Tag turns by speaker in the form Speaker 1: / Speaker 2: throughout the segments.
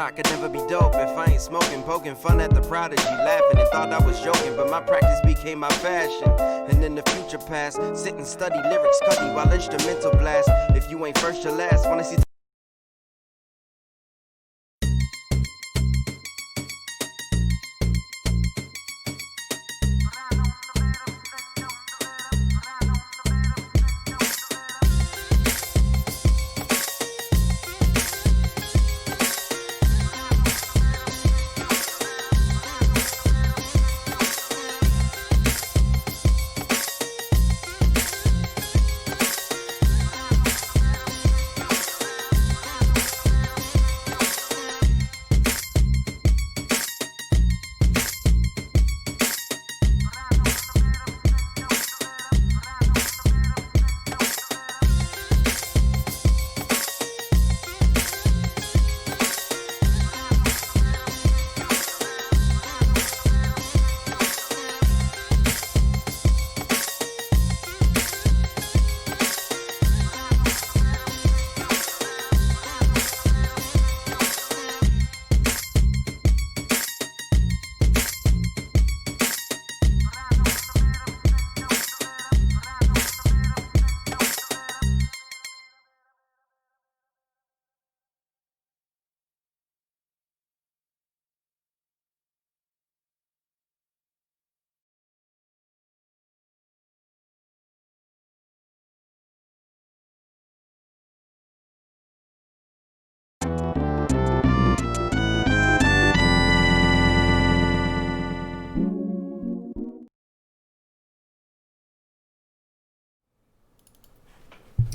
Speaker 1: hip-hop could never be dope if I ain't smoking, poking fun at the prodigy, laughing and thought I was joking, but my practice became my fashion. And in the future past, sit and study lyrics, cutty while instrumental blast. If you ain't first, you're last. Wanna see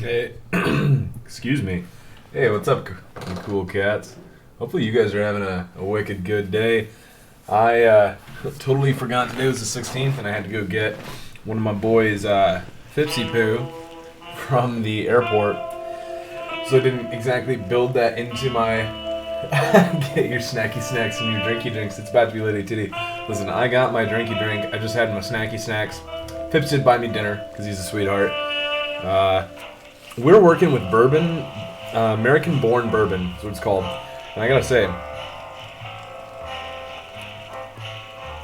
Speaker 2: Hey, excuse me. Hey, what's up, you cool cats? Hopefully you guys are having a wicked good day. I totally forgot today was the 16th and I had to go get one of my boys, Fipsy Poo, from the airport. So I didn't exactly build that into my get your snacky snacks and your drinky drinks. It's about to be litty titty. Listen, I got my drinky drink. I just had my snacky snacks. Fips did buy me dinner because he's a sweetheart. We're working with bourbon, American-born bourbon is what it's called. And I gotta say,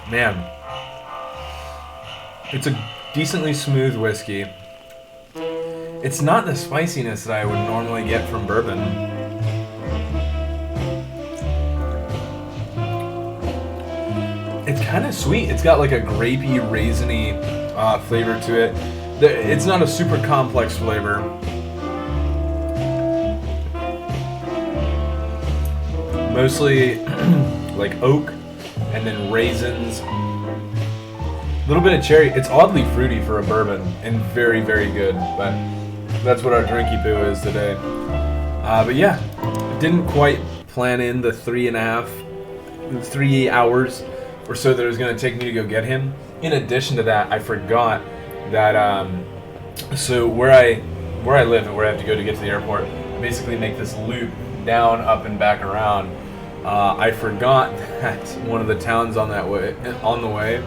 Speaker 2: man, it's a decently smooth whiskey. It's not the spiciness that I would normally get from bourbon. It's kind of sweet. It's got like a grapey, raisiny flavor to it. It's not a super complex flavor. Mostly like oak and then raisins. A little bit of cherry. It's oddly fruity for a bourbon and very, very good. But that's what our drinky poo is today. But yeah, didn't quite plan in the 3 hours or so that it was going to take me to go get him. In addition to that, I forgot that so where I live and where I have to go to get to the airport, I basically make this loop down, up, and back around. I forgot that one of the towns on the way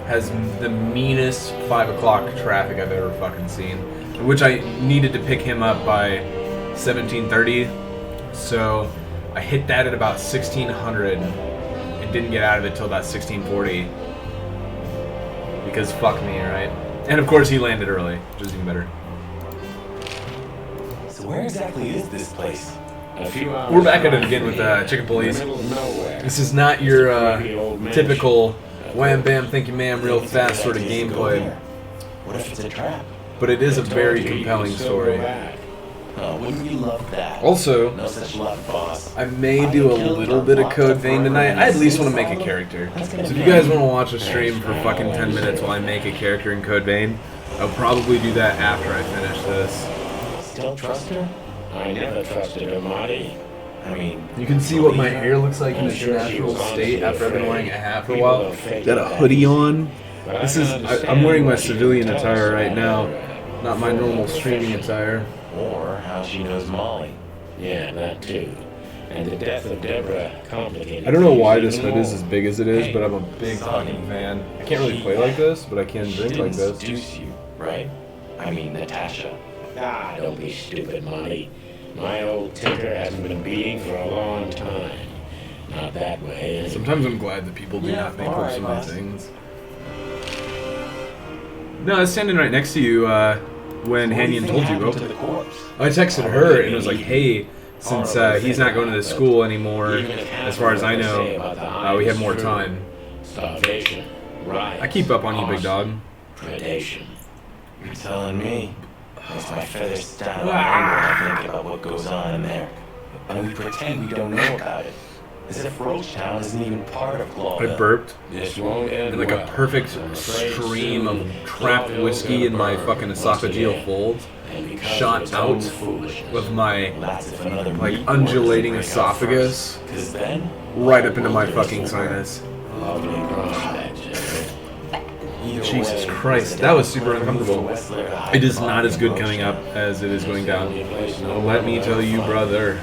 Speaker 2: has the meanest 5 o'clock traffic I've ever fucking seen, which I needed to pick him up by 17:30, so I hit that at about 1600 and didn't get out of it till about 1640 because fuck me, right? And of course he landed early, which is even better.
Speaker 3: So where exactly is this place?
Speaker 2: We're back at it again with Chicken Police. This is not your typical wham bam thank you ma'am real fast sort of gameplay.
Speaker 3: What if it's a trap?
Speaker 2: But it is a very compelling story.
Speaker 3: Oh, wouldn't you love that?
Speaker 2: Also,
Speaker 3: No such luck, boss.
Speaker 2: I may do a little bit of Code Vein tonight. I at least want to make a character. So if you guys want to watch a stream for fucking 10 minutes while I make a character in Code Vein, I'll probably do that after I finish this.
Speaker 3: Still trust her?
Speaker 4: I never trusted her, Marty.
Speaker 3: I mean,
Speaker 2: You can see what my hair looks like in its natural state after I've been wearing a hat for a while. Got a hoodie on. I'm wearing my civilian attire right now, not my normal streaming attire.
Speaker 3: or how she knows Molly.
Speaker 4: Yeah, that too. And the death of Deborah complicated.
Speaker 2: I don't know why
Speaker 4: things
Speaker 2: this
Speaker 4: even
Speaker 2: hood is
Speaker 4: more.
Speaker 2: as big as it is, but I'm a big fucking fan. I can't really play like this, but I can
Speaker 3: She
Speaker 2: drink
Speaker 3: didn't
Speaker 2: like this.
Speaker 3: seduce you, right? I mean, Natasha.
Speaker 4: Ah, don't be stupid, Marty. My old tinker hasn't been beating for a long time. Not that way. Anyway.
Speaker 2: Sometimes I'm glad that people do
Speaker 3: Yeah,
Speaker 2: not make
Speaker 3: alright,
Speaker 2: so many
Speaker 3: boss.
Speaker 2: things. No, I was standing right next to you when Hanyan told you.
Speaker 3: to the corpse?
Speaker 2: I texted her and was like, hey, since he's not going to this school anymore, as far as I know, we have more time.
Speaker 4: Starvation. Right.
Speaker 2: I keep up on you, big dog.
Speaker 4: Predation.
Speaker 3: You're telling me. Makes my feathers stand on end when I think about what goes on in there. And we pretend we don't know about it. As if Roachtown isn't even part of
Speaker 2: I
Speaker 3: Clawville.
Speaker 2: burped,
Speaker 4: This won't end
Speaker 2: and like a
Speaker 4: well.
Speaker 2: perfect
Speaker 4: I'm afraid
Speaker 2: stream of
Speaker 4: soon
Speaker 2: trapped
Speaker 4: Clawville's
Speaker 2: whiskey in
Speaker 4: gonna
Speaker 2: my
Speaker 4: burn
Speaker 2: fucking
Speaker 4: once
Speaker 2: esophageal
Speaker 4: again.
Speaker 2: folds
Speaker 4: And because of
Speaker 2: shot
Speaker 4: its own
Speaker 2: out
Speaker 4: foolishness.
Speaker 2: of my
Speaker 3: That's if another
Speaker 2: like
Speaker 3: meat war
Speaker 2: undulating
Speaker 3: doesn't break out
Speaker 2: esophagus
Speaker 3: first. 'Cause then,
Speaker 2: right up into my
Speaker 3: we'll
Speaker 2: fucking
Speaker 3: lose the war.
Speaker 2: sinus.
Speaker 4: Lovely prospect, Jerry.
Speaker 3: Either
Speaker 2: Jesus
Speaker 3: way,
Speaker 2: Christ,
Speaker 3: it's
Speaker 2: that was
Speaker 3: a
Speaker 2: super
Speaker 3: downright move
Speaker 2: uncomfortable.
Speaker 3: for Wessler to hide
Speaker 2: It is
Speaker 3: the
Speaker 2: not
Speaker 3: body
Speaker 2: as
Speaker 3: in
Speaker 2: good coming up
Speaker 3: Roachtown.
Speaker 2: as it is going down.
Speaker 4: Only place no
Speaker 2: Let me
Speaker 4: one
Speaker 2: tell
Speaker 4: will
Speaker 2: you,
Speaker 4: find.
Speaker 2: brother.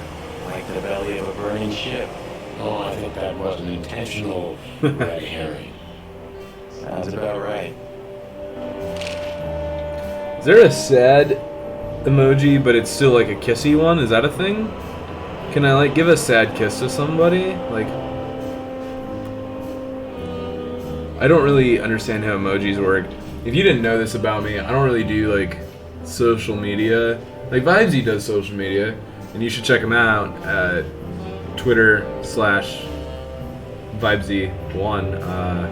Speaker 3: Like the belly of a burning ship.
Speaker 4: Oh, I think that was an intentional red herring.
Speaker 3: Sounds about right.
Speaker 2: Is there a sad emoji, but it's still like a kissy one? Is that a thing? Can I like give a sad kiss to somebody? Like, I don't really understand how emojis work. If you didn't know this about me, I don't really do like social media. Like Vibesy does social media, and you should check him out at Twitter/Vibesy1.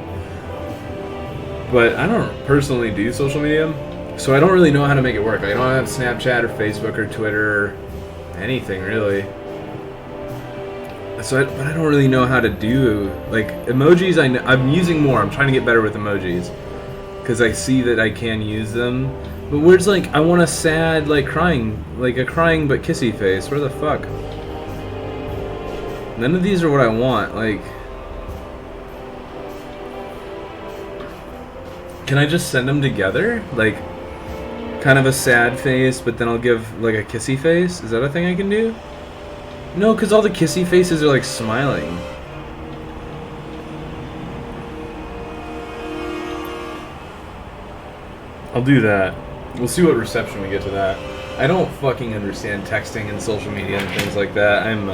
Speaker 2: But I don't personally do social media, so I don't really know how to make it work. I don't have Snapchat or Facebook or Twitter or anything really. But I don't really know how to do like emojis. I'm using more. I'm trying to get better with emojis because I see that I can use them. But where's like I want a sad like crying, like a crying but kissy face. Where the fuck? None of these are what I want. Like, can I just send them together? Like, kind of a sad face, but then I'll give like a kissy face. Is that a thing I can do? No, because all the kissy faces are like smiling. I'll do that. We'll see what reception we get to that. I don't fucking understand texting and social media and things like that. I'm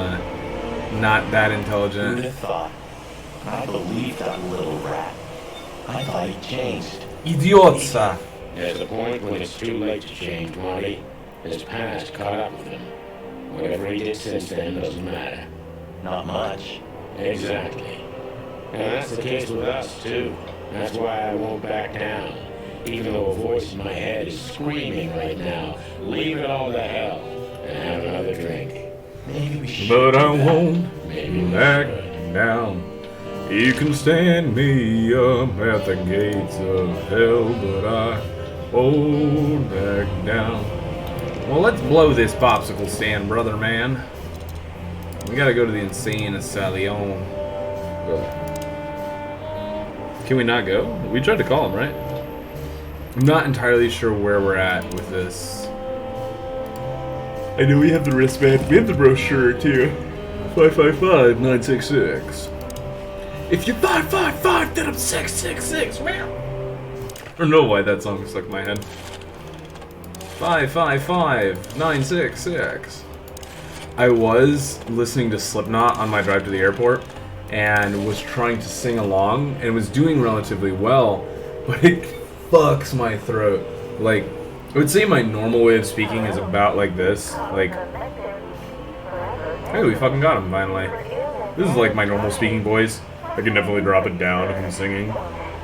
Speaker 2: not that
Speaker 3: Who'd
Speaker 2: intelligent.
Speaker 3: have thought? I believed that little rat. I thought he changed.
Speaker 2: Idiotsa.
Speaker 4: There's a point when it's too late to change, Marty. His past caught up with him. Whatever he did since then doesn't matter.
Speaker 3: Not much.
Speaker 4: Exactly. And that's the case with us, too. That's why I won't back down. Even though a voice in my head is screaming right now, leave it all to hell and have another drink.
Speaker 3: Maybe we should
Speaker 2: But I
Speaker 3: do that.
Speaker 2: won't
Speaker 4: Maybe we
Speaker 2: back
Speaker 4: should.
Speaker 2: down. You can stand me up at the gates of hell, but I won't back down. Well, let's blow this popsicle stand, brother man. We gotta go to the insane asylum. Can we not go? We tried to call him, right? I'm not entirely sure where we're at with this. I know we have the wristband. We have the brochure too. 555-966. If you're 555, then I'm 666. Meow. I don't know why that song stuck in my head. 555-966. I was listening to Slipknot on my drive to the airport and was trying to sing along and was doing relatively well, but it fucks my throat. Like, I would say my normal way of speaking is about like this. Like, hey, we fucking got him finally. This is like my normal speaking voice. I can definitely drop it down if I'm singing.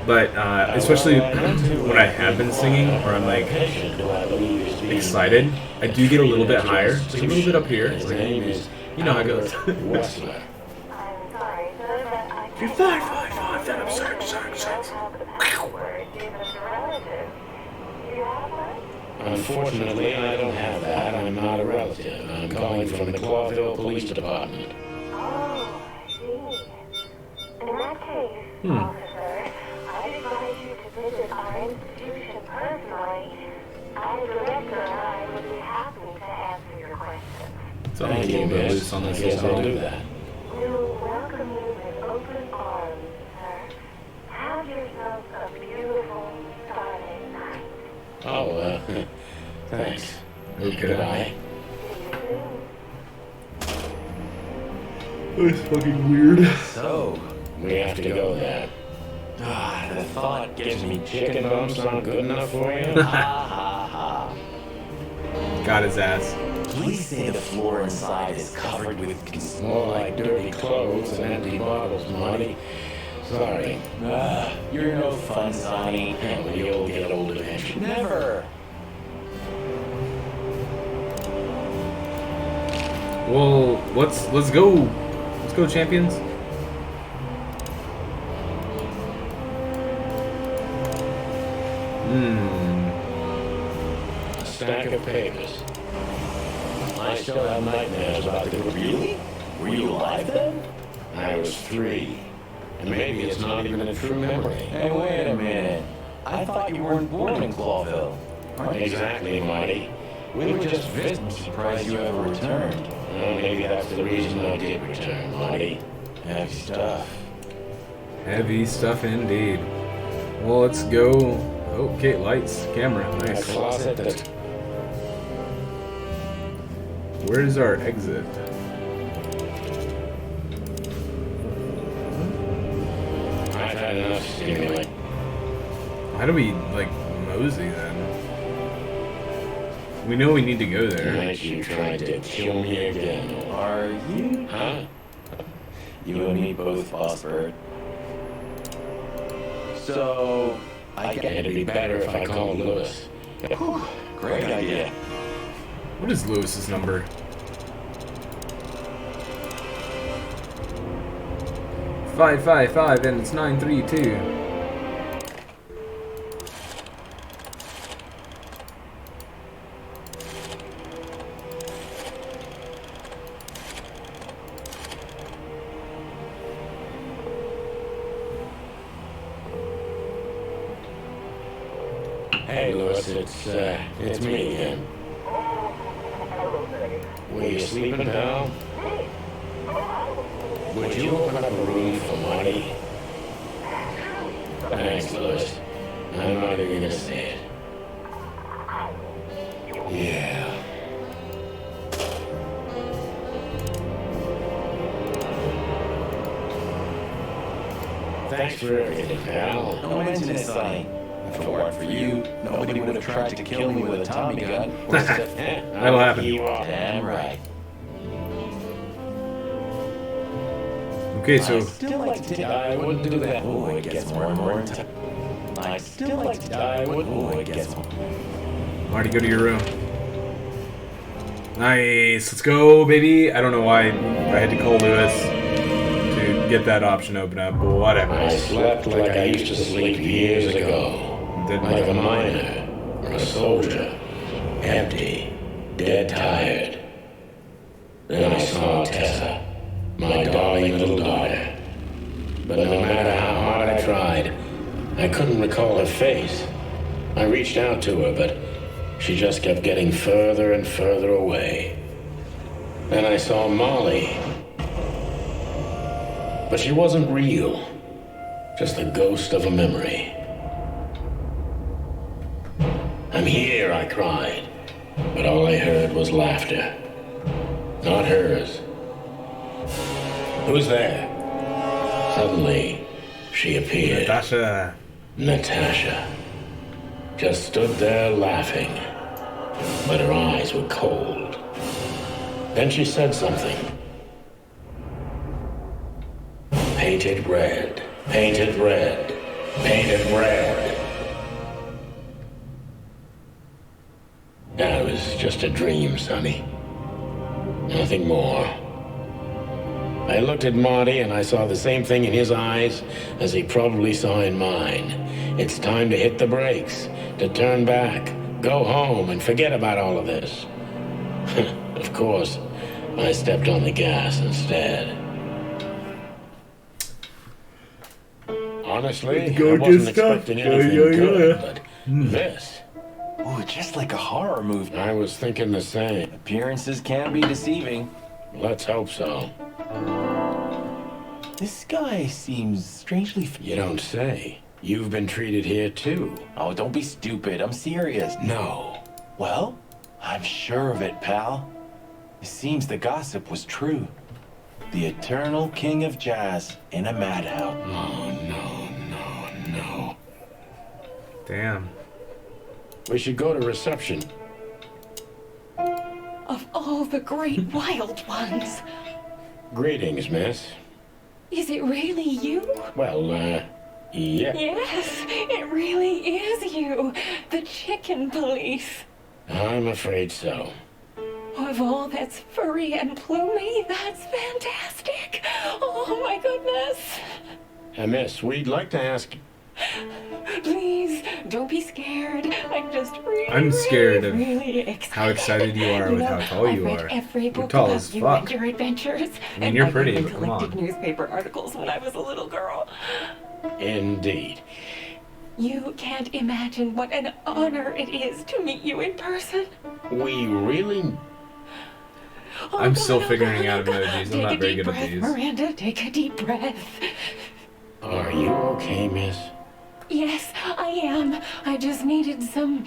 Speaker 2: But especially when I have been singing or I'm like excited, I do get a little bit higher, just a little bit up here.
Speaker 4: His
Speaker 2: Like,
Speaker 4: name is
Speaker 2: you know how it goes.
Speaker 4: Wessler.
Speaker 2: You're 555, then I'm 666.
Speaker 4: Unfortunately, I don't have that. I'm not a relative. I'm calling from the Clawville Police Department.
Speaker 5: Oh, I see. In that case, officer, I'd advise you to visit our institution personally. Our director and I would be happy to answer your questions.
Speaker 2: So I'm a
Speaker 4: Thank you,
Speaker 2: little bit
Speaker 4: miss.
Speaker 2: loose on
Speaker 4: I
Speaker 2: this
Speaker 4: guess I'll
Speaker 2: little
Speaker 4: do
Speaker 2: bit.
Speaker 4: that.
Speaker 5: We'll welcome you with open arms, sir. Have yourself a beautiful starlit night.
Speaker 4: Oh, thanks.
Speaker 2: Okay.
Speaker 4: Goodbye.
Speaker 5: See you soon.
Speaker 2: That's fucking weird.
Speaker 3: So,
Speaker 4: We have to go there.
Speaker 3: the thought gives me
Speaker 4: Chicken bumps aren't good enough for you?
Speaker 2: Got his ass.
Speaker 3: Please say the floor inside is covered with
Speaker 4: More like dirty clothes and empty bottles, Marty. Sorry.
Speaker 3: You're no fun, Sonny.
Speaker 4: Well, you'll get old eventually.
Speaker 3: Never.
Speaker 2: Well, let's go. Let's go, champions.
Speaker 4: A stack of papers. I still have nightmares about the group.
Speaker 3: Really? Were you alive then?
Speaker 4: I was 3. And maybe it's not even a true memory.
Speaker 3: Hey, wait a minute. I thought you weren't born in Clawville.
Speaker 4: Exactly, Marty. We were just visiting.
Speaker 3: Surprised you ever returned.
Speaker 4: Well, maybe that's the reason I did return, Marty.
Speaker 3: Heavy stuff.
Speaker 2: Heavy stuff indeed. Well, let's go. Okay, lights, camera,
Speaker 4: A
Speaker 2: nice.
Speaker 4: closet that...
Speaker 2: Where's our exit?
Speaker 4: I've had enough stimulant.
Speaker 2: How do we, like, mosey then? We know we need to go there.
Speaker 4: Tonight you tried to kill me again.
Speaker 3: Are you?
Speaker 4: Huh?
Speaker 3: You and me both, Boss Bird. So, I get
Speaker 4: It'd be better if I called Lewis.
Speaker 3: Great idea.
Speaker 2: What is Lewis's number? "555" and it's 932.
Speaker 4: Hey, Lewis, it's me again. Were you sleeping, pal? Would you open up a room for Marty? Thanks, Lewis. I'm not even gonna say it. Yeah. Thanks for everything, pal.
Speaker 3: Don't mention it, Sonny. If it weren't for you, nobody would have tried to kill me with a Tommy gun.
Speaker 2: That'll happen.
Speaker 4: You are.
Speaker 3: Damn right.
Speaker 2: Okay, so
Speaker 3: Still like to
Speaker 4: I wouldn't do that.
Speaker 3: Oh, it gets more and more intense. I still like to
Speaker 4: I wouldn't.
Speaker 3: Oh, it gets more.
Speaker 2: Marty, go to your room. Nice, let's go, baby. I don't know why I had to call Lewis to get that option open up, but whatever.
Speaker 4: I slept like I used to sleep years ago.
Speaker 2: Didn't
Speaker 4: Like a miner or a soldier. Empty. Dead tired. Then I saw Tessa. My darling little daughter. But no matter how hard I tried, I couldn't recall her face. I reached out to her, but she just kept getting further and further away. Then I saw Molly. But she wasn't real. Just the ghost of a memory. I'm here, I cried. But all I heard was laughter. Not hers. Who's there? Suddenly, she appeared.
Speaker 2: Natasha.
Speaker 4: Natasha. Just stood there laughing. But her eyes were cold. Then she said something. Painted red. Painted red. Painted red. That was just a dream, Sonny. Nothing more. I looked at Marty and I saw the same thing in his eyes as he probably saw in mine. It's time to hit the brakes, to turn back, go home and forget about all of this. Of course, I stepped on the gas instead. Honestly, I wasn't expecting anything good, but this,
Speaker 3: Ooh, just like a horror movie.
Speaker 4: I was thinking the same.
Speaker 3: Appearances can be deceiving.
Speaker 4: Let's hope so.
Speaker 3: This guy seems strangely.
Speaker 4: You don't say. You've been treated here too.
Speaker 3: Oh, don't be stupid. I'm serious.
Speaker 4: No.
Speaker 3: Well, I'm sure of it, pal. It seems the gossip was true. The eternal king of jazz in a madhouse.
Speaker 4: Oh, no.
Speaker 2: Damn.
Speaker 4: We should go to reception.
Speaker 6: Of all the great wild ones,
Speaker 4: Greetings, miss.
Speaker 6: is it really you?
Speaker 4: Well, yeah.
Speaker 6: Yes, it really is you, the chicken police.
Speaker 4: I'm afraid so.
Speaker 6: Of all that's furry and plumey, that's fantastic. Oh my goodness.
Speaker 4: Miss, we'd like to ask...
Speaker 6: Please, don't be scared. I'm just really,
Speaker 2: I'm scared of
Speaker 6: really excited.
Speaker 2: how excited you are with how tall you
Speaker 6: I've
Speaker 2: are.
Speaker 6: read every
Speaker 2: You're
Speaker 6: book
Speaker 2: tall
Speaker 6: about
Speaker 2: as
Speaker 6: you
Speaker 2: fuck.
Speaker 6: and your adventures.
Speaker 2: I mean, you're pretty,
Speaker 6: even
Speaker 2: but come
Speaker 6: collected
Speaker 2: on.
Speaker 6: newspaper articles when I was a little girl.
Speaker 4: Indeed.
Speaker 6: You can't imagine what an honor it is to meet you in person.
Speaker 4: We really...
Speaker 6: Oh,
Speaker 2: I'm
Speaker 6: God,
Speaker 2: still
Speaker 6: oh,
Speaker 2: figuring
Speaker 6: God,
Speaker 2: out
Speaker 6: oh, God.
Speaker 2: emojis. I'm
Speaker 6: Take
Speaker 2: not
Speaker 6: a
Speaker 2: very
Speaker 6: deep
Speaker 2: good at
Speaker 6: breath,
Speaker 2: these.
Speaker 6: Miranda, take a deep breath.
Speaker 4: Are you okay, miss?
Speaker 6: Yes, I am. I just needed some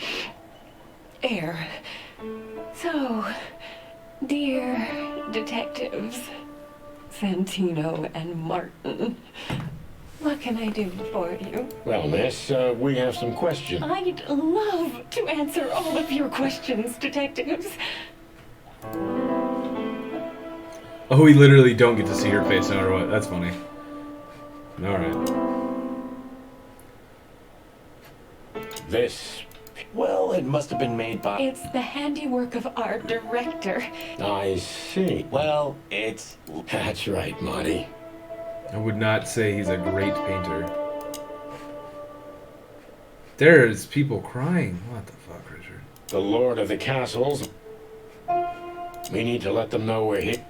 Speaker 6: air. So, dear detectives, Santino and Martin, what can I do for you?
Speaker 4: Well, miss, we have some questions.
Speaker 6: I'd love to answer all of your questions, detectives.
Speaker 2: Oh, we literally don't get to see her face no matter what. That's funny. Alright.
Speaker 4: This...
Speaker 3: Well, it must have been made by...
Speaker 6: It's the handiwork of our director.
Speaker 4: I see.
Speaker 3: Well, it's...
Speaker 4: That's right, Marty.
Speaker 2: I would not say he's a great painter. There's people crying. What the fuck, Richard?
Speaker 4: The Lord of the Castles. We need to let them know we're here.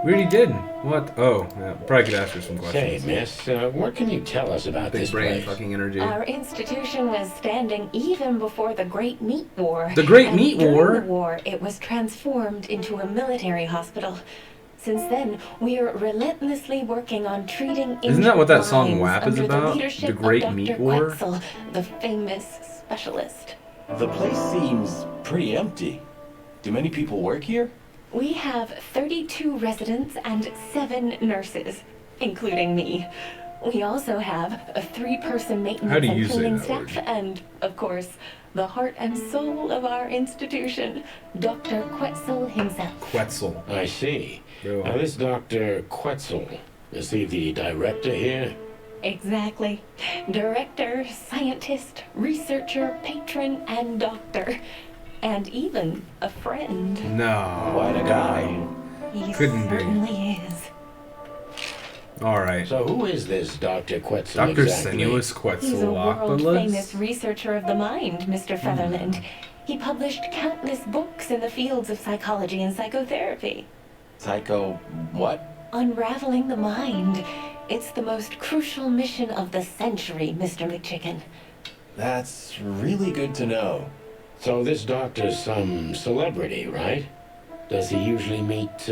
Speaker 2: We already did. What? Oh, yeah, probably could ask her some
Speaker 4: Say,
Speaker 2: questions.
Speaker 4: miss, what can you tell us about
Speaker 2: Big
Speaker 4: this
Speaker 2: brain
Speaker 4: place?
Speaker 2: fucking energy.
Speaker 6: Our institution was standing even before the Great Meat War.
Speaker 2: The Great
Speaker 6: And
Speaker 2: Meat
Speaker 6: during
Speaker 2: War?
Speaker 6: the war, it was transformed into a military hospital. Since then, we are relentlessly working on treating
Speaker 2: Isn't that what that song
Speaker 6: injured
Speaker 2: WAP is
Speaker 6: minds under
Speaker 2: about?
Speaker 6: The leadership
Speaker 2: The Great
Speaker 6: of
Speaker 2: Meat
Speaker 6: Dr.
Speaker 2: War?
Speaker 6: Quetzel, the famous specialist.
Speaker 3: The place seems pretty empty. Do many people work here?
Speaker 6: We have 32 residents and 7 nurses, including me. We also have a 3-person maintenance
Speaker 2: How do you
Speaker 6: and
Speaker 2: say
Speaker 6: cleaning
Speaker 2: that
Speaker 6: staff,
Speaker 2: word?
Speaker 6: and, of course, the heart and soul of our institution, Dr. Quetzel himself.
Speaker 2: Quetzal.
Speaker 4: I see.
Speaker 2: Go
Speaker 4: Now,
Speaker 2: on.
Speaker 4: this Dr. Quetzel, is he the director here?
Speaker 6: Exactly. Director, scientist, researcher, patron, and doctor. And even a friend.
Speaker 2: No.
Speaker 3: Quite a guy.
Speaker 6: He
Speaker 2: Couldn't be.
Speaker 6: certainly is.
Speaker 2: Alright.
Speaker 4: So who is this Dr. Quetzel
Speaker 2: Dr.
Speaker 4: exactly?
Speaker 2: Sinuous
Speaker 6: He's a world-famous
Speaker 2: Quetzalcoatlus?
Speaker 6: researcher of the mind, Mr. Featherland. He published countless books in the fields of psychology and psychotherapy.
Speaker 3: Psycho... what?
Speaker 6: Unraveling the mind. It's the most crucial mission of the century, Mr. McChicken.
Speaker 3: That's really good to know.
Speaker 4: So this doctor's some celebrity, right? Does he usually meet,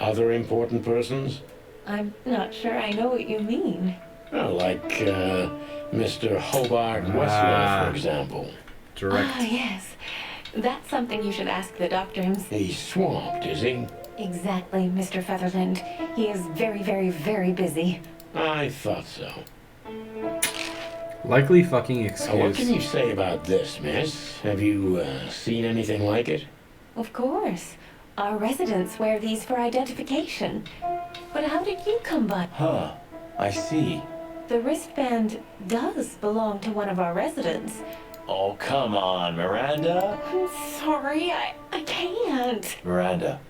Speaker 4: other important persons?
Speaker 6: I'm not sure I know what you mean.
Speaker 4: Oh, like, Mr. Hobart Westlaw, for example.
Speaker 2: Direct.
Speaker 6: Ah, yes. That's something you should ask the doctor himself.
Speaker 4: He's swamped, is he?
Speaker 6: Exactly, Mr. Featherland. He is very, very, very busy.
Speaker 4: I thought so.
Speaker 2: Likely fucking
Speaker 4: What can you
Speaker 2: excuse.
Speaker 4: say about this, miss? Have you, seen anything like it?
Speaker 6: Of course. Our residents wear these for identification. But how did you come by?
Speaker 3: Huh. I see.
Speaker 6: The wristband does belong to one of our residents.
Speaker 3: Oh, come on, Miranda.
Speaker 6: I'm sorry, I can't.
Speaker 3: Miranda,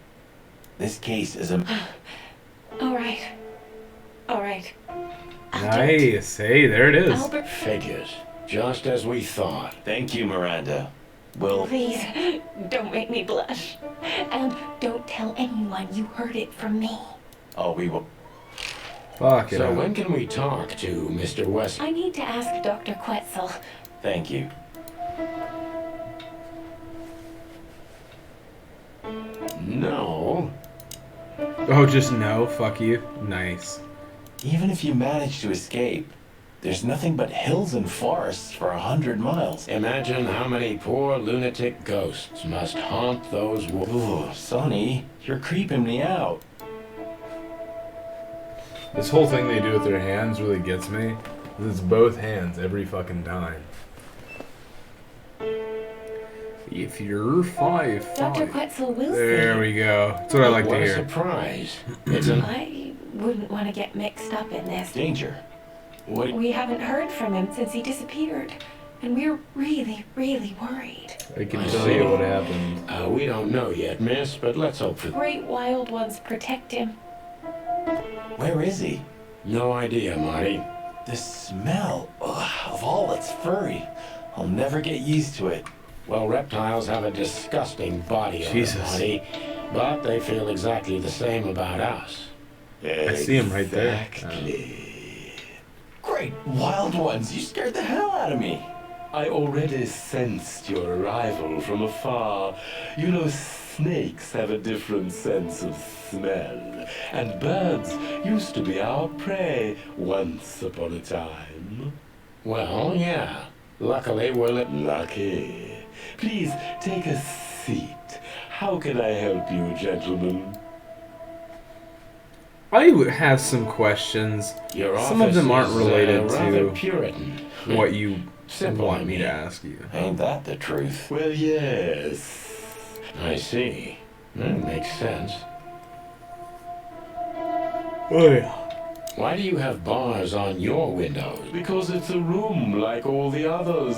Speaker 3: this case is a...
Speaker 6: All right. All right. I'll do it.
Speaker 2: Nice. Hey, there it is.
Speaker 6: Albert,
Speaker 4: Figures. Just as we thought.
Speaker 3: Thank you, Miranda. Well,
Speaker 6: please, don't make me blush. And don't tell anyone you heard it from me.
Speaker 3: oh, we will...
Speaker 2: Fuck it.
Speaker 4: So
Speaker 2: up.
Speaker 4: when can we talk to Mr. West?
Speaker 6: I need to ask Dr. Quetzel.
Speaker 3: Thank you.
Speaker 4: No.
Speaker 2: Oh, just no. Fuck you. Nice.
Speaker 3: Even if you manage to escape, there's nothing but hills and forests for 100 miles.
Speaker 4: Imagine how many poor lunatic ghosts must haunt those woods.
Speaker 3: Ooh, Sonny, you're creeping me out.
Speaker 2: This whole thing they do with their hands really gets me. It's both hands every fucking time. If you're 5'5".
Speaker 6: Dr. Quetzal Wilson.
Speaker 2: There we go. That's what I like to
Speaker 4: What a
Speaker 2: hear.
Speaker 4: surprise. It's an...
Speaker 6: I wouldn't want to get mixed up in this.
Speaker 3: Danger. What?
Speaker 6: We haven't heard from him since he disappeared, and we're really, really worried.
Speaker 2: I can
Speaker 4: I
Speaker 2: tell
Speaker 4: see.
Speaker 2: you what happened.
Speaker 4: We don't know yet, miss, but let's hope for...
Speaker 6: Great wild ones protect him.
Speaker 3: Where is he?
Speaker 4: No idea, Marty.
Speaker 3: The smell of all that's furry. I'll never get used to it.
Speaker 4: Well, reptiles have a disgusting body odor,
Speaker 2: Jesus.
Speaker 4: Marty, but they feel exactly the same about us.
Speaker 2: I see him right there.
Speaker 3: Exactly. Great wild ones, you scared the hell out of me. I already sensed your arrival from afar. You know, snakes have a different sense of smell, and birds used to be our prey once upon a time.
Speaker 4: Well, yeah. Luckily, we're
Speaker 3: Lucky. Please take a seat. How can I help you, gentlemen?
Speaker 2: I would have some questions.
Speaker 4: Your
Speaker 2: Some of them aren't
Speaker 4: office is,
Speaker 2: related
Speaker 4: rather
Speaker 2: to
Speaker 4: Puritan.
Speaker 2: what you
Speaker 4: Simple,
Speaker 2: want
Speaker 4: I
Speaker 2: me
Speaker 4: mean.
Speaker 2: to ask you.
Speaker 3: Ain't that the truth? Well, yes.
Speaker 4: I see. That makes sense.
Speaker 2: Oh yeah.
Speaker 4: Why do you have bars on your windows?
Speaker 3: Because it's a room like all the others,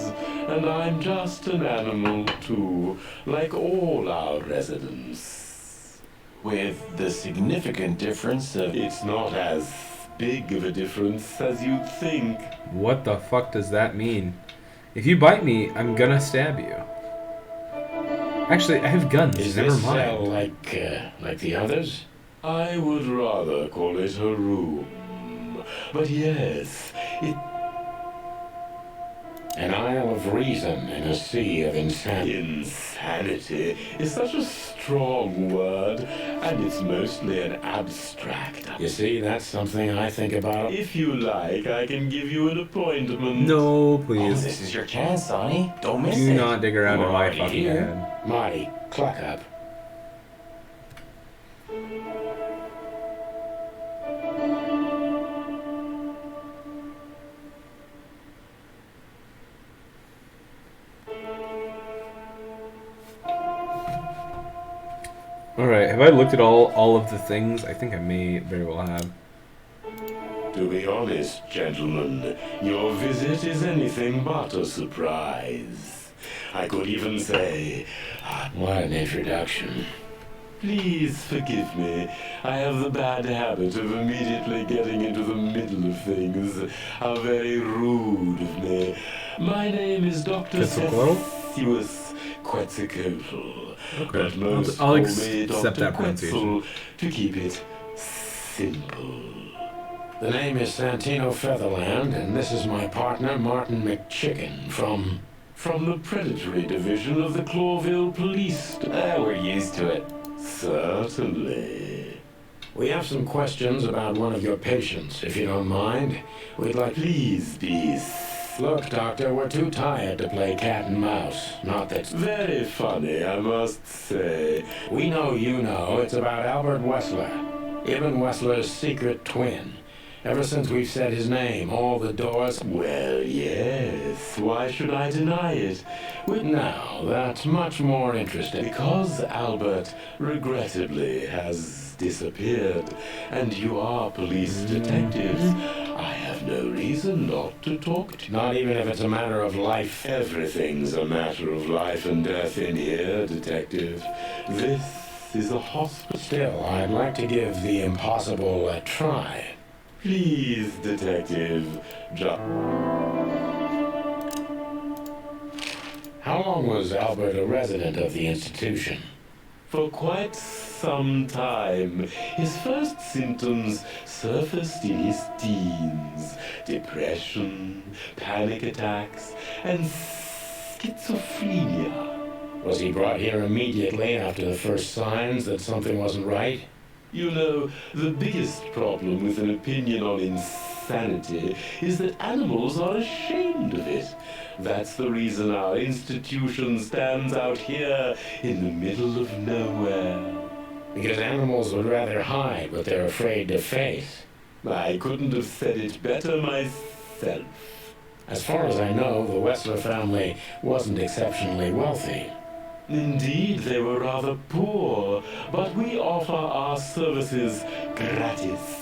Speaker 3: and I'm just an animal too, like all our residents. With the significant difference of it's not as big of a difference as you'd think.
Speaker 2: What the fuck does that mean? If you bite me, I'm gonna stab you. Actually, I have guns.
Speaker 4: Is
Speaker 2: Never
Speaker 4: this cell
Speaker 2: mind.
Speaker 4: like the others?
Speaker 3: I would rather call it a room. But yes, it...
Speaker 4: An isle of reason in a sea of insanity.
Speaker 3: Insanity is such a strong word, and it's mostly an abstract.
Speaker 4: You see, that's something I think about.
Speaker 3: If you like, I can give you an appointment.
Speaker 2: No,
Speaker 3: Oh,
Speaker 2: please.
Speaker 3: this is your chance, Sonny. Don't miss
Speaker 2: Do
Speaker 3: it.
Speaker 2: not dig around in my
Speaker 4: Marty
Speaker 2: fucking
Speaker 4: here.
Speaker 2: head.
Speaker 4: Marty, cluck up.
Speaker 2: Alright, have I looked at all of the things? I think I may very well have.
Speaker 3: To be honest, gentlemen, your visit is anything but a surprise. I could even say,
Speaker 4: What an introduction.
Speaker 3: please forgive me. I have the bad habit of immediately getting into the middle of things. How very rude of me. My name is Dr.
Speaker 2: Quetzalcoatl?
Speaker 3: Cepheus Quetzalcoatl.
Speaker 2: Okay.
Speaker 3: But most
Speaker 2: I'll
Speaker 3: call
Speaker 2: accept
Speaker 3: me Dr.
Speaker 2: that pronunciation.
Speaker 3: Quetzal to keep it simple.
Speaker 4: The name is Santino Featherland, and this is my partner, Martin McChicken, from
Speaker 3: From the predatory division of the Clawville Police.
Speaker 7: We're used to it.
Speaker 3: Certainly.
Speaker 4: We have some questions about one of your patients, if you don't mind. We'd like...
Speaker 3: Please be
Speaker 4: Look, Doctor, we're too tired to play cat and mouse. Not that...
Speaker 3: very funny, I must say.
Speaker 4: We know you know. It's about Albert Wessler. Ibn Wessler's secret twin. Ever since we've said his name, all the doors...
Speaker 3: Well, yes. Why should I deny it?
Speaker 4: Now, that's much more interesting.
Speaker 3: Because Albert, regrettably, has disappeared, and you are police detectives, I have no reason not to talk to you.
Speaker 4: Not even if it's a matter of life.
Speaker 3: Everything's a matter of life and death in here, detective. This is a hospital.
Speaker 4: Still, I'd like to give the impossible a try.
Speaker 3: Please, detective,
Speaker 4: How long was Albert a resident of the institution?
Speaker 3: For quite some time, his first symptoms surfaced in his teens. Depression, panic attacks, and schizophrenia.
Speaker 4: Was he brought here immediately after the first signs that something wasn't right?
Speaker 3: You know, the biggest problem with an opinion on insanity is that animals are ashamed of it. That's the reason our institution stands out here in the middle of nowhere.
Speaker 4: Because animals would rather hide what they're afraid to face.
Speaker 3: I couldn't have said it better myself.
Speaker 4: As far as I know, the Wessler family wasn't exceptionally wealthy.
Speaker 3: Indeed, they were rather poor, but we offer our services gratis.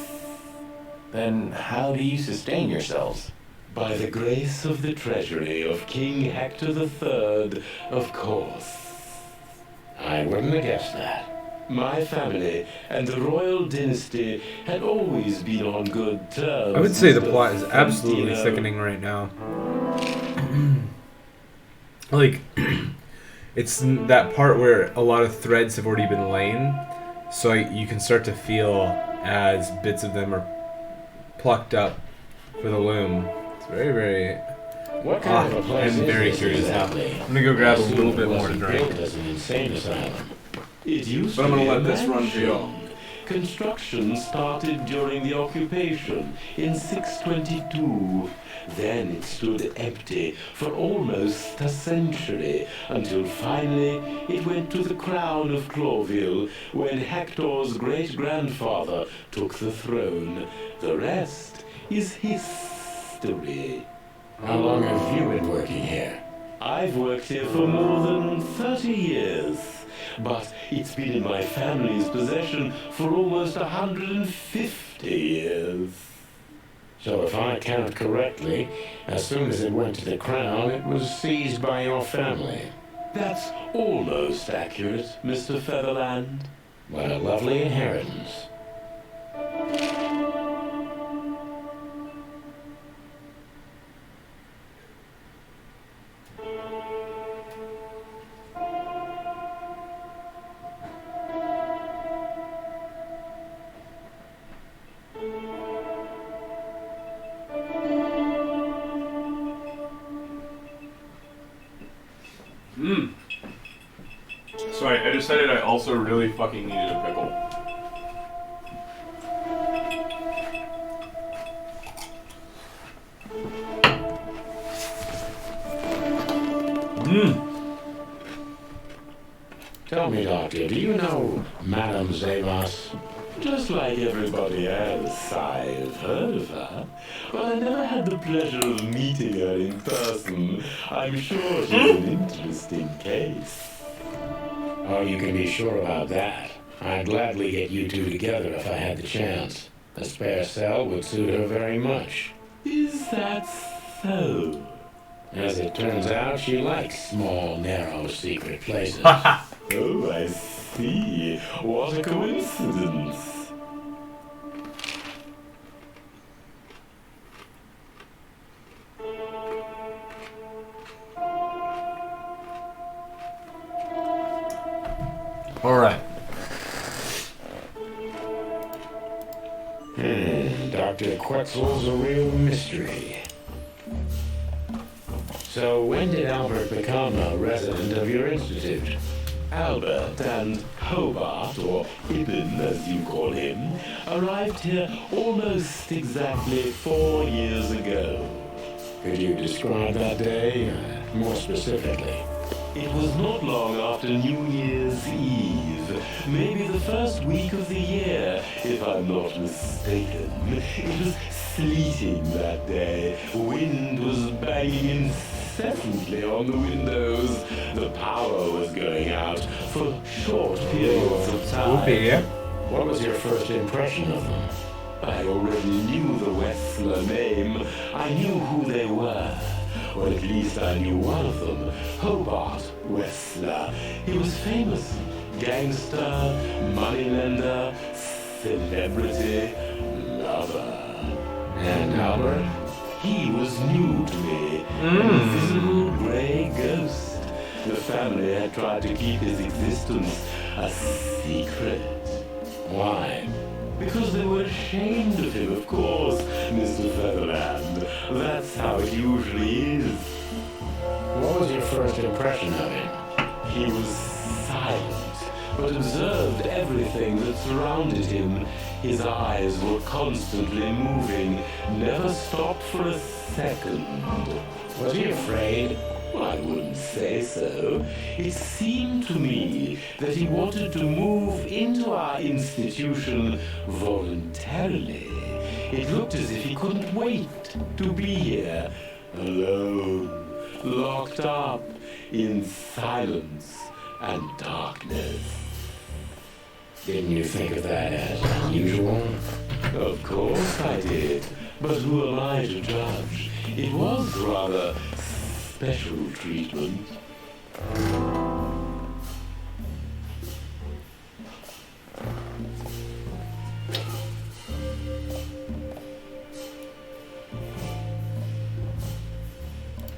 Speaker 7: Then how do you sustain yourselves?
Speaker 3: By the grace of the treasury of King Hector III, of course.
Speaker 4: I wouldn't have guessed that.
Speaker 3: My family and the royal dynasty had always been on good terms.
Speaker 2: I would say the plot is
Speaker 3: Mr.
Speaker 2: absolutely
Speaker 3: Fantino.
Speaker 2: sickening right now. Like, it's that part where a lot of threads have already been laid, so you can start to feel as bits of them are plucked up for the loom. It's very, very...
Speaker 4: What kind of a place
Speaker 2: I'm
Speaker 4: is
Speaker 2: very
Speaker 4: this
Speaker 2: curious now.
Speaker 4: exactly?
Speaker 2: I'm gonna go grab a
Speaker 4: I assume
Speaker 2: little
Speaker 4: it
Speaker 2: bit more to
Speaker 4: wasn't
Speaker 2: drink.
Speaker 4: built as an insane asylum.
Speaker 3: It used
Speaker 2: But I'm
Speaker 3: to
Speaker 2: gonna
Speaker 3: be a
Speaker 2: let this run for y'all.
Speaker 3: mansion. Construction started during the occupation in 622. Then it stood empty for almost a century, until finally it went to the crown of Cloville when Hector's great-grandfather took the throne. The rest is history.
Speaker 4: How long have you been working here?
Speaker 3: I've worked here for more than 30 years, but it's been in my family's possession for almost 150 years.
Speaker 4: So if I count correctly, as soon as it went to the crown, it was seized by your family.
Speaker 3: That's almost accurate, Mr. Featherland.
Speaker 4: What a lovely inheritance.
Speaker 2: Sorry, I decided I also really fucking needed a pickle.
Speaker 4: Tell me, Doctor, do you know Madame Zavas?
Speaker 3: Just like everybody else, I've heard of her, but I never had the pleasure of meeting her in person. I'm sure she's an interesting case.
Speaker 4: Oh, you can be sure about that. I'd gladly get you two together if I had the chance. A spare cell would suit her very much.
Speaker 3: Is that so?
Speaker 4: As it turns out, she likes small, narrow, secret places.
Speaker 3: Oh, I see. What a coincidence.
Speaker 2: Alright.
Speaker 4: Dr. Quetzal's a real mystery. So when did Albert become a resident of your institute?
Speaker 3: Albert and Hobart, or Ibn as you call him, arrived here almost exactly 4 years ago.
Speaker 4: Could you describe that day more specifically?
Speaker 3: It was not long after New Year's Eve, maybe the first week of the year, if I'm not mistaken. It was sleeting that day. Wind was banging incessantly on the windows. The power was going out for short periods of time.
Speaker 2: Whoopee.
Speaker 4: What was your first impression of them?
Speaker 3: I already knew the Wessler name. I knew who they were. Or at least I knew one of them, Hobart Wessler. He was famous. Gangster, moneylender, celebrity, lover.
Speaker 4: And Albert?
Speaker 3: He was new to me, an invisible grey ghost. The family had tried to keep his existence a secret.
Speaker 4: Why?
Speaker 3: Because they were ashamed of him, of course, Mr. Featherland. That's how it usually is.
Speaker 4: What was your first impression of him?
Speaker 3: He was silent, but observed everything that surrounded him. His eyes were constantly moving, never stopped for a second.
Speaker 4: Was he afraid?
Speaker 3: I wouldn't say so. It seemed to me that he wanted to move into our institution voluntarily. It looked as if he couldn't wait to be here, alone, locked up in silence and darkness.
Speaker 4: Didn't you think of that as unusual?
Speaker 3: Of course I did, but who am I to judge? It was rather special treatment.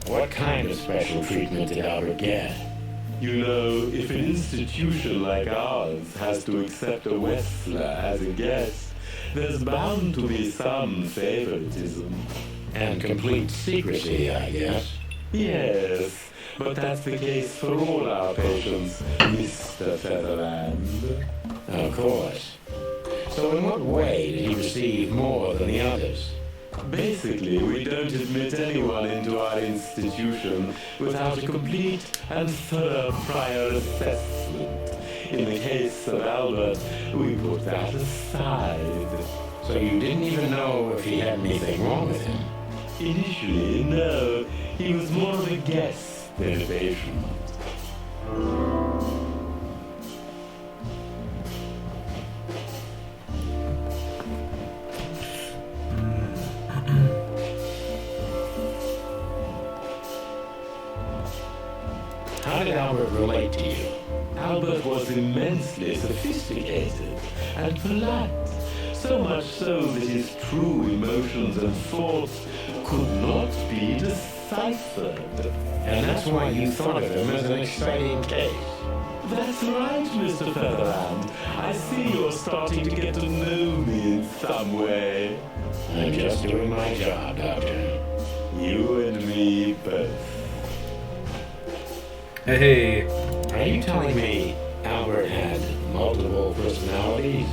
Speaker 4: What kind of special treatment did Albert get?
Speaker 3: You know, if an institution like ours has to accept a Wessler as a guest, there's bound to be some favoritism.
Speaker 4: And complete secrecy, I guess.
Speaker 3: Yes, but that's the case for all our patients, Mr. Featherland.
Speaker 4: Of course. So in what way did he receive more than the others?
Speaker 3: Basically, we don't admit anyone into our institution without a complete and thorough prior assessment. In the case of Albert, we put that aside.
Speaker 4: So you didn't even know if he had anything wrong with him?
Speaker 3: Initially, no. He was more of a guest than a patient.
Speaker 4: How did Albert relate to you?
Speaker 3: Albert was immensely sophisticated and polite, so much so that his true emotions and thoughts could not be deciphered.
Speaker 4: And that's why you thought of him as an exciting case.
Speaker 3: That's right, Mr. Featherland. I see you're starting to get to know me in some way.
Speaker 4: I'm just doing my job, Doctor.
Speaker 3: You and me both.
Speaker 2: Hey,
Speaker 4: Are you telling me Albert had multiple personalities?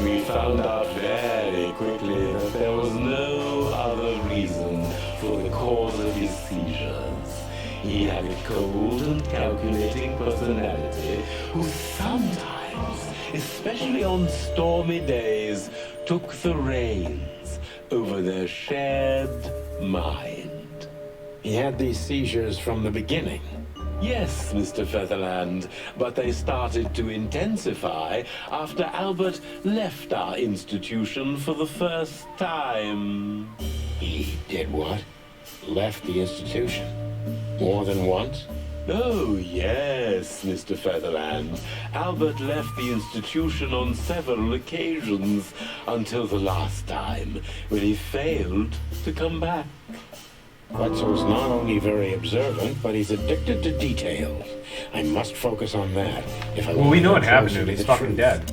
Speaker 3: We found out very quickly that there was no other reason for the cause of his seizures. He had a cold and calculating personality who sometimes, especially on stormy days, took the reins over their shared mind.
Speaker 4: He had these seizures from the beginning.
Speaker 3: Yes, Mr. Featherland, but they started to intensify after Albert left our institution for the first time.
Speaker 4: He did what? Left the institution? More than once?
Speaker 3: Oh, yes, Mr. Featherland. Albert left the institution on several occasions until the last time, when he failed to come back.
Speaker 4: Wetzel's not only very observant, but he's addicted to details. I must focus on that if I
Speaker 2: well,
Speaker 4: want
Speaker 2: we
Speaker 4: to
Speaker 2: know
Speaker 4: get
Speaker 2: what happened to
Speaker 4: closer
Speaker 2: him. He's
Speaker 4: the
Speaker 2: fucking
Speaker 4: truth.
Speaker 2: dead.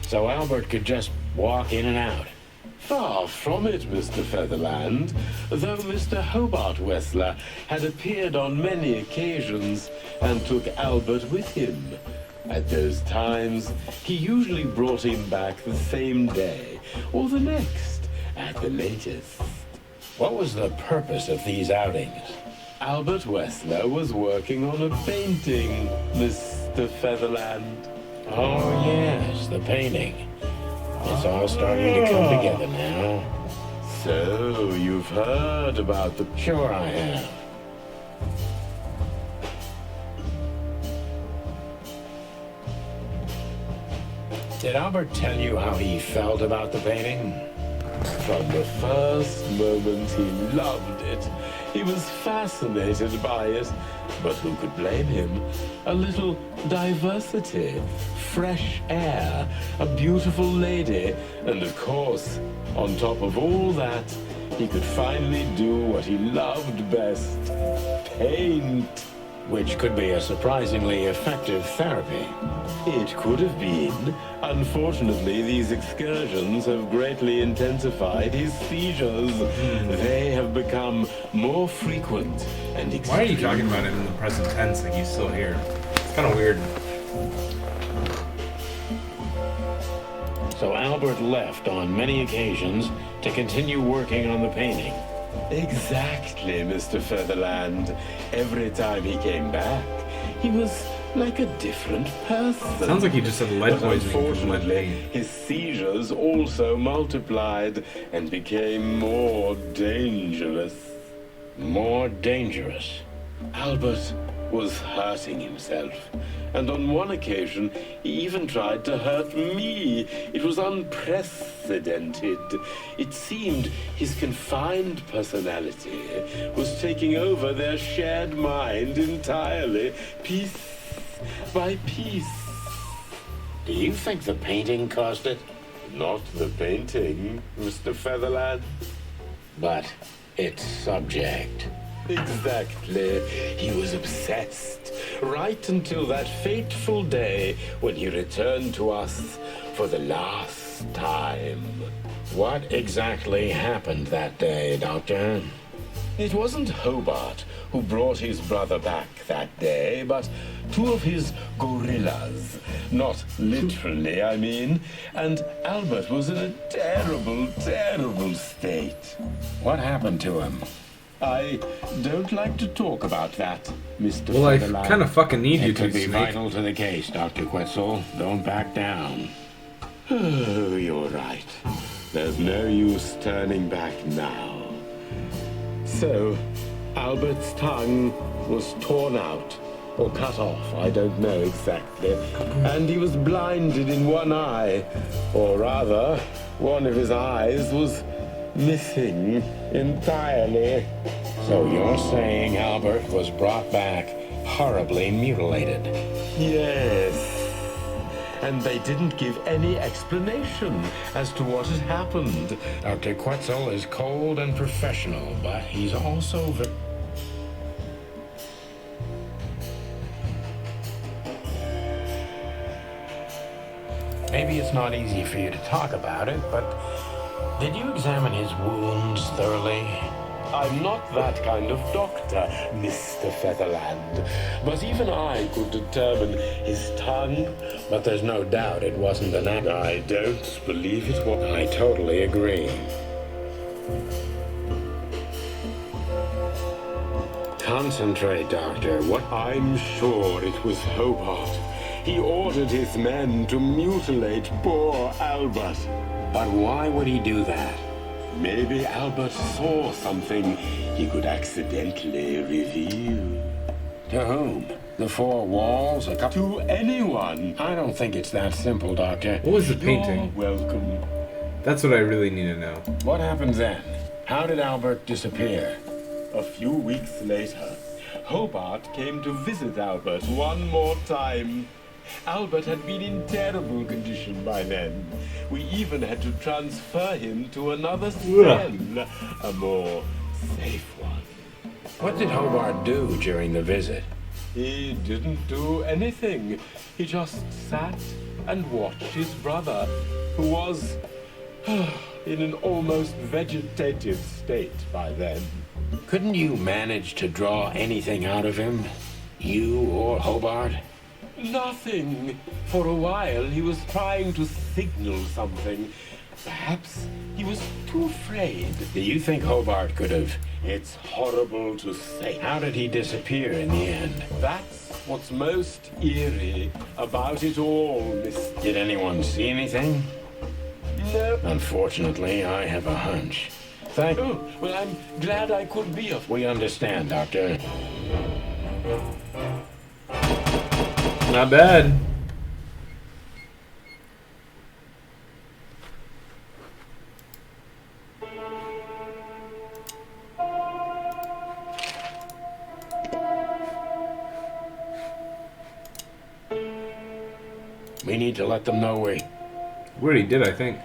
Speaker 4: So Albert could just walk in and out.
Speaker 3: Far from it, Mr. Featherland. Though Mr. Hobart Wessler had appeared on many occasions and took Albert with him. At those times, he usually brought him back the same day, or the next, at the latest.
Speaker 4: What was the purpose of these outings?
Speaker 3: Albert Wessler was working on a painting, Mr. Featherland.
Speaker 4: Oh, yes, the painting. It's all starting to come together now.
Speaker 3: So, you've heard about the...
Speaker 4: Sure I have. Did Albert tell you how he felt about the painting?
Speaker 3: From the first moment he loved it. He was fascinated by it. But who could blame him? A little diversity, fresh air, a beautiful lady, and of course, on top of all that, he could finally do what he loved best. Paint.
Speaker 4: Which could be a surprisingly effective therapy.
Speaker 3: It could have been. Unfortunately, these excursions have greatly intensified his seizures. They have become more frequent and extreme.
Speaker 2: Why are you talking about it in the present tense like he's still here? It's kind of weird.
Speaker 4: So Albert left on many occasions to continue working on the painting.
Speaker 3: Exactly, Mr. Featherland. Every time he came back, He was like a different person.
Speaker 2: Sounds like he just had lead
Speaker 3: But
Speaker 2: poisoning from lead
Speaker 3: unfortunately,
Speaker 2: paint.
Speaker 3: his seizures also multiplied and became more dangerous.
Speaker 4: More dangerous.
Speaker 3: Albert was hurting himself, and on one occasion he even tried to hurt me. It was unprecedented. It seemed his confined personality was taking over their shared mind entirely, piece by piece.
Speaker 4: Do you think the painting caused it?
Speaker 3: Not the painting, Mr. Featherland.
Speaker 4: But its subject.
Speaker 3: Exactly. He was obsessed, right until that fateful day when he returned to us for the last time.
Speaker 4: What exactly happened that day, Doctor?
Speaker 3: It wasn't Hobart who brought his brother back that day, but two of his gorillas. Not literally, I mean. And Albert was in a terrible, terrible state.
Speaker 4: What happened to him?
Speaker 3: I don't like to talk about that, Mr.
Speaker 2: Well, I
Speaker 3: Featherland.
Speaker 2: kind of fucking need you
Speaker 4: It
Speaker 2: to,
Speaker 4: could be
Speaker 2: Snake.
Speaker 4: vital to the case, Dr. Quetzal. Don't back down.
Speaker 3: Oh, you're right. There's no use turning back now. So, Albert's tongue was torn out, or cut off, I don't know exactly. And he was blinded in one eye. Or rather, one of his eyes was missing entirely.
Speaker 4: So you're saying Albert was brought back horribly mutilated?
Speaker 3: Yes. And they didn't give any explanation as to what had happened.
Speaker 4: Dr. Quetzal is cold and professional, but he's also Maybe it's not easy for you to talk about it, but did you examine his wounds thoroughly?
Speaker 3: I'm not that kind of doctor, Mr. Featherland. But even I could determine his tongue.
Speaker 4: But there's no doubt it wasn't an accident.
Speaker 3: I don't believe it was.
Speaker 4: I totally agree. Concentrate, Doctor. What?
Speaker 3: I'm sure it was Hobart. He ordered his men to mutilate poor Albert.
Speaker 4: But why would he do that?
Speaker 3: Maybe Albert saw something he could accidentally reveal.
Speaker 4: To whom? The four walls? A couple?
Speaker 3: To anyone.
Speaker 4: I don't think it's that simple, Doctor.
Speaker 2: What was the painting?
Speaker 3: You're welcome.
Speaker 2: That's what I really need to know.
Speaker 4: What happened then? How did Albert disappear?
Speaker 3: A few weeks later, Hobart came to visit Albert one more time. Albert had been in terrible condition by then. We even had to transfer him to another cell, a more safe one.
Speaker 4: What did Hobart do during the visit?
Speaker 3: He didn't do anything. He just sat and watched his brother, who was in an almost vegetative state by then.
Speaker 4: Couldn't you manage to draw anything out of him? You or Hobart?
Speaker 3: Nothing. For a while, he was trying to signal something. Perhaps he was too afraid.
Speaker 4: Do you think Hobart could have...
Speaker 3: It's horrible to say.
Speaker 4: How did he disappear in the end?
Speaker 3: That's what's most eerie about it all, Miss.
Speaker 4: Did anyone see anything?
Speaker 3: No.
Speaker 4: Unfortunately, I have a hunch. Thank you.
Speaker 3: Oh, well, I'm glad I could be of.
Speaker 4: We understand, Doctor.
Speaker 2: Not bad.
Speaker 4: We need to let them know we...
Speaker 2: We already did, I think.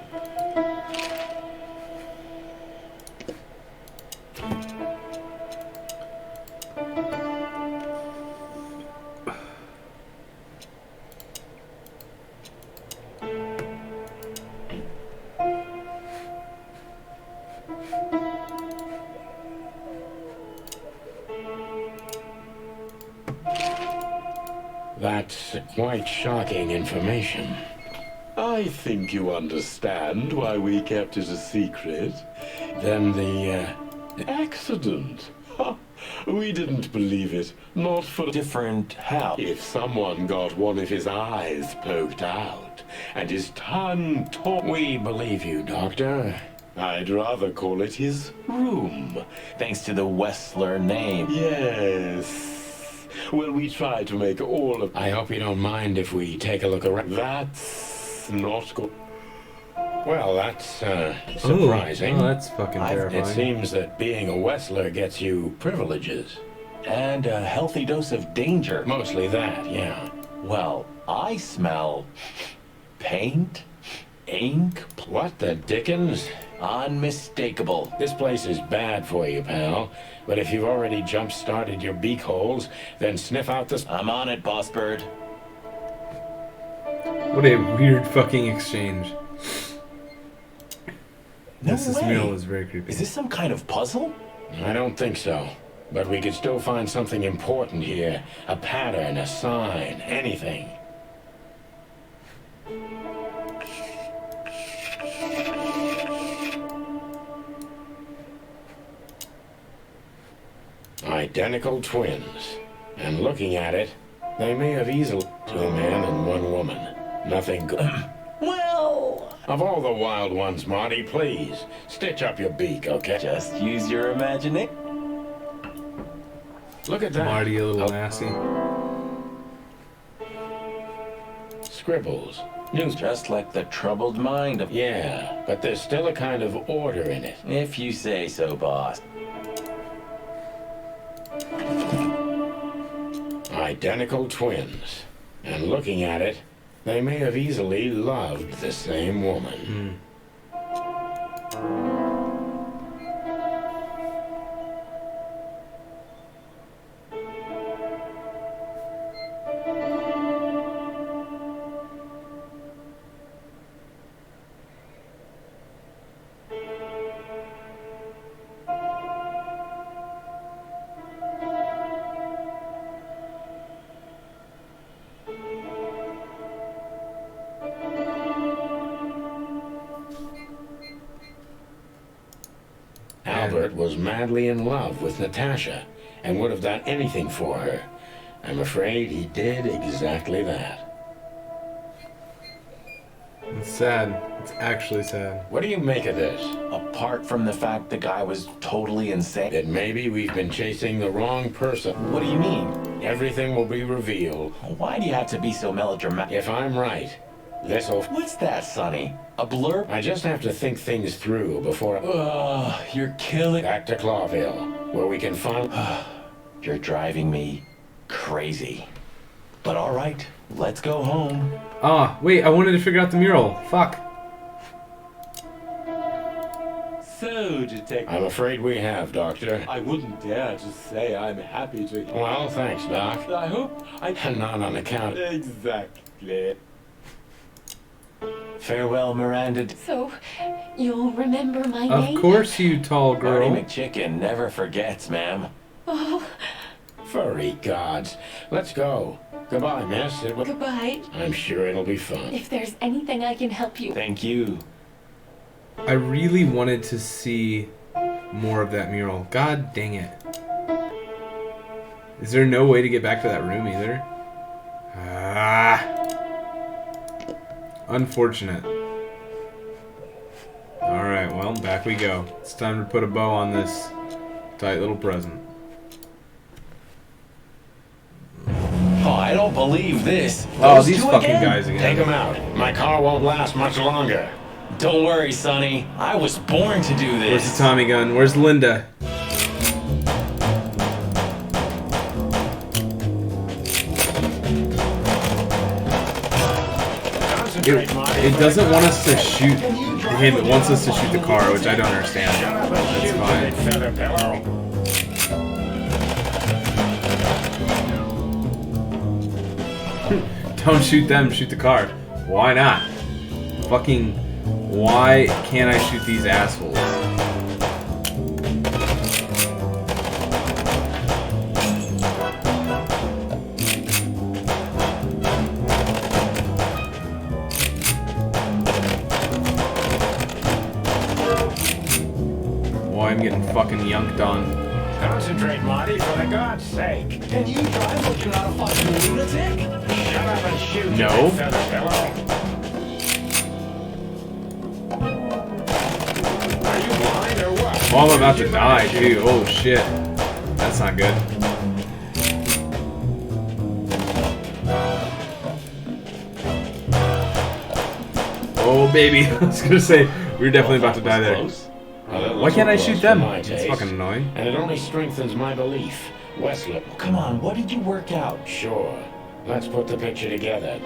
Speaker 4: That's quite shocking information.
Speaker 3: I think you understand why we kept it a secret.
Speaker 4: Then the
Speaker 3: Accident. Ha! We didn't believe it. Not for
Speaker 4: Different how?
Speaker 3: if someone got one of his eyes poked out and his tongue torn.
Speaker 4: We believe you, Doctor.
Speaker 3: I'd rather call it his room.
Speaker 7: Thanks to the Wessler name.
Speaker 3: Yes. Well, we try to make all of
Speaker 4: I hope you don't mind if we take a look around.
Speaker 3: that's not good.
Speaker 4: Well, that's surprising.
Speaker 2: Oh, that's fucking terrifying.
Speaker 4: It seems that being a Wessler gets you privileges.
Speaker 7: And a healthy dose of danger.
Speaker 4: Mostly that, yeah.
Speaker 7: Well, I smell paint, ink,
Speaker 4: What the dickens?
Speaker 7: unmistakable.
Speaker 4: This place is bad for you, pal. But if you've already jump-started your beak holes, then sniff out this...
Speaker 7: I'm on it, Boss Bird.
Speaker 2: What a weird fucking exchange.
Speaker 7: No
Speaker 2: Yes, this
Speaker 7: way.
Speaker 2: mural is very creepy.
Speaker 7: Is this some kind of puzzle?
Speaker 4: I don't think so. But we could still find something important here. A pattern, a sign, anything. Identical twins. And looking at it, they may have easily... Two men and one woman. Nothing good.
Speaker 7: Well,
Speaker 4: Of all the wild ones, Marty, please, stitch up your beak, okay?
Speaker 7: just use your imagination.
Speaker 4: Look at that.
Speaker 2: Marty, a little nasty.
Speaker 4: Scribbles. News.
Speaker 7: Just like the troubled mind of...
Speaker 4: Yeah, but there's still a kind of order in it.
Speaker 7: If you say so, boss.
Speaker 4: Identical twins. And looking at it, they may have easily loved the same woman. Albert was madly in love with Natasha and would have done anything for her. I'm afraid he did exactly that.
Speaker 2: It's sad. It's actually sad.
Speaker 4: What do you make of this?
Speaker 7: Apart from the fact the guy was totally insane.
Speaker 4: That maybe we've been chasing the wrong person.
Speaker 7: What do you mean?
Speaker 4: Everything will be revealed.
Speaker 7: Why do you have to be so melodramatic?
Speaker 4: If I'm right, this'll...
Speaker 7: What's that, Sonny? A blurb?
Speaker 4: I just have to think things through before...
Speaker 7: Ugh, you're killing...
Speaker 4: Back to Clawville, where we can find...
Speaker 7: You're driving me crazy. But all right, let's go home.
Speaker 2: Ah, wait, I wanted to figure out the mural. Fuck.
Speaker 3: So, Detective,
Speaker 4: I'm afraid we have, Doctor.
Speaker 3: I wouldn't dare to say I'm happy to...
Speaker 4: Well, thanks, Doc.
Speaker 3: I hope I...
Speaker 4: Not on account...
Speaker 3: Exactly.
Speaker 7: Farewell, Miranda.
Speaker 6: So, you'll remember my
Speaker 2: Of
Speaker 6: name?
Speaker 2: course, you tall
Speaker 7: Marty
Speaker 2: girl.
Speaker 7: McChicken never forgets, ma'am.
Speaker 6: Oh,
Speaker 4: Furry gods. Let's go. Goodbye, miss.
Speaker 6: goodbye.
Speaker 4: I'm sure it'll be fun.
Speaker 6: If there's anything I can help you...
Speaker 7: Thank you.
Speaker 2: I really wanted to see more of that mural. God dang it. Is there no way to get back to that room either? Ah. Unfortunate. Alright, well, back we go. It's time to put a bow on this tight little present.
Speaker 7: Oh, I don't believe this.
Speaker 2: Oh,
Speaker 7: Those
Speaker 2: these
Speaker 7: two
Speaker 2: fucking
Speaker 7: again?
Speaker 2: guys again.
Speaker 4: Take him out. My car won't last much longer.
Speaker 7: Don't worry, Sonny. I was born to do
Speaker 2: Where's
Speaker 7: this.
Speaker 2: the Tommy gun? Where's Linda?
Speaker 4: Concentrate, Marty.
Speaker 2: It doesn't want us to shoot him. It wants us to shoot the car, which I don't understand. That's fine.
Speaker 4: Feather pillow.
Speaker 2: Don't shoot them, shoot the car. Why not? Fucking, why can't I shoot these assholes? Boy, I'm getting fucking yunked on.
Speaker 4: Concentrate, Marty, for the God's sake.
Speaker 7: Can you drive like you're not a fucking lunatic?
Speaker 4: Shut up and shoot.
Speaker 2: No.
Speaker 4: You feather pillow. Are you blind or what?
Speaker 2: Oh, I'm about to die, too. Oh, shit. That's not good. Oh, baby. I was gonna say, we were definitely about to die there.
Speaker 7: Close.
Speaker 4: Well, that
Speaker 2: Why
Speaker 4: looks
Speaker 2: can't I
Speaker 4: close
Speaker 2: shoot
Speaker 4: for
Speaker 2: them?
Speaker 4: my
Speaker 2: It's
Speaker 4: taste.
Speaker 2: fucking annoying.
Speaker 4: And it only strengthens my belief. Wesley.
Speaker 7: Come on, what did you work out?
Speaker 4: Sure. Let's put the picture together.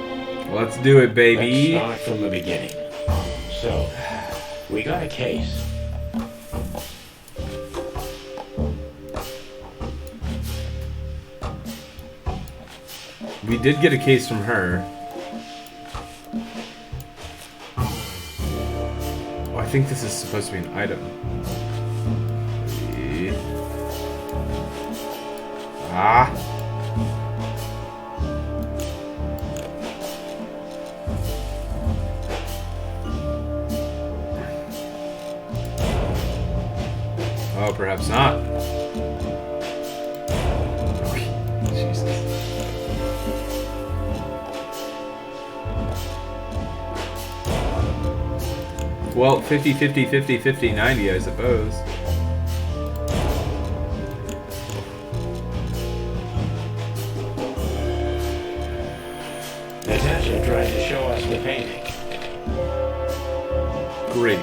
Speaker 2: Let's do it, baby.
Speaker 4: Let's start from the beginning. So, we got a case.
Speaker 2: We did get a case from her. Oh, I think this is supposed to be an item. Ah. Oh, perhaps not. Jesus. Well, 50, 50, 50, 50, 90, I suppose.
Speaker 4: Natasha tried to show us the painting.
Speaker 2: Great.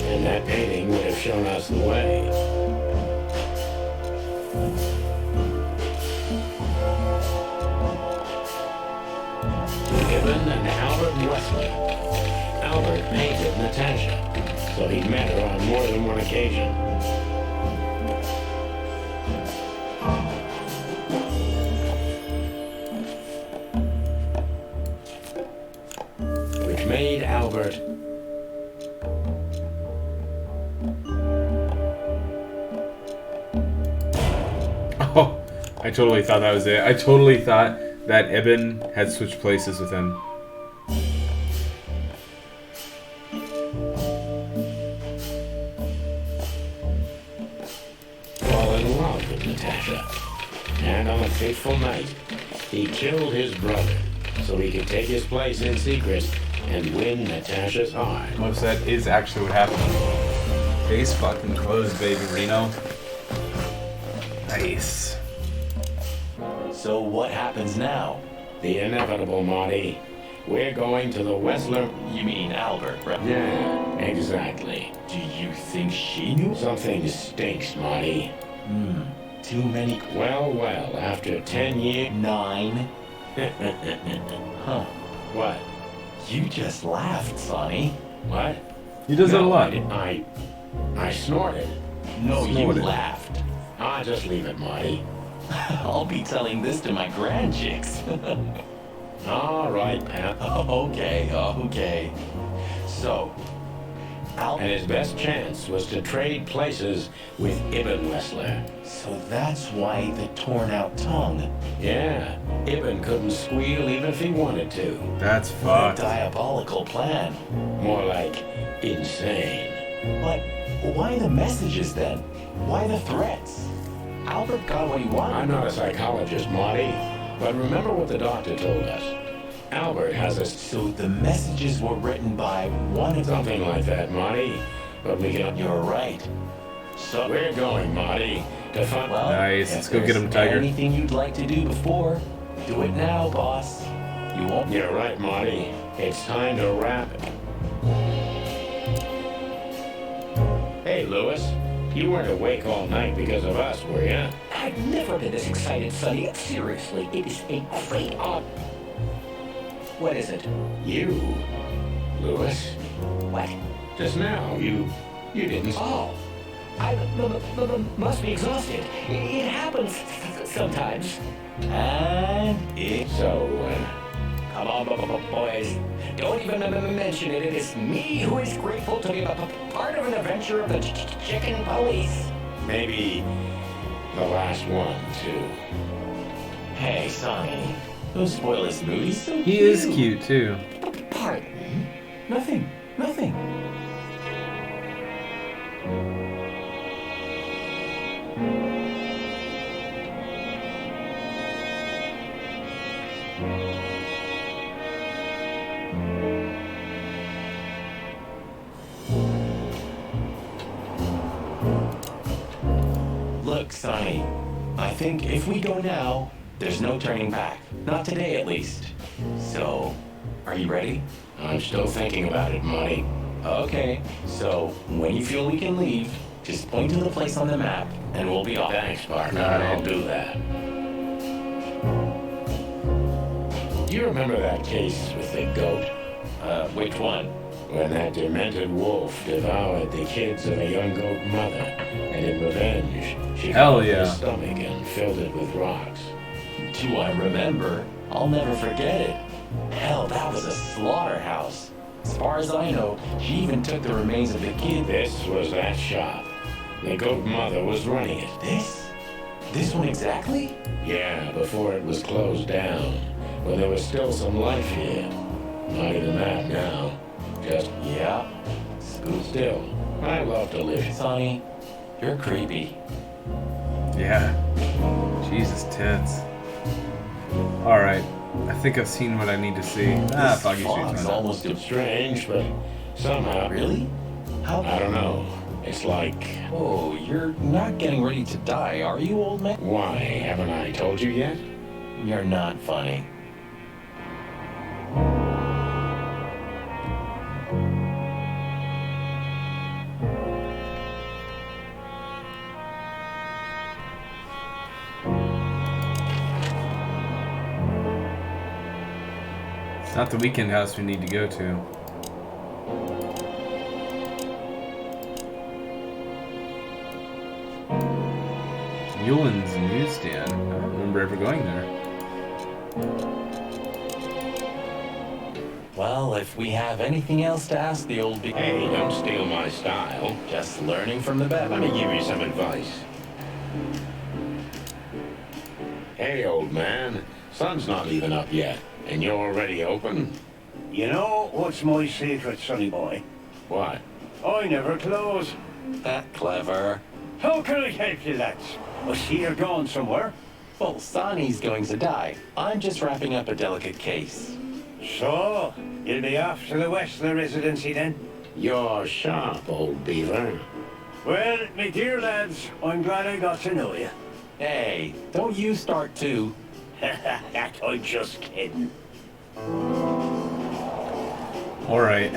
Speaker 4: And that painting would have shown us the way. Gibbon and Albert Wesley. Albert painted Natasha, so he'd met her on more than one occasion. Which made Albert
Speaker 2: Oh, I totally thought that was it. I totally thought that Ibn had switched places with him.
Speaker 4: fall in love with Natasha. And on a fateful night, he killed his brother so he could take his place in secret and win Natasha's heart.
Speaker 2: Most that is actually what happened. Case fucking closed, baby, Reno. Nice.
Speaker 7: So what happens now?
Speaker 4: The inevitable, Marty. We're going to the Wessler.
Speaker 7: You mean Albert, right?
Speaker 4: Yeah, exactly.
Speaker 7: Do you think she knew?
Speaker 4: Something stinks, Marty.
Speaker 7: Too many.
Speaker 4: Well, after 10 years.
Speaker 7: 9. Huh.
Speaker 4: What?
Speaker 7: You just laughed, Sonny.
Speaker 4: What?
Speaker 2: He does that a lot.
Speaker 4: I snorted.
Speaker 7: No, you
Speaker 2: Snorted.
Speaker 7: laughed.
Speaker 4: I'll just leave it, Marty.
Speaker 7: I'll be telling this to my grandchicks.
Speaker 4: All right, Pat.
Speaker 7: Okay. So,
Speaker 4: And his best chance was to trade places with Ibn Wessler.
Speaker 7: So that's why the torn out tongue.
Speaker 4: Yeah, Ibn couldn't squeal even if he wanted to.
Speaker 2: That's
Speaker 7: What a
Speaker 2: fucked.
Speaker 7: diabolical plan.
Speaker 4: More like insane.
Speaker 7: But why the messages then? Why the threats? Albert got what he wanted.
Speaker 4: I'm not a psychologist, Marty, but remember what the doctor told us. Albert has a
Speaker 7: So the messages were written by one of them.
Speaker 4: something like that, Marty. But we can.
Speaker 7: You're right. So
Speaker 4: We're going, Marty, to find.
Speaker 7: well,
Speaker 2: Nice,
Speaker 7: if
Speaker 2: let's go get
Speaker 7: there's
Speaker 2: him, Tiger.
Speaker 7: Anything you'd like to do before, do it now, boss. You won't.
Speaker 4: You're right, Marty. It's time to wrap it. Hey, Lewis. You weren't awake all night because of us, were you?
Speaker 8: I've never been this excited, Sonny. Seriously, it is a great honor. What is it?
Speaker 4: You, Lewis.
Speaker 8: What?
Speaker 4: Just now, you didn't.
Speaker 8: Oh, I must be exhausted. It happens sometimes.
Speaker 7: And it.
Speaker 4: So,
Speaker 8: Come on, boys. Don't even mention it. It is me who is grateful to be a part of an adventure of the chicken police.
Speaker 4: maybe the last one, too.
Speaker 7: Hey, Sonny. Don't spoil his mood. He's so
Speaker 2: He is cute too.
Speaker 7: Pardon me? Nothing. Nothing. Look, Sonny, I think if we go now, there's no turning back. Not today, at least. So, are you ready?
Speaker 4: I'm still thinking about it, Marty.
Speaker 7: Okay, so when you feel we can leave, just point to the place on the map, and we'll be off.
Speaker 4: Thanks, partner. I'll do that. You remember that case with the goat?
Speaker 7: Which one?
Speaker 4: When that demented wolf devoured the kids of a young goat mother, and in revenge, she
Speaker 2: Hell
Speaker 4: cut
Speaker 2: yeah.
Speaker 4: his stomach and filled it with rocks.
Speaker 7: Do I remember? I'll never forget it. Hell, that was a slaughterhouse. As far as I know, she even took the remains of the kid.
Speaker 4: This was that shop. The goat mother was running it.
Speaker 7: This one exactly?
Speaker 4: Yeah, before it was closed down, when there was still some life here. Not even that now. Just,
Speaker 7: Yeah.
Speaker 4: still. I love to live.
Speaker 7: Sonny, you're creepy.
Speaker 2: Yeah. Jesus tits. Alright. I think I've seen what I need to see. Ah,
Speaker 7: This
Speaker 2: Foggy
Speaker 7: fog's
Speaker 2: Street's
Speaker 7: almost
Speaker 4: Strange, but somehow.
Speaker 7: Really? How?
Speaker 4: I don't know. It's like,
Speaker 7: Oh, you're not getting ready to die, are you, old man?
Speaker 4: why haven't I told you yet?
Speaker 7: You're not funny.
Speaker 2: It's not the weekend house we need to go to. Yulin's newsstand. I don't remember ever going there.
Speaker 7: Well, if we have anything else to ask the old big...
Speaker 4: Hey, don't steal my style.
Speaker 7: Just learning from the best.
Speaker 4: Let me give you some advice. Hey, old man. Sun's not even up yet, and you're already open?
Speaker 9: You know what's my secret, sonny boy?
Speaker 4: What?
Speaker 9: I never close.
Speaker 7: That clever.
Speaker 9: How can I help you, lads? I see you're going somewhere.
Speaker 7: Well, Sonny's going to die. I'm just wrapping up a delicate case.
Speaker 9: So, you'll be off to the Westler residency then?
Speaker 4: You're sharp, old beaver.
Speaker 9: Well, me dear lads, I'm glad I got to know you.
Speaker 7: Hey, don't you start too.
Speaker 9: I'm just kidding.
Speaker 2: Alright.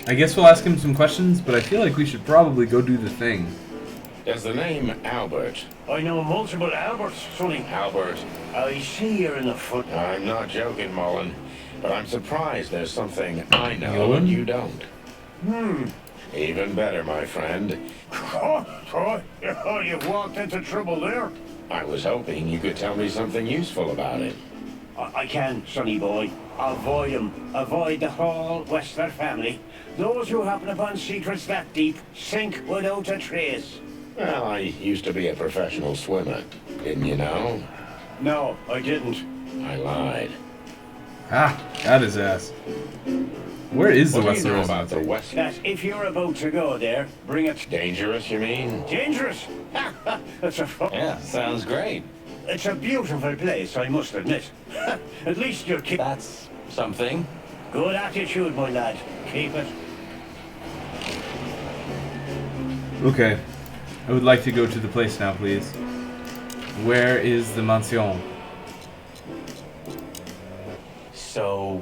Speaker 2: I guess we'll ask him some questions, but I feel like we should probably go do the thing.
Speaker 4: Does the name Albert?
Speaker 9: I know multiple Alberts, sonny.
Speaker 4: Albert,
Speaker 9: I see you're in the foot.
Speaker 4: I'm not joking, Mullen, but I'm surprised there's something I know
Speaker 2: Mullen?
Speaker 4: and you don't. Even better, my friend.
Speaker 9: Oh, you've walked into trouble there.
Speaker 4: I was hoping you could tell me something useful about it.
Speaker 9: I can, sonny boy. Avoid 'em. Avoid the whole Westler family. Those who happen upon secrets that deep sink without a trace.
Speaker 4: Well, I used to be a professional swimmer. Didn't you know?
Speaker 9: No, I didn't.
Speaker 4: I lied.
Speaker 2: Ah, got his ass. Where is the
Speaker 4: What do you
Speaker 2: Westler
Speaker 4: know about the
Speaker 2: residency?
Speaker 4: West?
Speaker 9: That if you're about to go there, bring it
Speaker 4: Dangerous, you mean?
Speaker 9: dangerous. It's a
Speaker 7: Yeah, sounds great.
Speaker 9: it's a beautiful place, I must admit. At least you're
Speaker 7: That's something.
Speaker 9: good attitude, my lad. Keep it.
Speaker 2: Okay. I would like to go to the place now, please. Where is the mansion?
Speaker 7: So,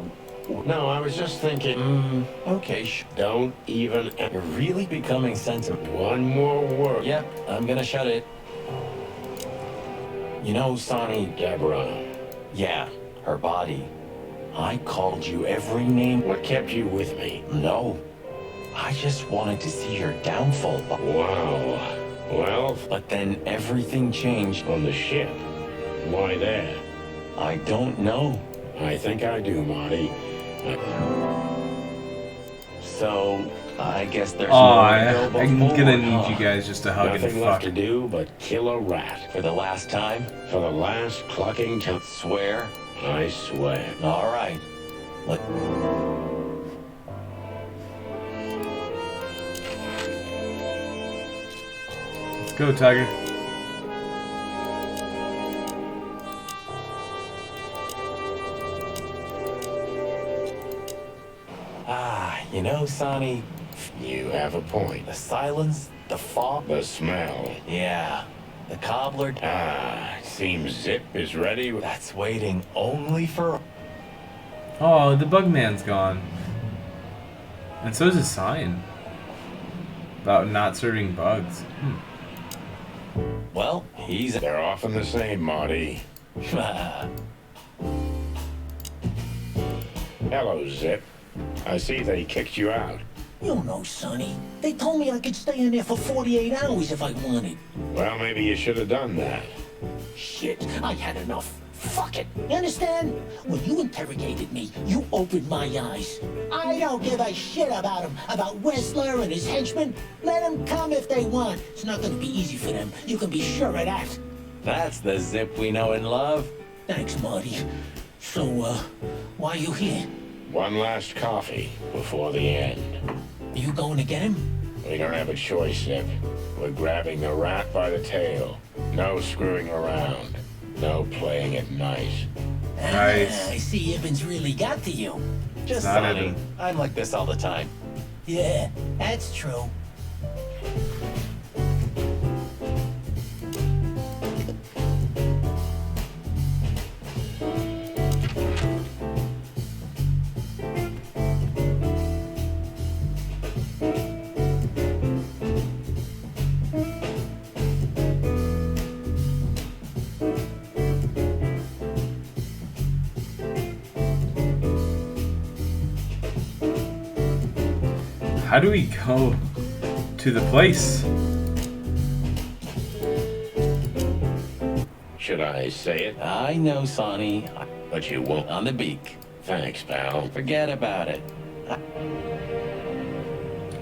Speaker 4: No, I was just thinking.
Speaker 7: okay,
Speaker 4: Don't even.
Speaker 7: You're really becoming sensitive.
Speaker 4: One more word.
Speaker 7: Yep, I'm gonna shut it. You know, Sonny,
Speaker 4: Deborah,
Speaker 7: yeah, her body. I called you every name.
Speaker 4: what kept you with me?
Speaker 7: No, I just wanted to see your downfall.
Speaker 4: Wow. Well,
Speaker 7: But then everything changed.
Speaker 4: on the ship. Why there?
Speaker 7: I don't know.
Speaker 4: I think I do, Marty.
Speaker 7: So, I guess there's
Speaker 2: Aw,
Speaker 7: more to go
Speaker 2: I'm
Speaker 7: before,
Speaker 2: gonna need
Speaker 7: huh?
Speaker 2: you guys just to hug and
Speaker 4: Nothing
Speaker 2: fuck.
Speaker 4: left to do but kill a rat
Speaker 7: For the last time,
Speaker 4: for the last clucking time.
Speaker 7: swear.
Speaker 4: I swear.
Speaker 7: All right. Look.
Speaker 2: Let's go, Tiger.
Speaker 7: You know, Sonny,
Speaker 4: You have a point.
Speaker 7: the silence, the fog.
Speaker 4: The smell.
Speaker 7: Yeah. The cobbler.
Speaker 4: Seems Zip is ready.
Speaker 7: That's waiting only for.
Speaker 2: Oh, the Bugman's gone. And so is his sign. About not serving bugs.
Speaker 7: Well, he's.
Speaker 4: They're often the same, Marty. Hello, Zip. I see they kicked you out.
Speaker 10: You know, Sonny. They told me I could stay in there for 48 hours if I wanted.
Speaker 4: Well, maybe you should have done that.
Speaker 10: Shit, I had enough. Fuck it. You understand? When you interrogated me, you opened my eyes. I don't give a shit about him, about Wessler and his henchmen. Let them come if they want. It's not gonna be easy for them. You can be sure of that.
Speaker 7: That's the Zip we know and love.
Speaker 10: Thanks, Marty. So, why are you here?
Speaker 4: One last coffee before the end.
Speaker 10: You going to get him?
Speaker 4: We don't have a choice, Zip. We're grabbing the rat by the tail. No screwing around. No playing it nice.
Speaker 2: Nice.
Speaker 10: I see Ibben's really got to you.
Speaker 7: Just
Speaker 2: Not
Speaker 7: Sonny.
Speaker 2: even.
Speaker 7: I'm like this all the time.
Speaker 10: Yeah, that's true.
Speaker 2: How do we go to the place?
Speaker 4: Should I say it?
Speaker 7: I know, Sonny.
Speaker 4: But you won't.
Speaker 7: On the beak.
Speaker 4: Thanks, pal.
Speaker 7: Forget about it.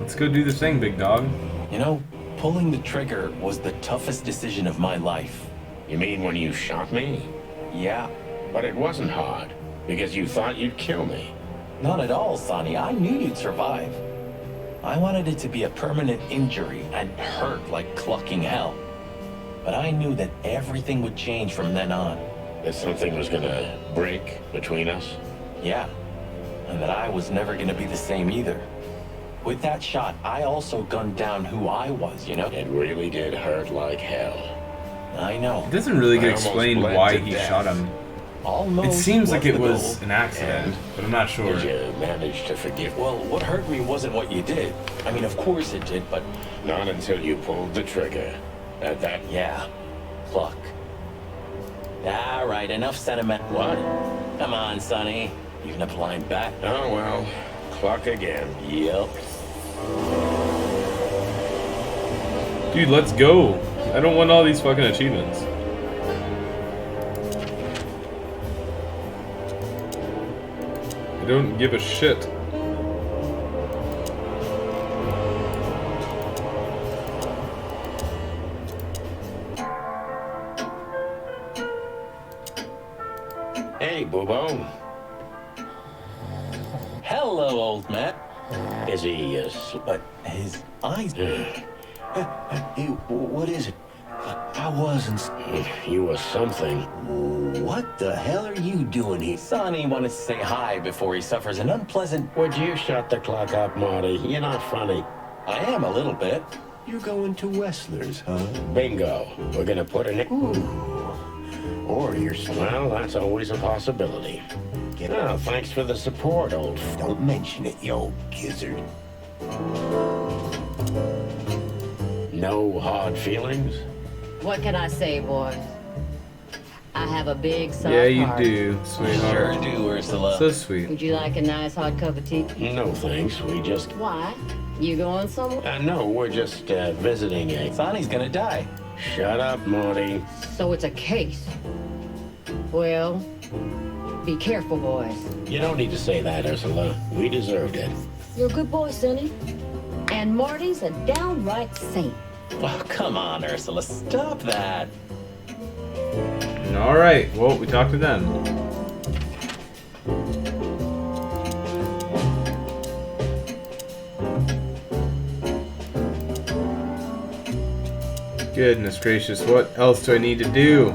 Speaker 2: Let's go do the thing, big dog.
Speaker 7: You know, pulling the trigger was the toughest decision of my life.
Speaker 4: You mean when you shot me?
Speaker 7: Yeah.
Speaker 4: But it wasn't hard, because you thought you'd kill me.
Speaker 7: Not at all, Sonny. I knew you'd survive. I wanted it to be a permanent injury and hurt like clucking hell. But I knew that everything would change from then on.
Speaker 4: That something was gonna break between us?
Speaker 7: Yeah. And that I was never gonna be the same either. With that shot, I also gunned down who I was, you know?
Speaker 4: It really did hurt like hell.
Speaker 7: I know.
Speaker 2: It doesn't really
Speaker 4: I
Speaker 2: get
Speaker 4: almost
Speaker 2: explained
Speaker 4: bled
Speaker 2: why
Speaker 4: to
Speaker 2: he
Speaker 4: death.
Speaker 2: shot him.
Speaker 7: Almost
Speaker 2: It seems like it
Speaker 7: the
Speaker 2: was
Speaker 7: goal.
Speaker 2: an accident, but I'm not sure.
Speaker 4: Did you manage to forgive?
Speaker 7: Well, what hurt me wasn't what you did. I mean, of course it did, but
Speaker 4: Not until you pulled the trigger. At that...
Speaker 7: yeah, pluck. All right, enough sentiment.
Speaker 4: What?
Speaker 7: Come on, Sonny. Even a blind bat.
Speaker 4: Oh, well. Cluck again.
Speaker 7: Yep.
Speaker 2: Dude, let's go. I don't want all these fucking achievements. I don't give a shit.
Speaker 4: Hey, Boobo.
Speaker 7: Hello, old man.
Speaker 4: Is he,
Speaker 7: But his eyes.
Speaker 10: Hey, what is it? I wasn't.
Speaker 4: You were something.
Speaker 10: What the hell are you doing here?
Speaker 7: Sonny wanted to say hi before he suffers an unpleasant.
Speaker 4: Would you shut the clock up, Marty? You're not funny.
Speaker 7: I am a little bit.
Speaker 10: You're going to Wessler's, huh?
Speaker 4: Bingo. We're gonna put an...
Speaker 10: Or you're
Speaker 4: Well, that's always a possibility. Oh, thanks for the support, old...
Speaker 10: Don't mention it, you old gizzard.
Speaker 4: No hard feelings?
Speaker 11: What can I say, boy? I have a big soft
Speaker 2: Yeah, you
Speaker 11: heart.
Speaker 2: do,
Speaker 7: Sure
Speaker 2: sweetheart.
Speaker 7: do, Ursula.
Speaker 2: So sweet.
Speaker 11: Would you like a nice hot cup of tea?
Speaker 4: No, thanks. We just...
Speaker 11: Why? You going somewhere?
Speaker 4: no, we're just, visiting a...
Speaker 7: Sonny's gonna die.
Speaker 4: Shut up, Marty.
Speaker 11: So it's a case. Well, be careful, boys.
Speaker 4: You don't need to say that, Ursula. We deserved it.
Speaker 11: You're a good boy, Sonny. And Marty's a downright saint.
Speaker 7: Oh, come on, Ursula. Stop that.
Speaker 2: Alright, well, we talked to them. Goodness gracious, what else do I need to do?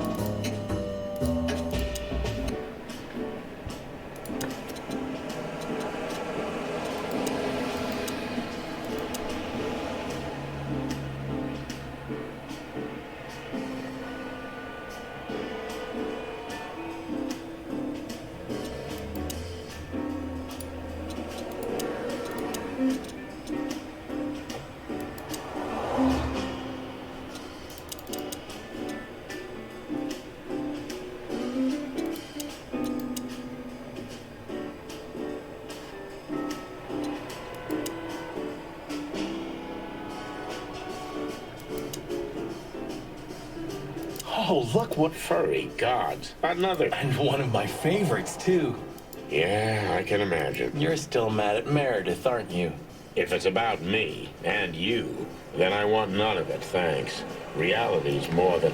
Speaker 4: Oh, look what furry gods. Another.
Speaker 7: And one of my favorites, too.
Speaker 4: Yeah, I can imagine.
Speaker 7: You're still mad at Meredith, aren't you?
Speaker 4: If it's about me and you, then I want none of it, thanks. Reality's more than...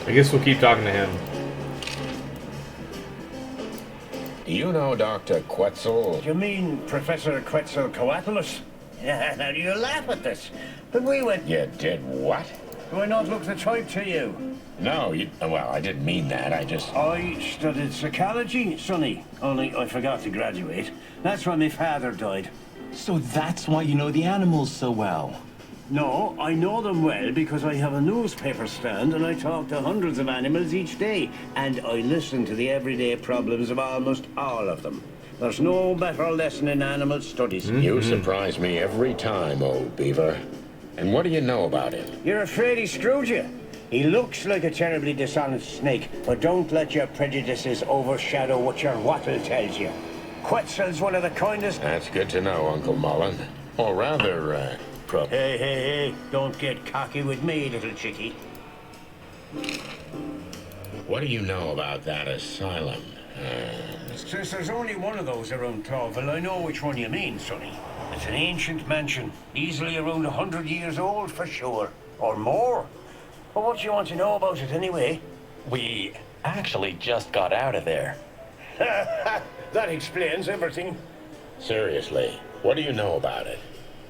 Speaker 2: I guess we'll keep talking to him.
Speaker 4: Do you know Dr. Quetzal?
Speaker 9: You mean Professor Quetzalcoatlus? Now you laugh at this. But we went...
Speaker 4: You did what?
Speaker 9: Do I not look the type to you?
Speaker 4: No, well, I didn't mean that. I
Speaker 9: studied psychology, Sonny. Only I forgot to graduate. That's when my father died.
Speaker 7: So that's why you know the animals so well.
Speaker 9: No, I know them well because I have a newspaper stand and I talk to hundreds of animals each day. And I listen to the everyday problems of almost all of them. There's no better lesson in animal studies.
Speaker 4: You surprise me every time, old beaver. And what do you know about him?
Speaker 9: You're afraid he screwed you. He looks like a terribly dishonest snake, but don't let your prejudices overshadow what your wattle tells you. Quetzal's one of the kindest...
Speaker 4: That's good to know, Uncle Mullen. Or rather,
Speaker 9: Hey, don't get cocky with me, little chickie.
Speaker 4: What do you know about that asylum?
Speaker 9: Since there's only one of those around Tawville, I know which one you mean, Sonny. It's an ancient mansion, easily around 100 years old for sure, or more. But what do you want to know about it anyway?
Speaker 7: We actually just got out of there.
Speaker 9: That explains everything.
Speaker 4: Seriously, what do you know about it?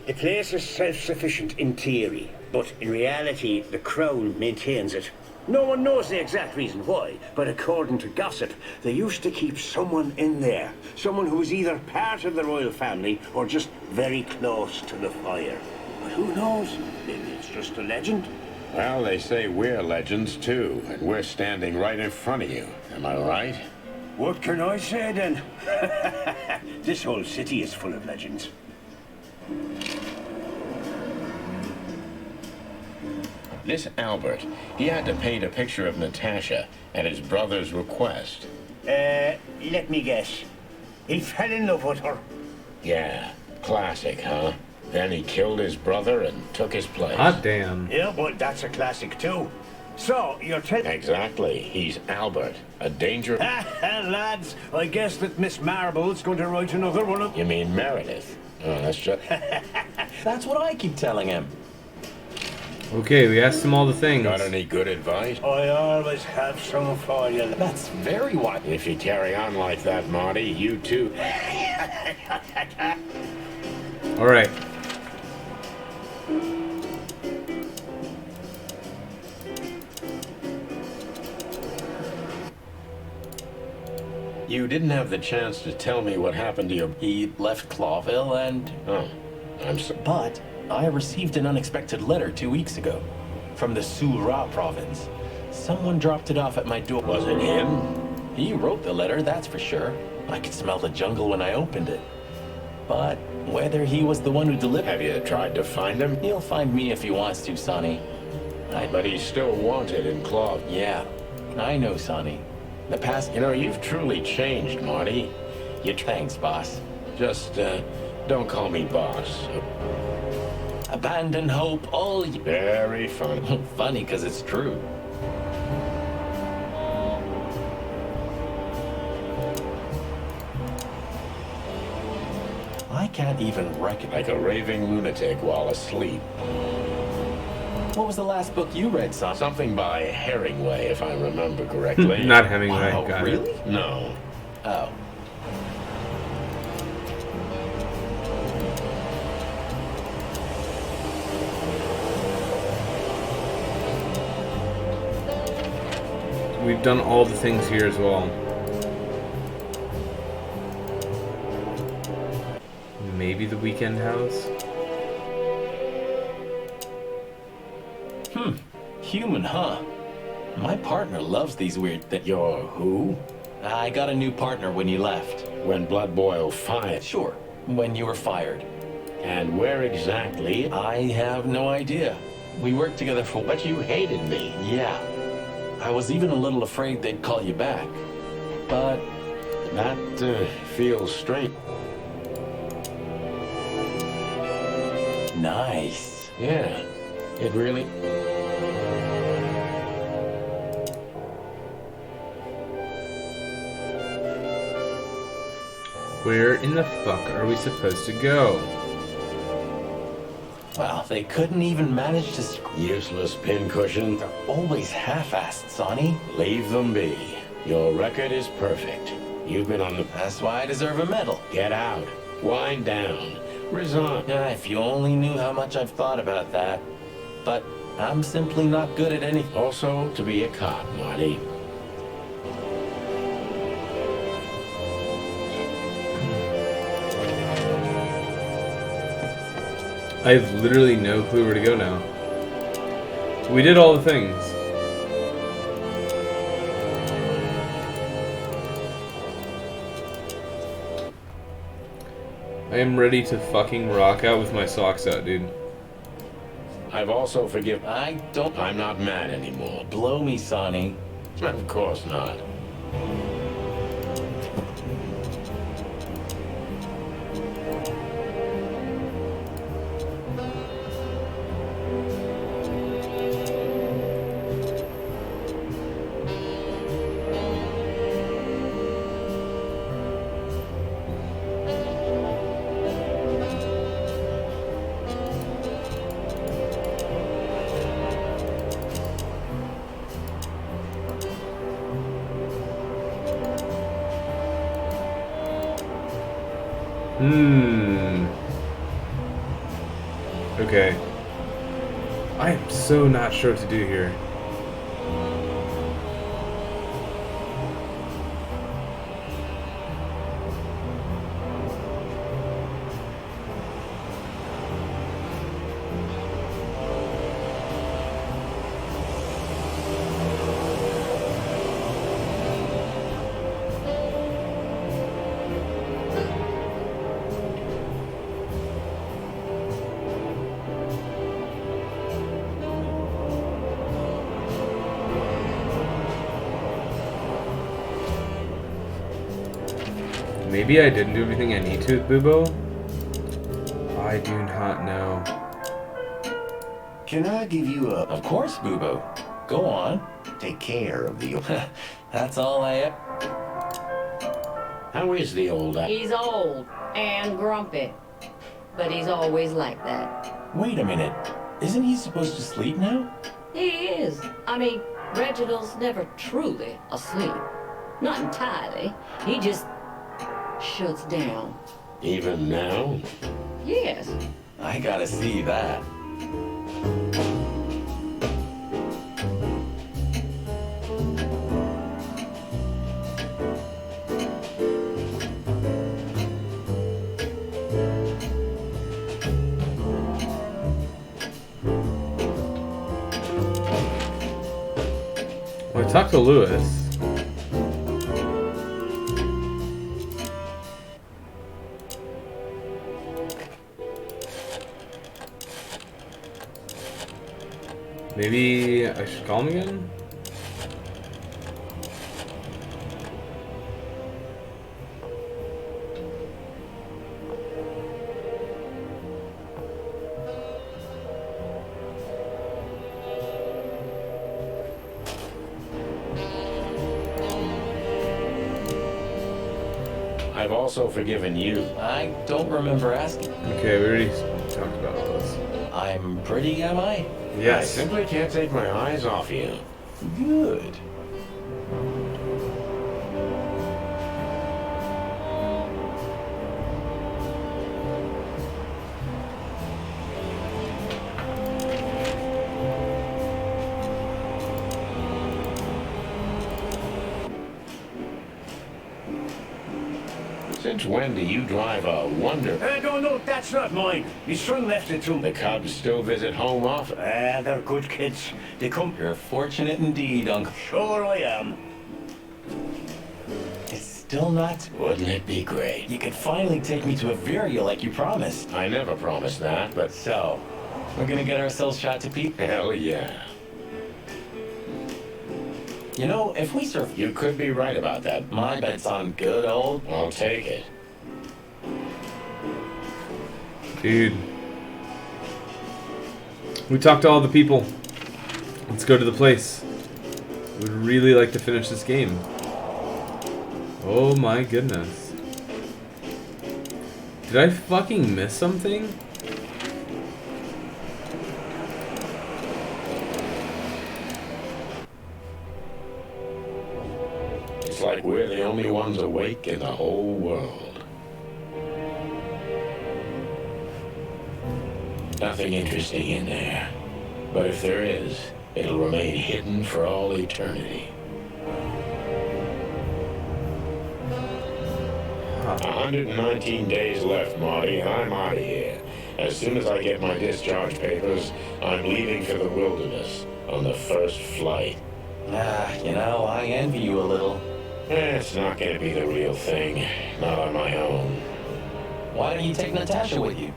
Speaker 9: The place is self-sufficient in theory, but in reality, the Crown maintains it. No one knows the exact reason why, but according to gossip, they used to keep someone in there. Someone who was either part of the royal family or just very close to the fire. But who knows? Maybe it's just a legend.
Speaker 4: Well, they say we're legends too, and we're standing right in front of you. Am I right?
Speaker 9: What can I say then? This whole city is full of legends.
Speaker 4: This Albert, he had to paint a picture of Natasha at his brother's request.
Speaker 9: Let me guess. He fell in love with her.
Speaker 4: Yeah, classic, huh? Then he killed his brother and took his place.
Speaker 2: Hot damn.
Speaker 9: Yeah, but that's a classic too. So, you're telling...
Speaker 4: Exactly. He's Albert. A danger...
Speaker 9: Lads, I guess that Miss Marble's going to write another one of...
Speaker 4: You mean Meredith? Oh, that's just...
Speaker 7: That's what I keep telling him.
Speaker 2: Okay, we asked him all the things.
Speaker 4: Got any good advice?
Speaker 9: I always have some for you.
Speaker 7: That's very wise.
Speaker 4: If you carry on like that, Marty, you too...
Speaker 2: All right.
Speaker 4: You didn't have the chance to tell me what happened to your...
Speaker 7: He left Clawville and...
Speaker 4: Oh, I'm so...
Speaker 7: But I received an unexpected letter 2 weeks ago from the Sura province. Someone dropped it off at my door.
Speaker 4: Was it him?
Speaker 7: He wrote the letter, that's for sure. I could smell the jungle when I opened it. But whether he was the one who delivered...
Speaker 4: Have you tried to find him?
Speaker 7: He'll find me if he wants to, Sonny.
Speaker 4: But he's still wanted in Claw.
Speaker 7: Yeah, I know, Sonny. The past...
Speaker 4: You know, you've truly changed, Marty.
Speaker 7: Thanks, boss.
Speaker 4: Just, don't call me boss.
Speaker 7: Abandon hope, all...
Speaker 4: Very funny.
Speaker 7: Funny, because it's true. I can't even recognize...
Speaker 4: Like a raving lunatic while asleep.
Speaker 7: What was the last book you read, son?
Speaker 4: Something by Hemingway, if I remember correctly.
Speaker 2: Not Hemingway,
Speaker 7: Wow,
Speaker 2: got
Speaker 7: really?
Speaker 2: it.
Speaker 4: No.
Speaker 7: Oh.
Speaker 2: we've done all the things here as well. Maybe the weekend house?
Speaker 7: Human, huh? My partner loves these weird things.
Speaker 4: You're who?
Speaker 7: I got a new partner when you left.
Speaker 4: When Blood Boil fired.
Speaker 7: Sure, when you were fired.
Speaker 4: And where exactly?
Speaker 7: I have no idea. We worked together for...
Speaker 4: But you hated me.
Speaker 7: Yeah. I was even a little afraid they'd call you back. But...
Speaker 4: That feels straight.
Speaker 7: Nice.
Speaker 4: Yeah, it really...
Speaker 2: Where in the fuck are we supposed to go?
Speaker 7: Well, they couldn't even manage to...
Speaker 4: Useless pincushion.
Speaker 7: They're always half-assed, Sonny.
Speaker 4: Leave them be. Your record is perfect. You've been on the...
Speaker 7: That's why I deserve a medal.
Speaker 4: Get out. Wind down. Resign.
Speaker 7: If you only knew how much I've thought about that. But I'm simply not good at anything.
Speaker 4: Also, to be a cop, Marty.
Speaker 2: I have literally no clue where to go now. We did all the things. I am ready to fucking rock out with my socks out, dude.
Speaker 4: I've also forgiven...
Speaker 7: I'm
Speaker 4: not mad anymore.
Speaker 7: Blow me, Sonny.
Speaker 4: Of course not.
Speaker 2: Okay. I am so not sure what to do here. Maybe I didn't do everything I need to with Bubo? I do not know.
Speaker 3: Can I give you a...
Speaker 7: Of course, Bubo. Go on.
Speaker 3: Take care of the...
Speaker 7: That's all I...
Speaker 4: How is the old...
Speaker 11: He's old and grumpy, but he's always like that.
Speaker 7: Wait a minute. Isn't he supposed to sleep now?
Speaker 11: He is. I mean, Reginald's never truly asleep. Not entirely. He just shuts down.
Speaker 4: Even now?
Speaker 11: Yes.
Speaker 7: I gotta see that.
Speaker 2: Well, I talked to Lewis. Maybe I should call him again?
Speaker 4: I've also forgiven you.
Speaker 7: I don't remember asking.
Speaker 2: Okay, we already talked about all this.
Speaker 7: I'm pretty, am I?
Speaker 4: I
Speaker 2: Yes.
Speaker 4: simply can't take my eyes off you.
Speaker 7: Good.
Speaker 4: Since when do you drive a Wonder?
Speaker 9: No, that's not mine. My son left it to me.
Speaker 4: The Cubs still visit home often.
Speaker 9: They're good kids. They come.
Speaker 7: You're fortunate indeed, Uncle.
Speaker 9: Sure I am.
Speaker 7: It's still not.
Speaker 4: Wouldn't it be great?
Speaker 7: You could finally take me to a Viria like you promised.
Speaker 4: I never promised that, but
Speaker 7: So, we're gonna get ourselves shot to Pete.
Speaker 4: hell yeah.
Speaker 7: You know, if we surf,
Speaker 4: You could be right about that.
Speaker 7: my bet's on good old.
Speaker 4: I'll take it.
Speaker 2: Dude. We talked to all the people. Let's go to the place. Would really like to finish this game. Oh my goodness. Did I fucking miss something?
Speaker 4: It's like we're the only ones awake in the whole world. Nothing interesting in there. But if there is, it'll remain hidden for all eternity. 119 days left, Marty. I'm out of here. As soon as I get my discharge papers, I'm leaving for the wilderness on the first flight.
Speaker 7: You know, I envy you a little.
Speaker 4: It's not going to be the real thing. Not on my own.
Speaker 7: Why don't you take Natasha with you?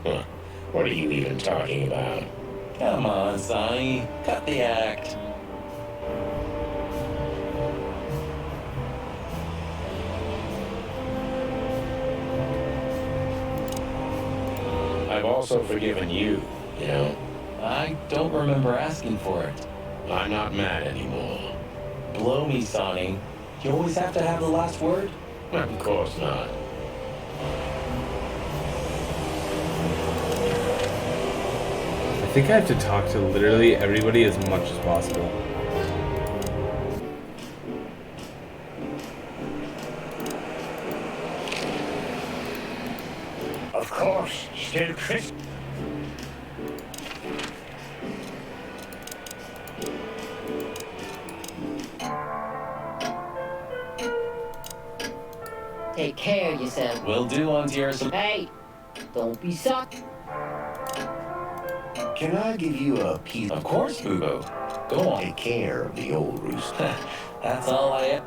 Speaker 4: Huh. What are you even talking about?
Speaker 7: Come on, Sonny. Cut the act.
Speaker 4: I've also forgiven you, you know.
Speaker 7: I don't remember asking for it.
Speaker 4: I'm not mad anymore.
Speaker 7: Blow me, Sonny. You always have to have the last word?
Speaker 4: Of course not.
Speaker 2: I think I have to talk to literally everybody as much as possible.
Speaker 9: Of course, still Chris.
Speaker 11: Take care of yourself.
Speaker 7: Will do, Auntie Ursula.
Speaker 11: Hey, don't be sucked.
Speaker 3: Can I give you a piece?
Speaker 7: Of course, Boo-Boo. Go on.
Speaker 3: Take care of the old rooster.
Speaker 7: That's all I am.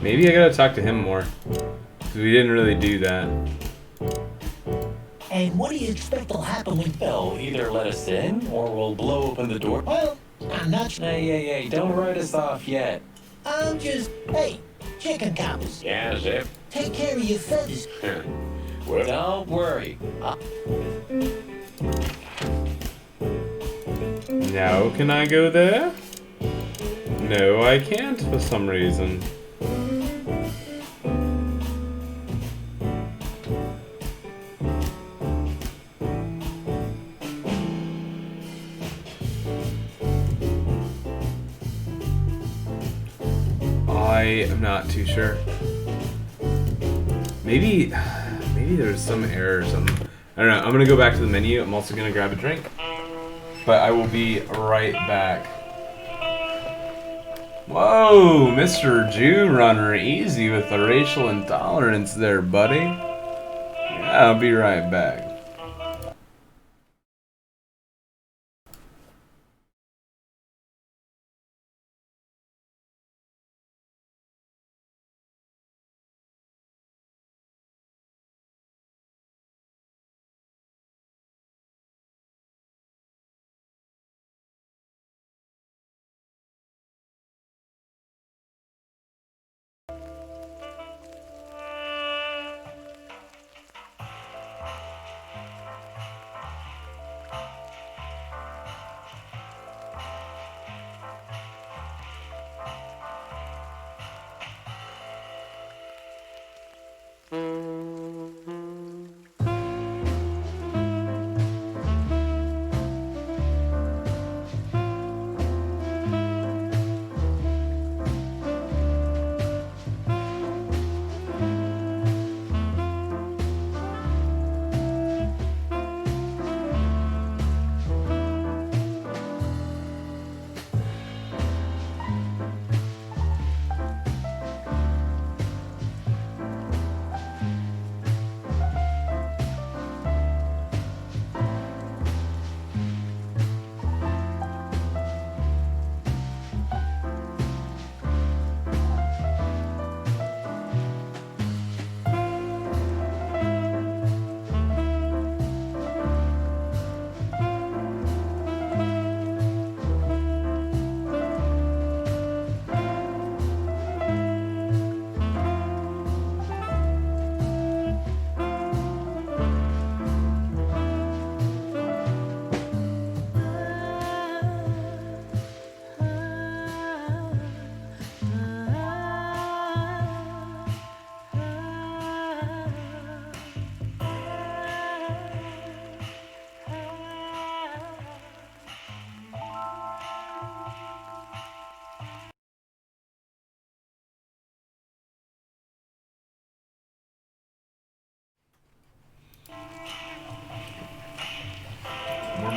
Speaker 2: Maybe I gotta talk to him more. Because we didn't really do that.
Speaker 10: And what do you expect will happen when...
Speaker 7: They'll either let us in, or we'll blow open the door.
Speaker 10: Well, I'm not sure.
Speaker 7: Hey, don't write us off yet.
Speaker 10: I'm just... Hey, chicken coppers.
Speaker 4: Yeah, Zip?
Speaker 10: Take care of your feathers.
Speaker 4: Well,
Speaker 7: Don't worry.
Speaker 2: Now can I go there? No, I can't for some reason. I am not too sure. Maybe there's some error or something. I don't know. I'm gonna go back to the menu. I'm also gonna grab a drink. But I will be right back. Whoa, Mr. Jew Runner, easy with the racial intolerance there, buddy. Yeah, I'll be right back.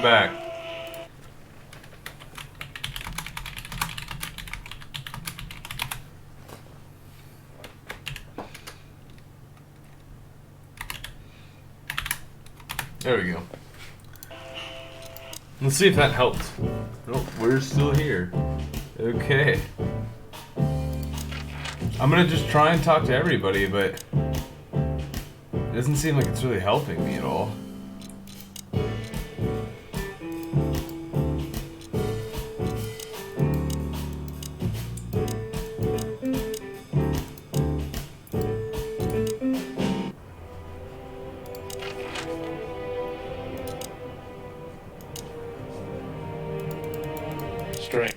Speaker 2: back. There we go. Let's see if that helped. Nope, we're still here. Okay. I'm gonna just try and talk to everybody, but it doesn't seem like it's really helping me at all.
Speaker 4: Strength.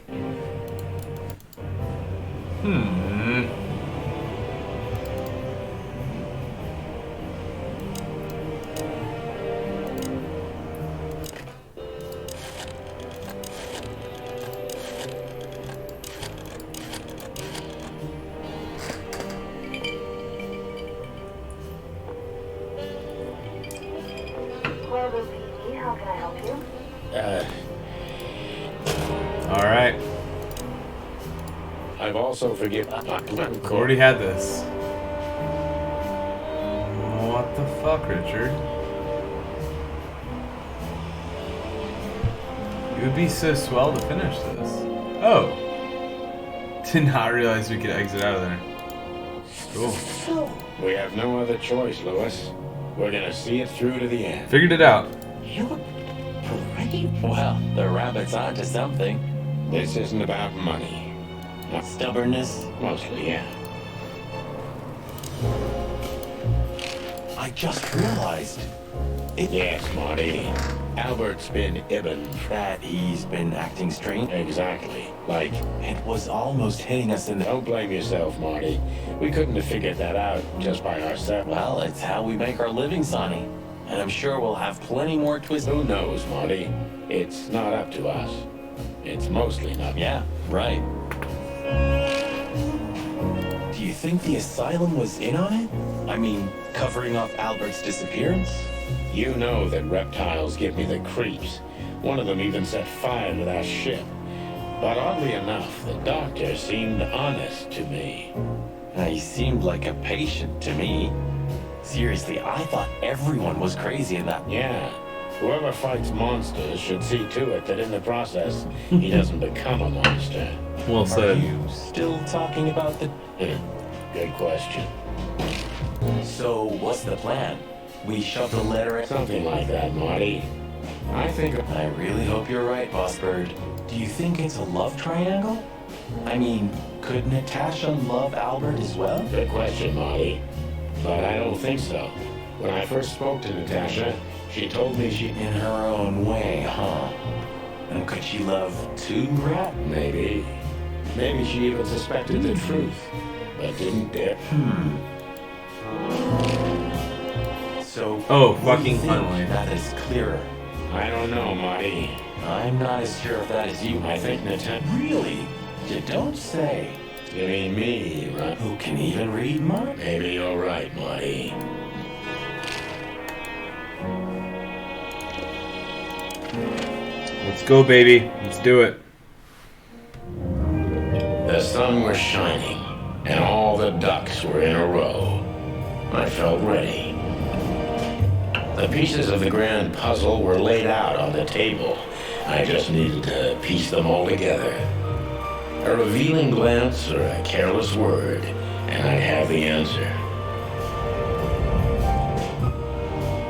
Speaker 5: Corvo PD, how can I help you?
Speaker 2: All right.
Speaker 4: I've also forgiven.
Speaker 2: Already had this. What the fuck, Richard? It would be so swell to finish this. Oh. Did not realize we could exit out of there. Cool.
Speaker 4: We have no other choice, Lewis. We're gonna see it through to the end.
Speaker 2: Figured it out.
Speaker 7: You're brave. Well, the rabbit's onto something.
Speaker 4: This isn't about money. Not
Speaker 7: Stubbornness.
Speaker 4: mostly, yeah.
Speaker 7: I just realized.
Speaker 4: Yes, Marty. Albert's been Ibn.
Speaker 7: That he's been acting strange.
Speaker 4: Exactly. Like,
Speaker 7: It was almost hitting us in the...
Speaker 4: don't blame yourself, Marty. We couldn't have figured that out just by ourselves.
Speaker 7: Well, it's how we make our living, Sonny. And I'm sure we'll have plenty more twists.
Speaker 4: Who knows, Marty? It's not up to us. It's mostly not.
Speaker 7: Yeah, right. Do you think the asylum was in on it? I mean, covering up Albert's disappearance?
Speaker 4: You know that reptiles give me the creeps. One of them even set fire to that ship. But oddly enough, the doctor seemed honest to me.
Speaker 7: He seemed like a patient to me. Seriously, I thought everyone was crazy in that.
Speaker 4: Yeah. Whoever fights monsters should see to it that in the process, he doesn't become a monster.
Speaker 2: Well
Speaker 7: Are
Speaker 2: said.
Speaker 7: you still talking about the...
Speaker 4: Good question.
Speaker 7: So, what's the plan? We shove the letter at...
Speaker 4: Something like that, Marty. I think...
Speaker 7: I really hope you're right, Boss Bird. Do you think it's a love triangle? I mean, could Natasha love Albert as well?
Speaker 4: Good question, Marty. But I don't think so. When I first spoke to Natasha, she told me she...
Speaker 7: In her own way, huh? And could she love two rat?
Speaker 4: Maybe. Maybe she even suspected the truth, but didn't dare.
Speaker 7: So...
Speaker 2: Oh,
Speaker 7: what do
Speaker 2: fucking
Speaker 7: you think
Speaker 2: finally.
Speaker 7: that is clearer.
Speaker 4: I don't know, Marty.
Speaker 7: I'm not as sure if that is you.
Speaker 4: I think Natasha...
Speaker 7: Really? You don't say.
Speaker 4: You mean me, right?
Speaker 7: Who can even read minds?
Speaker 4: Maybe you're right, Marty.
Speaker 2: Let's go, baby. Let's do it.
Speaker 4: The sun was shining, and all the ducks were in a row. I felt ready. The pieces of the grand puzzle were laid out on the table. I just needed to piece them all together. A revealing glance or a careless word, and I'd have the answer.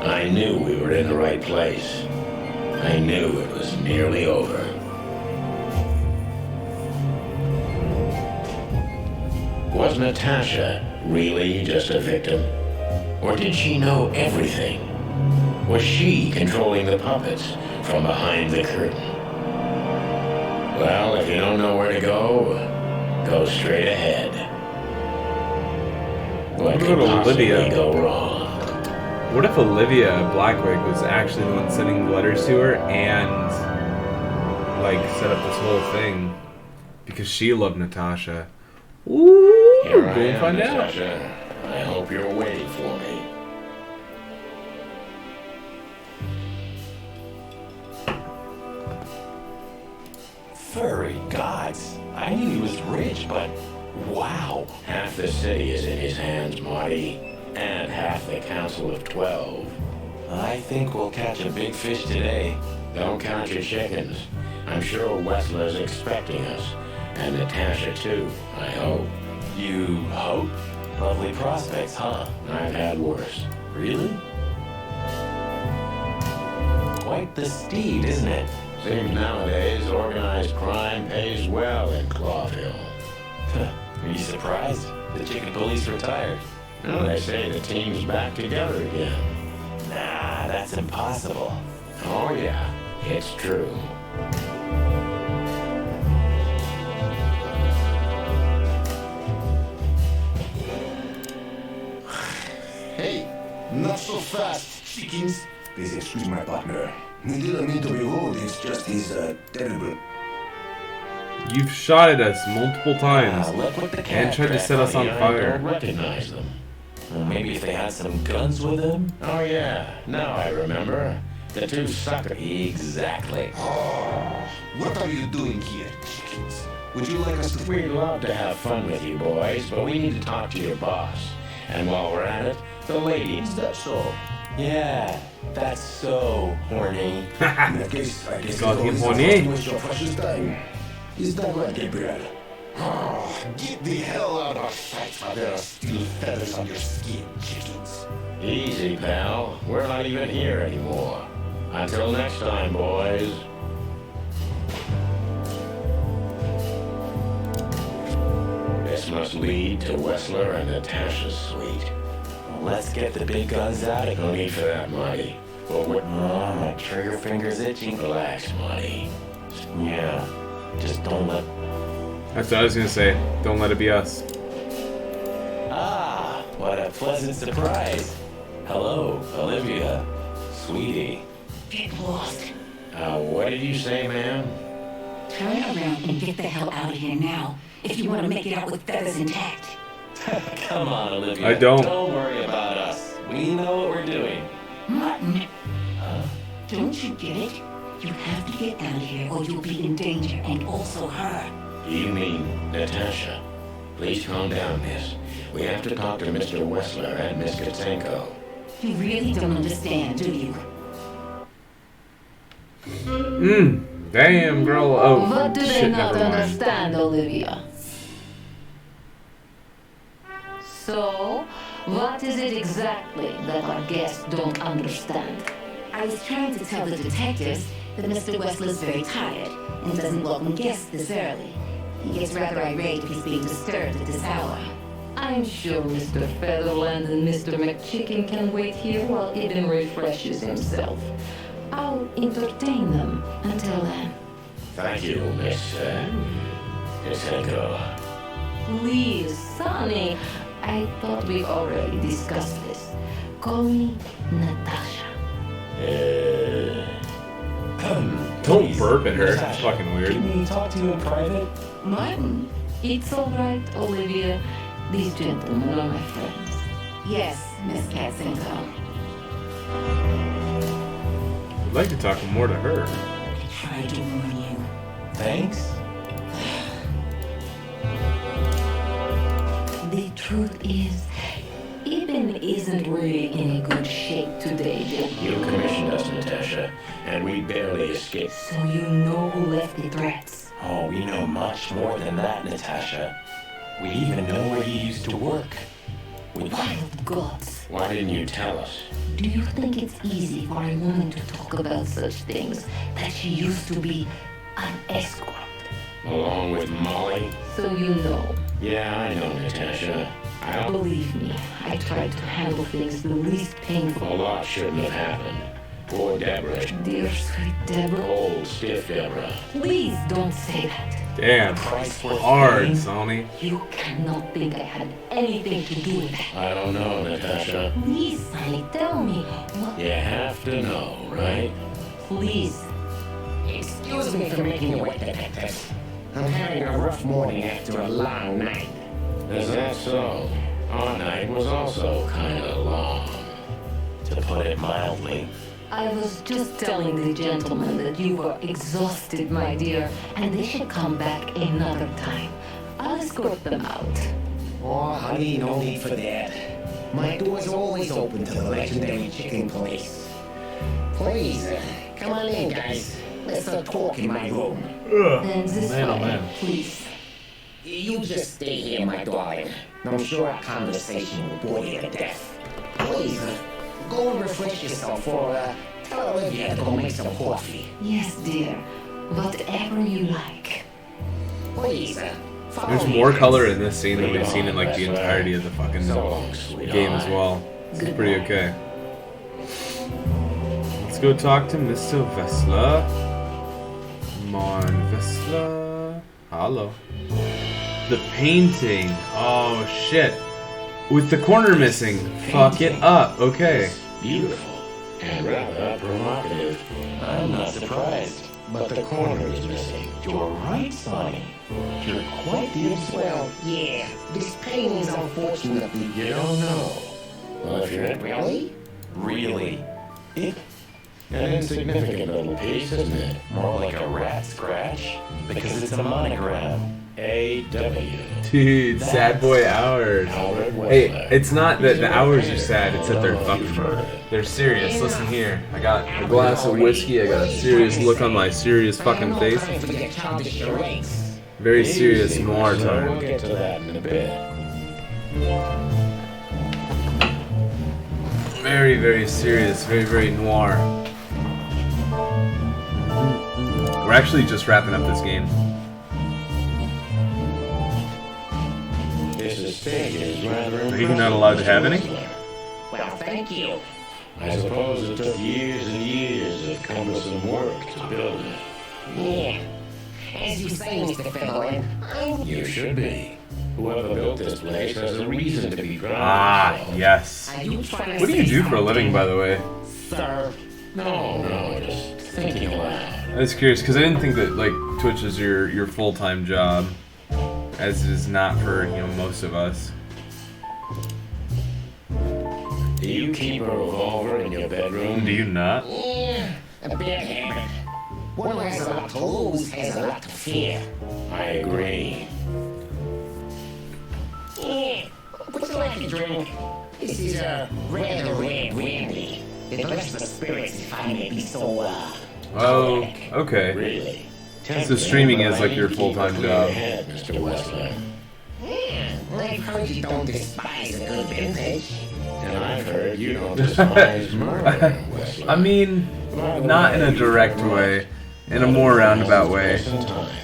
Speaker 4: I knew we were in the right place. I knew it was nearly over. Was Natasha really just a victim? Or did she know everything? Was she controlling the puppets from behind the curtain? Well, if you don't know where to go straight ahead. What could possibly go wrong?
Speaker 2: What if Olivia Blackwig was actually the one sending letters to her and, like, set up this whole thing because she loved Natasha? Ooh,
Speaker 4: Here
Speaker 2: go
Speaker 4: I
Speaker 2: and
Speaker 4: am,
Speaker 2: find out.
Speaker 4: Natasha. I hope you're waiting for me.
Speaker 3: Furry gods. I knew he was rich, but wow.
Speaker 4: Half the city is in his hands, Marty. And half the Council of 12.
Speaker 3: I think we'll catch a big fish today.
Speaker 4: Don't count your chickens. I'm sure Wessler's expecting us. And Natasha too, I hope.
Speaker 3: You hope? Lovely prospects, huh?
Speaker 4: I've had worse.
Speaker 3: Really? Quite the steed, isn't it?
Speaker 4: Seems nowadays organized crime pays well in Clawville.
Speaker 3: Are you surprised? The chicken police retired.
Speaker 4: Well, they say the team's back together again.
Speaker 3: Nah, that's impossible.
Speaker 4: Oh yeah, it's true.
Speaker 12: Hey, not so fast, chickens. Please excuse my partner. He didn't mean to be rude, it's just he's terrible.
Speaker 2: You've shot at us multiple times and tried to set us on
Speaker 4: I
Speaker 2: fire.
Speaker 4: don't recognize them.
Speaker 3: Well, maybe if they had some guns with them?
Speaker 4: Oh yeah, now I remember. The two suckers.
Speaker 3: Exactly.
Speaker 12: Oh, what are you doing here, chickens? Would you like us to...
Speaker 4: We'd love to have fun with you boys, but we need to talk to your boss. And while we're at it, the lady.
Speaker 12: Is that so?
Speaker 3: Yeah, that's so horny.
Speaker 12: In that case, I guess
Speaker 2: Got him
Speaker 12: it's
Speaker 2: horny.
Speaker 12: to waste your precious time. Is that right, Gabriel? Oh, get the hell out of our sight, for there are still feathers on your skin, chickens.
Speaker 4: Easy, pal. We're not even here anymore. Until next time, boys. This must lead to Wessler and Natasha's suite.
Speaker 3: Let's get the big guns out of
Speaker 4: No
Speaker 3: here.
Speaker 4: need for that, Marty. But what?
Speaker 3: Oh, my trigger finger's itching.
Speaker 4: Relax, Marty.
Speaker 3: Yeah, just don't let...
Speaker 2: That's what I was gonna say. Don't let it be us.
Speaker 3: Ah, what a pleasant surprise. Hello, Olivia. Sweetie.
Speaker 10: Get lost.
Speaker 4: What did you say, ma'am?
Speaker 10: Turn around and get the hell out of here now, if you want to make it out with feathers intact.
Speaker 3: Come on, Olivia.
Speaker 2: I don't.
Speaker 3: Don't worry about us. We know what we're doing.
Speaker 10: Martin. Don't you get it? You have to get out of here or you'll be in danger, and also her.
Speaker 4: You mean Natasha? Please calm down, miss. We have to talk to Mr. Wessler and Miss Katzenko.
Speaker 10: You really don't understand, do you?
Speaker 2: Damn, girl. Oh,
Speaker 11: What do they
Speaker 2: shit,
Speaker 11: not
Speaker 2: never mind.
Speaker 11: understand, Olivia? So, what is it exactly that our guests don't understand?
Speaker 10: I was trying to tell the detectives that Mr. Wessler's very tired and doesn't welcome guests this early. He gets rather irate if he's being disturbed at this hour.
Speaker 11: I'm sure Mr. Featherland and Mr. McChicken can wait here while Ibn refreshes himself. I'll entertain them until then.
Speaker 4: Thank you, Miss Katzenko.
Speaker 11: Please, Sonny. I thought we already discussed this. Call me Natasha.
Speaker 2: Don't
Speaker 3: Please,
Speaker 2: burp at her. It's
Speaker 3: Natasha,
Speaker 2: fucking weird.
Speaker 3: Can we talk to you in private?
Speaker 11: Martin, it's all right, Olivia. These gentlemen are my friends.
Speaker 10: Yes, Miss Katzenko.
Speaker 2: I'd like to talk more to her.
Speaker 10: I tried to warn you.
Speaker 3: Thanks.
Speaker 11: The truth is, Ibn isn't really in a good shape today, Bill.
Speaker 4: You commissioned us, Natasha, and we barely escaped.
Speaker 11: So you know who left the threats.
Speaker 3: Oh, we know much more than that, Natasha. We even know where he used to work.
Speaker 11: Wild gods.
Speaker 4: Why didn't you tell us?
Speaker 11: Do you think it's easy for a woman to talk about such things, that she used to be an escort?
Speaker 4: Along with Molly?
Speaker 11: So you know.
Speaker 4: Yeah, I know, Natasha. I don't...
Speaker 11: Believe me, I tried to handle things the least
Speaker 4: A
Speaker 11: painful.
Speaker 4: lot shouldn't have happened. Poor Deborah.
Speaker 11: Dear sweet Deborah.
Speaker 4: Cold, stiff Deborah.
Speaker 11: Please don't say that.
Speaker 2: Damn. Hard, Sonny.
Speaker 11: You cannot think I had anything to do with that.
Speaker 4: I don't know, Natasha.
Speaker 11: Please, Sonny, tell me. What?
Speaker 4: You have to know, right?
Speaker 11: Please.
Speaker 8: Excuse me for making you wait, detectives. I'm having a rough morning after a long night.
Speaker 4: Is that so? Our night was also kind of long.
Speaker 3: To put it mildly.
Speaker 11: I was just telling the gentleman that you were exhausted, my dear, and they should come back another time. I'll escort them out.
Speaker 8: Oh, honey, no need for that. My door's always open to the legendary chicken place. Please, come on in, guys. Let's talk in my room.
Speaker 11: Then this
Speaker 2: Man, oh
Speaker 11: way,
Speaker 2: man.
Speaker 11: please.
Speaker 8: You just stay here, my darling. I'm sure our conversation will bore you to death. Please, go and refresh yourself, or tell Olivia to go make some coffee.
Speaker 11: Yes, dear. Whatever you like.
Speaker 8: Please, follow
Speaker 2: There's
Speaker 8: me.
Speaker 2: more color in this scene than we've seen in like the entirety of the fucking
Speaker 3: So long, sweetheart.
Speaker 2: game as well. It's pretty okay. Let's go talk to Mr. Vessler. Come on, Vessler. Hello. The painting. Oh shit. With the corner missing. Fuck it up. Okay.
Speaker 4: Beautiful and rather provocative. I'm not surprised, but the corner is missing. You're right, Sonny. You're quite the
Speaker 8: Well, yeah, this painting's unfortunately...
Speaker 4: You don't know. Well, if you're
Speaker 8: Really?
Speaker 4: really, an insignificant little piece, isn't it? More like a rat scratch, because it's a monogram. A.W.
Speaker 2: Dude, sad boy hours. Hey, it's not that the hours are sad, it's that they're fucking. They're serious. Listen here. I got a glass of whiskey, I got a serious look on my serious fucking face.
Speaker 8: Time for your childish charades.
Speaker 2: Very serious noir
Speaker 4: We'll
Speaker 2: time.
Speaker 4: get to that in a bit.
Speaker 2: Very, very serious, very, very noir. We're actually just wrapping up this game.
Speaker 4: This estate is rather
Speaker 2: Are you not allowed to have any?
Speaker 8: Well, thank you.
Speaker 4: I suppose it took years and years of cumbersome work to build it.
Speaker 8: Yeah. As you say, Mr. Featherland,
Speaker 4: You should be. Whoever built this place has a reason to be proud
Speaker 2: Ah,
Speaker 4: of themselves.
Speaker 2: yes.
Speaker 8: are you trying to
Speaker 2: What do you
Speaker 8: say
Speaker 2: do for a living, by the way?
Speaker 8: Sir,
Speaker 4: No, just thinking aloud.
Speaker 2: I was curious because I didn't think that like Twitch is your full-time job, as it is not for most of us.
Speaker 4: Do you keep a revolver in your bedroom?
Speaker 2: Do you not?
Speaker 8: yeah, a bad habit. One who has a lot to lose has a lot to fear.
Speaker 4: I agree.
Speaker 8: Yeah, would you like a drink? This is a rather rare brandy. It lifts the spirits, if I may be so,
Speaker 2: Oh, okay.
Speaker 4: Really?
Speaker 2: So streaming is like your full-time job.
Speaker 4: Head, Mr. Wessler.
Speaker 8: Yeah, I've heard you don't despise a good vintage.
Speaker 4: And I've heard you don't despise murder, Wessler.
Speaker 2: I mean, not in a direct way, in a more roundabout way.
Speaker 4: Some time.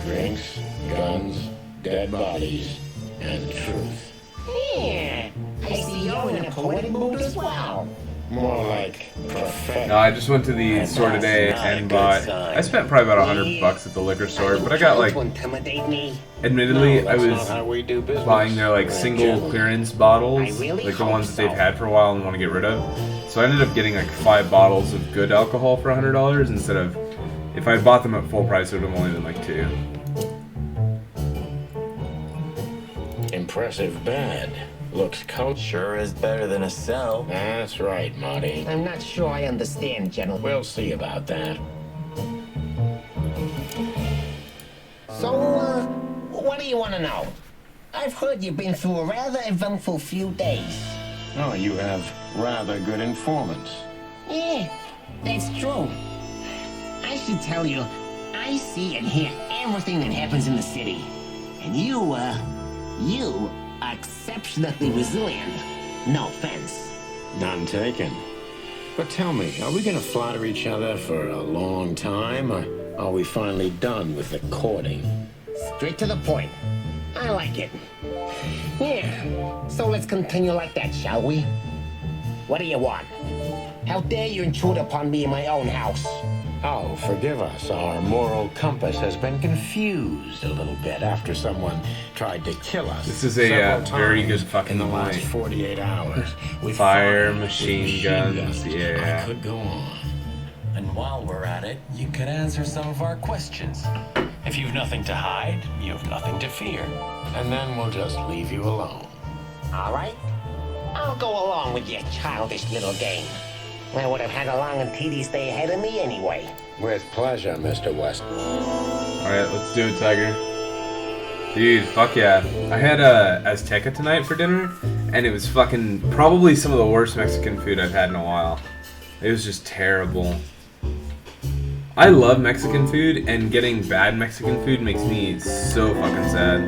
Speaker 4: Drinks, guns, dead bodies, and truth.
Speaker 8: Yeah, I see you're in a poetic mood as well.
Speaker 4: More like prophetic.
Speaker 2: No, I just went to the store today and bought. I spent probably about $100 at the liquor store, but I got like.
Speaker 9: To intimidate me?
Speaker 2: Admittedly, I
Speaker 4: That's not
Speaker 2: was
Speaker 4: how we do business.
Speaker 2: buying their like single clearance bottles,
Speaker 9: I really
Speaker 2: like the
Speaker 9: hope
Speaker 2: ones that they've
Speaker 9: so.
Speaker 2: had for a while and want to get rid of. So I ended up getting like 5 bottles of good alcohol for $100 instead of. If I had bought them at full price, it would have only been like 2.
Speaker 4: Impressive bad. Looks coach.
Speaker 7: Sure is better than a cell.
Speaker 4: That's right, Marty.
Speaker 8: I'm not sure I understand, gentlemen.
Speaker 4: We'll see about that.
Speaker 8: So, what do you want to know? I've heard you've been through a rather eventful few days.
Speaker 4: Oh, you have rather good informants.
Speaker 8: Yeah, that's true. I should tell you, I see and hear everything that happens in the city. And you are exceptionally resilient. No offense.
Speaker 4: None taken. But tell me, are we gonna flatter each other for a long time, or are we finally done with the courting?
Speaker 8: Straight to the point. I like it. Yeah, so let's continue like that, shall we? What do you want? How dare you intrude upon me in my own house?
Speaker 4: Oh, forgive us. Our moral compass has been confused a little bit after someone tried to kill us.
Speaker 2: This is a
Speaker 4: several
Speaker 2: very
Speaker 4: times
Speaker 2: good fucking
Speaker 4: in the last
Speaker 2: point.
Speaker 4: 48 hours. With
Speaker 2: Fire,
Speaker 4: fire,
Speaker 2: machine guns, yeah.
Speaker 4: I could go on.
Speaker 7: And while we're at it, you could answer some of our questions. If you've nothing to hide, you have nothing to fear.
Speaker 4: And then we'll just leave you alone.
Speaker 8: All right? I'll go along with your childish little game. I would have had a long and tedious day ahead of me anyway.
Speaker 4: With pleasure, Mr. West.
Speaker 2: Alright, let's do it, Tiger. Dude, fuck yeah. I had Azteca tonight for dinner, and it was fucking probably some of the worst Mexican food I've had in a while. It was just terrible. I love Mexican food, and getting bad Mexican food makes me so fucking sad.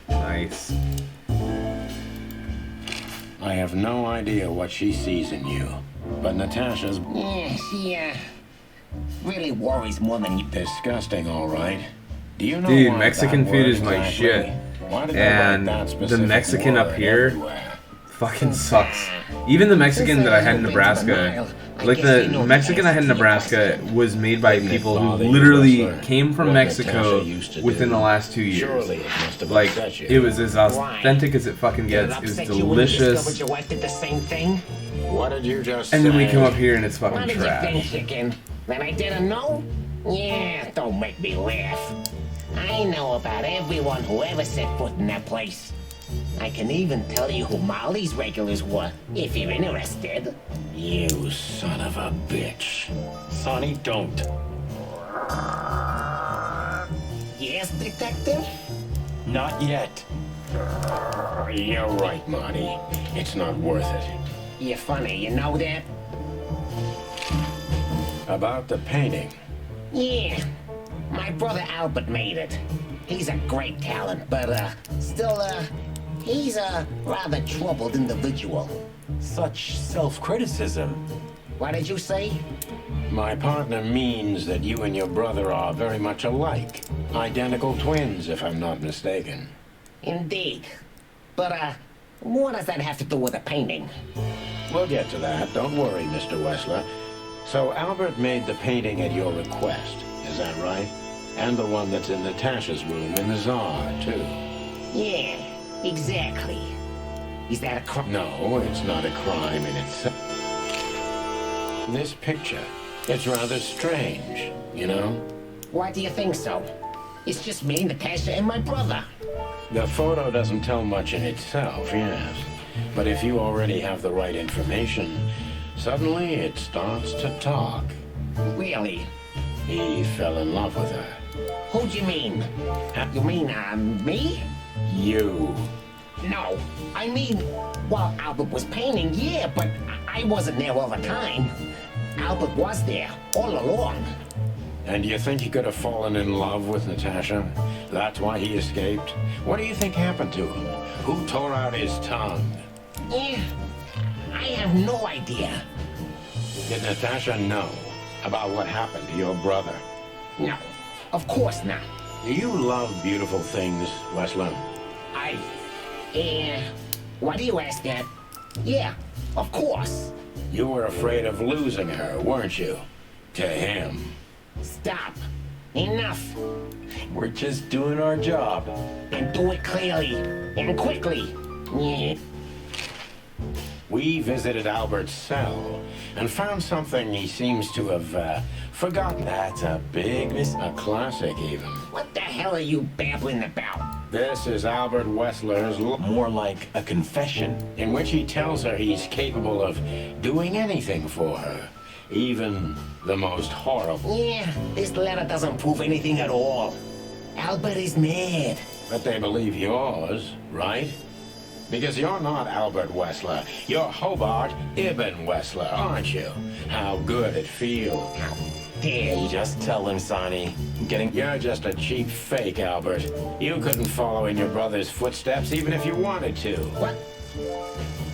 Speaker 2: Nice.
Speaker 4: I have no idea what she sees in you, but Natasha's...
Speaker 8: Yeah, she, really worries more than you...
Speaker 4: Disgusting, all right. Do you know
Speaker 2: Dude,
Speaker 4: why
Speaker 2: Mexican
Speaker 4: that
Speaker 2: food
Speaker 4: word
Speaker 2: is my
Speaker 4: exactly?
Speaker 2: shit.
Speaker 4: Why did they write
Speaker 2: And
Speaker 4: that
Speaker 2: the
Speaker 4: specific
Speaker 2: Mexican up
Speaker 4: word
Speaker 2: here
Speaker 4: everywhere?
Speaker 2: fucking sucks. Even the Mexican that I had in Nebraska, like the Mexican I had in Nebraska was made by people who literally came from Mexico within the last 2 years. Like, it was as authentic as it fucking gets. It was delicious.
Speaker 8: Your wife did the same thing?
Speaker 4: What did you just
Speaker 2: And
Speaker 4: say?
Speaker 2: then we come up here and it's
Speaker 8: What
Speaker 2: fucking
Speaker 8: did you think,
Speaker 2: trash.
Speaker 8: chicken? That I didn't know? Yeah, don't make me laugh. I know about everyone who ever set foot in that place. I can even tell you who Molly's regulars were, if you're interested.
Speaker 4: You son of a bitch. Sonny, don't.
Speaker 8: Yes, detective?
Speaker 4: Not yet. You're right, Marty. It's not worth it.
Speaker 8: You're funny, you know that?
Speaker 4: About the painting.
Speaker 8: Yeah. My brother Albert made it. He's a great talent, but, still, he's a rather troubled individual.
Speaker 7: Such self-criticism.
Speaker 8: What did you say?
Speaker 4: My partner means that you and your brother are very much alike. Identical twins, if I'm not mistaken.
Speaker 8: Indeed. But, what does that have to do with the painting?
Speaker 4: We'll get to that. Don't worry, Mr. Wessler. So Albert made the painting at your request, is that right? And the one that's in Natasha's room in the Tsar, too.
Speaker 8: Yeah, exactly. Is that a crime?
Speaker 4: No, it's not a crime in itself. This picture, it's rather strange, you know?
Speaker 8: Why do you think so? It's just me, Natasha, and my brother.
Speaker 4: The photo doesn't tell much in itself, yes. But if you already have the right information, suddenly it starts to talk.
Speaker 8: Really?
Speaker 4: He fell in love with her.
Speaker 8: Who do you mean? You mean, me?
Speaker 4: You.
Speaker 8: No, I mean, well, Albert was painting, yeah, but I wasn't there all the time. Albert was there, all along.
Speaker 4: And you think he could have fallen in love with Natasha? That's why he escaped? What do you think happened to him? Who tore out his tongue?
Speaker 8: Yeah, I have no idea.
Speaker 4: Did Natasha know about what happened to your brother?
Speaker 8: No, of course not.
Speaker 4: Do you love beautiful things, Wessler?
Speaker 8: Why do you ask that? Yeah, of course.
Speaker 4: You were afraid of losing her, weren't you? To him.
Speaker 8: Stop. Enough.
Speaker 7: We're just doing our job.
Speaker 8: And do it clearly and quickly. Yeah.
Speaker 4: We visited Albert's cell and found something he seems to have forgotten.
Speaker 7: That's a big miss.
Speaker 4: A classic, even.
Speaker 8: What the hell are you babbling about?
Speaker 4: This is Albert Wessler's
Speaker 7: More like a confession.
Speaker 4: in which he tells her he's capable of doing anything for her, even the most horrible.
Speaker 8: Yeah, this letter doesn't prove anything at all. Albert is mad.
Speaker 4: But they believe yours, right? Because you're not Albert Wessler. You're Hobart Ibn Wessler, aren't you? How good it feels.
Speaker 8: Here,
Speaker 7: Just tell him, Sonny. I'm getting...
Speaker 4: You're just a cheap fake, Albert. You couldn't follow in your brother's footsteps even if you wanted to.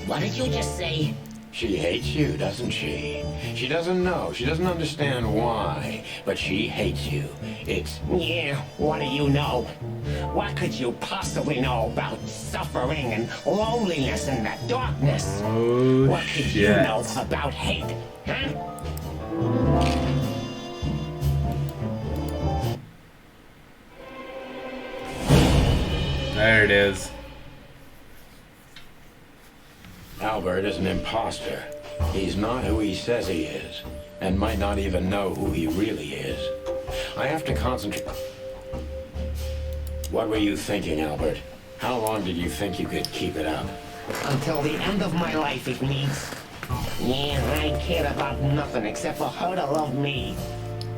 Speaker 8: What did you just say?
Speaker 4: She hates you, doesn't she? She doesn't know. She doesn't understand why. But she hates you. It's...
Speaker 8: Yeah, what do you know? What could you possibly know about suffering and loneliness and the darkness?
Speaker 2: Oh,
Speaker 8: What could you
Speaker 2: shit.
Speaker 8: know about hate? Huh?
Speaker 2: There it is.
Speaker 4: Albert is an imposter. He's not who he says he is, and might not even know who he really is. I have to concentrate. What were you thinking, Albert? How long did you think you could keep it up?
Speaker 8: Until the end of my life, if needs. Yeah, I care about nothing except for her to love me.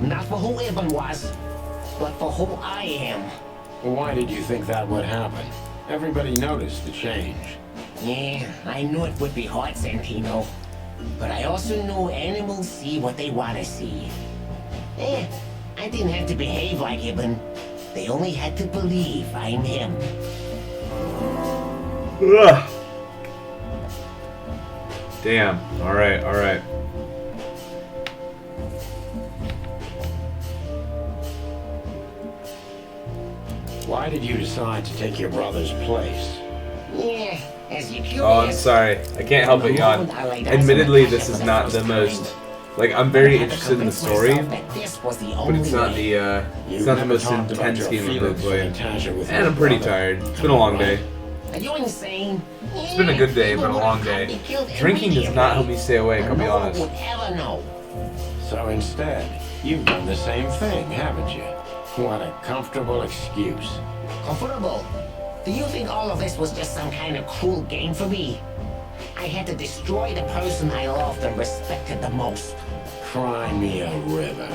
Speaker 8: Not for who Ibn was, but for who I am.
Speaker 4: Why did you think that would happen? Everybody noticed the change.
Speaker 8: Yeah, I knew it would be hard, Santino. But I also knew animals see what they want to see. I didn't have to behave like Ibn. They only had to believe I'm him.
Speaker 2: Ugh. Damn. Alright, alright.
Speaker 4: Why did you decide to take your brother's place?
Speaker 8: Yeah, as you curious.
Speaker 2: Oh, I'm sorry. I can't help but yawn. Admittedly, this is not the most... Like, I'm very interested in the story, but it's not the most intense game I've ever played. And I'm pretty tired. It's been a long day.
Speaker 8: Are you insane?
Speaker 2: It's been a good day, but a long day. Drinking does not help me stay awake, I'll be honest.
Speaker 4: So instead, you've done the same thing, haven't you? What a comfortable excuse.
Speaker 8: Comfortable? Do you think all of this was just some kind of cruel game for me? I had to destroy the person I loved and respected the most.
Speaker 4: Cry me a river.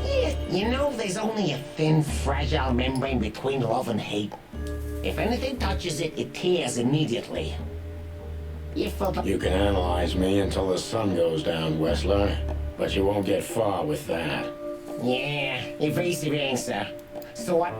Speaker 8: Yeah, you know, there's only a thin, fragile membrane between love and hate. If anything touches it, it tears immediately. You
Speaker 4: can analyze me until the sun goes down, Wessler, but you won't get far with that.
Speaker 8: Yeah, evasive answer. So what?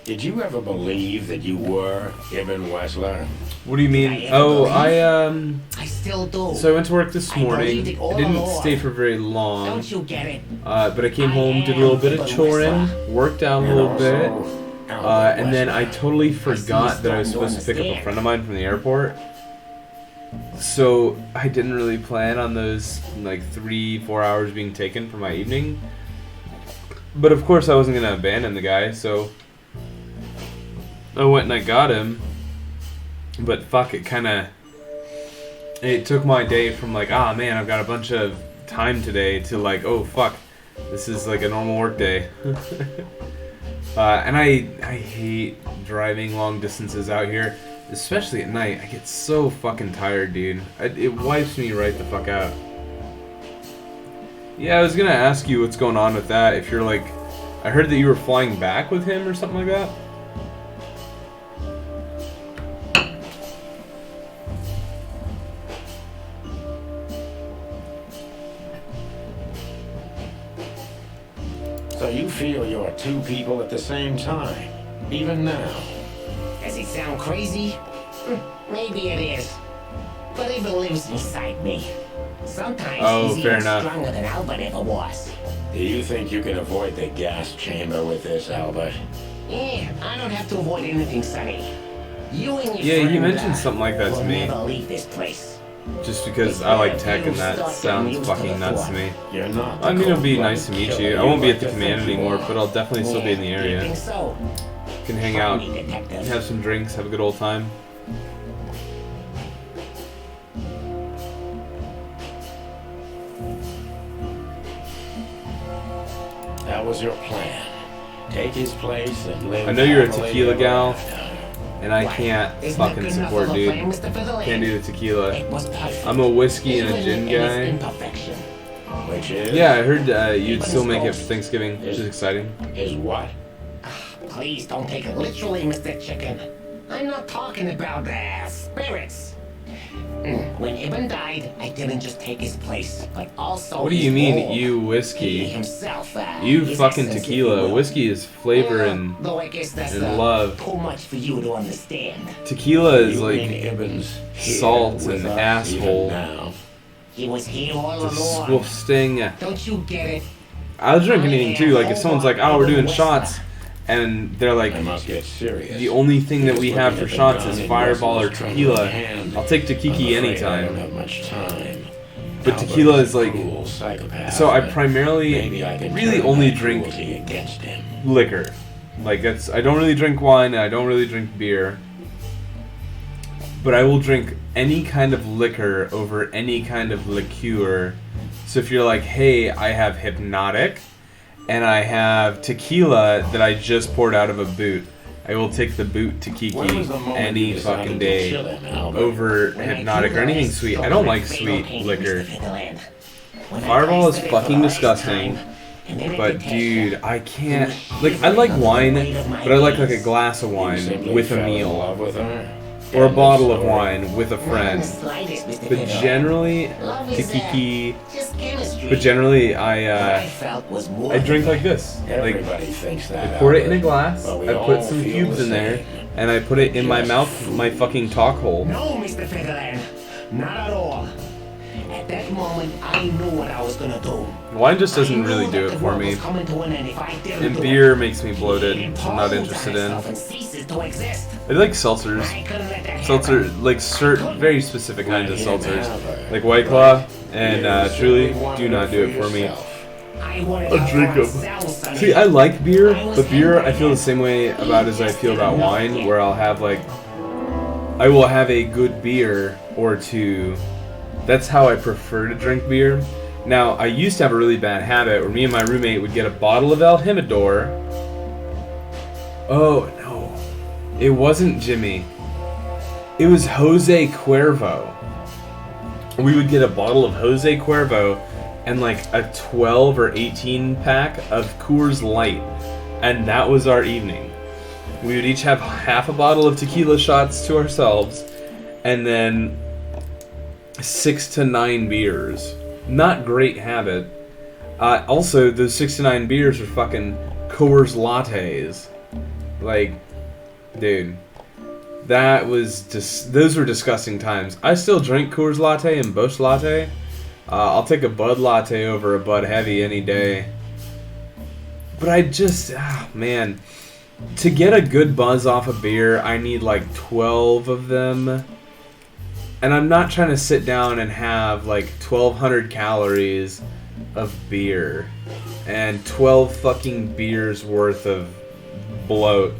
Speaker 4: Did you ever believe that you were Ibn Wessler?
Speaker 2: What do you mean? Oh,
Speaker 8: I still do.
Speaker 2: So I went to work this morning. I didn't stay for very long.
Speaker 8: Don't you get it?
Speaker 2: But I came home, did a little bit of choring, worked out a little bit, and then I totally forgot that I was supposed to pick up a friend of mine from the airport. So I didn't really plan on those like 3-4 hours being taken for my evening. But of course I wasn't gonna abandon the guy, so I went and I got him. But fuck, it took my day from like, ah man, I've got a bunch of time today to like, oh fuck, this is like a normal work day. And I hate driving long distances out here, especially at night. I get so fucking tired, dude. It wipes me right the fuck out. Yeah, I was gonna ask you what's going on with that. If you're like, I heard that you were flying back with him or something like that.
Speaker 4: So you feel you're two people at the same time, even now?
Speaker 8: Does it sound crazy? Maybe it is. But Ibn lives inside me. Sometimes he's even stronger than Albert ever was.
Speaker 4: Do you think you can avoid the gas chamber with this, Albert?
Speaker 8: Yeah, I don't have to avoid anything, Sonny. You and your
Speaker 2: Yeah,
Speaker 8: friend,
Speaker 2: you mentioned something like that to me.
Speaker 8: never leave this place.
Speaker 2: Just because I like tech and that sounds fucking nuts to me. I mean, it'll be nice to meet you. I won't be at the command anymore, but I'll definitely still be in the area. Can hang out, have some drinks, have a good old time.
Speaker 4: That was your plan. Take his place and live.
Speaker 2: I know you're a tequila gal, and I can't fucking support, dude. Can't do the tequila. I'm a whiskey and a gin guy.
Speaker 4: Which is?
Speaker 2: Yeah, I heard you'd still make it for Thanksgiving, which is exciting.
Speaker 4: Is what?
Speaker 8: Please don't take it literally, Mr. Chicken. I'm not talking about spirits. When Ibn died, I didn't just take his place, but also.
Speaker 2: What do you mean, you whiskey?
Speaker 8: Himself,
Speaker 2: you fucking tequila. Whiskey is flavor and
Speaker 8: though I guess that's
Speaker 2: love.
Speaker 8: Too much for you to understand.
Speaker 2: Tequila is like salt and asshole.
Speaker 8: He was here all along.
Speaker 2: Disgusting.
Speaker 8: Don't you get it?
Speaker 2: I'll drink anything too. Like if someone's like, "Oh, we're doing shots," and they're like, "The only thing that we have for shots is Fireball or tequila," I'll take Takiki anytime. But tequila is like, so I primarily, really only drink liquor. Like that's, I don't really drink wine. And I don't really drink beer. But I will drink any kind of liquor over any kind of liqueur. So if you're like, hey, I have Hypnotic, and I have tequila that I just poured out of a boot. I will take the boot to Kiki any fucking day over Hypnotic or anything sweet. I don't like sweet liquor. Fireball is fucking disgusting. But dude, I can't. Like, I like wine, but I like a glass of wine with a meal. Or a bottle of wine with a friend. But generally, Kiki. But generally, I drink like this. Like, I pour it in a glass, I put some cubes in there, and I put it in my mouth, my fucking talk hole.
Speaker 8: No, Mr. Featherland, not at all. At that moment, I knew what I was gonna do.
Speaker 2: Wine just doesn't really do it for me. And beer makes me bloated. I'm not interested in. I like seltzers. Seltzer, like certain very specific kinds of seltzers, like White Claw and Truly, do not do it for me. I'll drink them. See, I like beer, but beer I feel the same way about as I feel about wine, where I'll have like, I will have a good beer or two. That's how I prefer to drink beer. Now, I used to have a really bad habit where me and my roommate would get a bottle of El Jimador. Oh, no. It wasn't Jimmy. It was Jose Cuervo. We would get a bottle of Jose Cuervo and like a 12 or 18 pack of Coors Light. And that was our evening. We would each have half a bottle of tequila shots to ourselves. And then 6 to 9 beers. Not great habit. Also, those 6 to 9 beers are fucking Coors lattes. Like, dude, that was just, those were disgusting times. I still drink Coors latte and Busch latte. I'll take a Bud latte over a Bud Heavy any day. But I just, man, to get a good buzz off a beer, I need like 12 of them. And I'm not trying to sit down and have like 1,200 calories of beer and 12 fucking beers worth of bloat.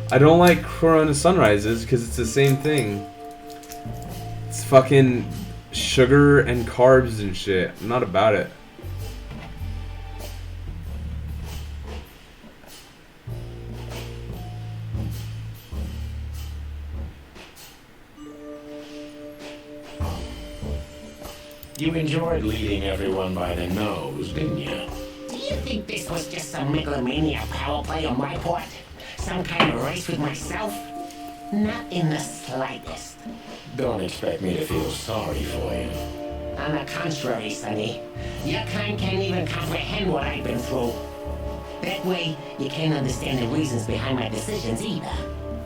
Speaker 2: I don't like Corona Sunrises because it's the same thing. It's fucking sugar and carbs and shit. I'm not about it.
Speaker 4: You enjoyed leading everyone by the nose, didn't you?
Speaker 8: Do you think this was just some megalomania power play on my part? Some kind of race with myself? Not in the slightest.
Speaker 4: Don't expect me to feel sorry for you.
Speaker 8: On the contrary, Sonny. Your kind can't even comprehend what I've been through. That way, you can't understand the reasons behind my decisions either.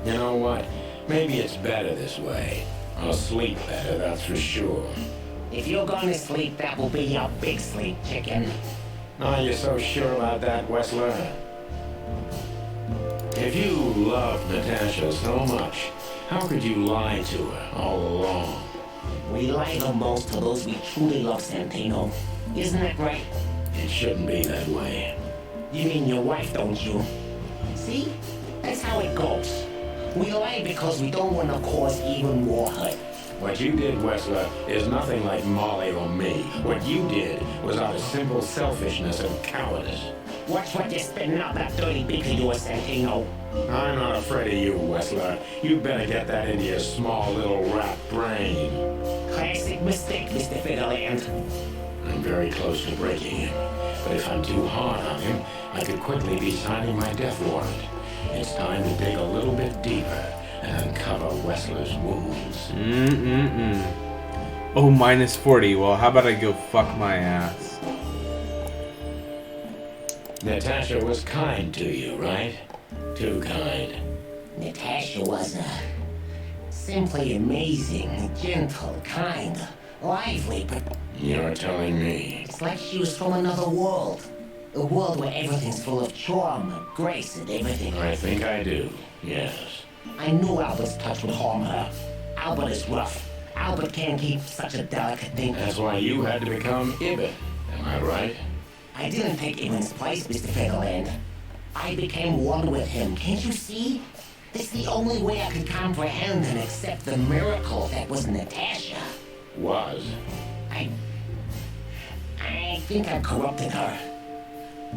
Speaker 4: You know what? Maybe it's better this way. I'll sleep better, that's for sure.
Speaker 8: If you're going to sleep, that will be your big sleep, chicken.
Speaker 4: Are you so sure about that, Wessler? If you loved Natasha so much, how could you lie to her all along?
Speaker 8: We lie the most to those we truly love, Santino. Isn't that right?
Speaker 4: It shouldn't be that way.
Speaker 8: You mean your wife, don't you? See? That's how it goes. We lie because we don't want to cause even more hurt.
Speaker 4: What you did, Wessler, is nothing like Molly or me. What you did was out of simple selfishness and cowardice.
Speaker 8: Watch what you're spitting out that dirty beak of yours, Santino.
Speaker 4: I'm not afraid of you, Wessler. You better get that into your small little rat brain.
Speaker 8: Classic mistake, Mr. Fiddleland.
Speaker 4: I'm very close to breaking him. But if I'm too hard on him, I could quickly be signing my death warrant. It's time to dig a little bit deeper and uncover Wessler's wounds.
Speaker 2: Oh, minus 40. Well, how about I go fuck my ass?
Speaker 4: Natasha was kind to you, right? Too kind.
Speaker 8: Natasha was simply amazing, gentle, kind, lively, but...
Speaker 4: You're telling me.
Speaker 8: It's like she was from another world. A world where everything's full of charm and grace and everything.
Speaker 4: I think I do, yes.
Speaker 8: I knew Albert's touch would harm her. Albert is rough. Albert can't keep such a delicate thing.
Speaker 4: That's why you had to become Ibn. Am I right?
Speaker 8: I didn't take Ibn's place, Mr. Featherland. I became one with him. Can't you see? That's the only way I could comprehend and accept the miracle that was Natasha.
Speaker 4: Was?
Speaker 8: I think I corrupted her.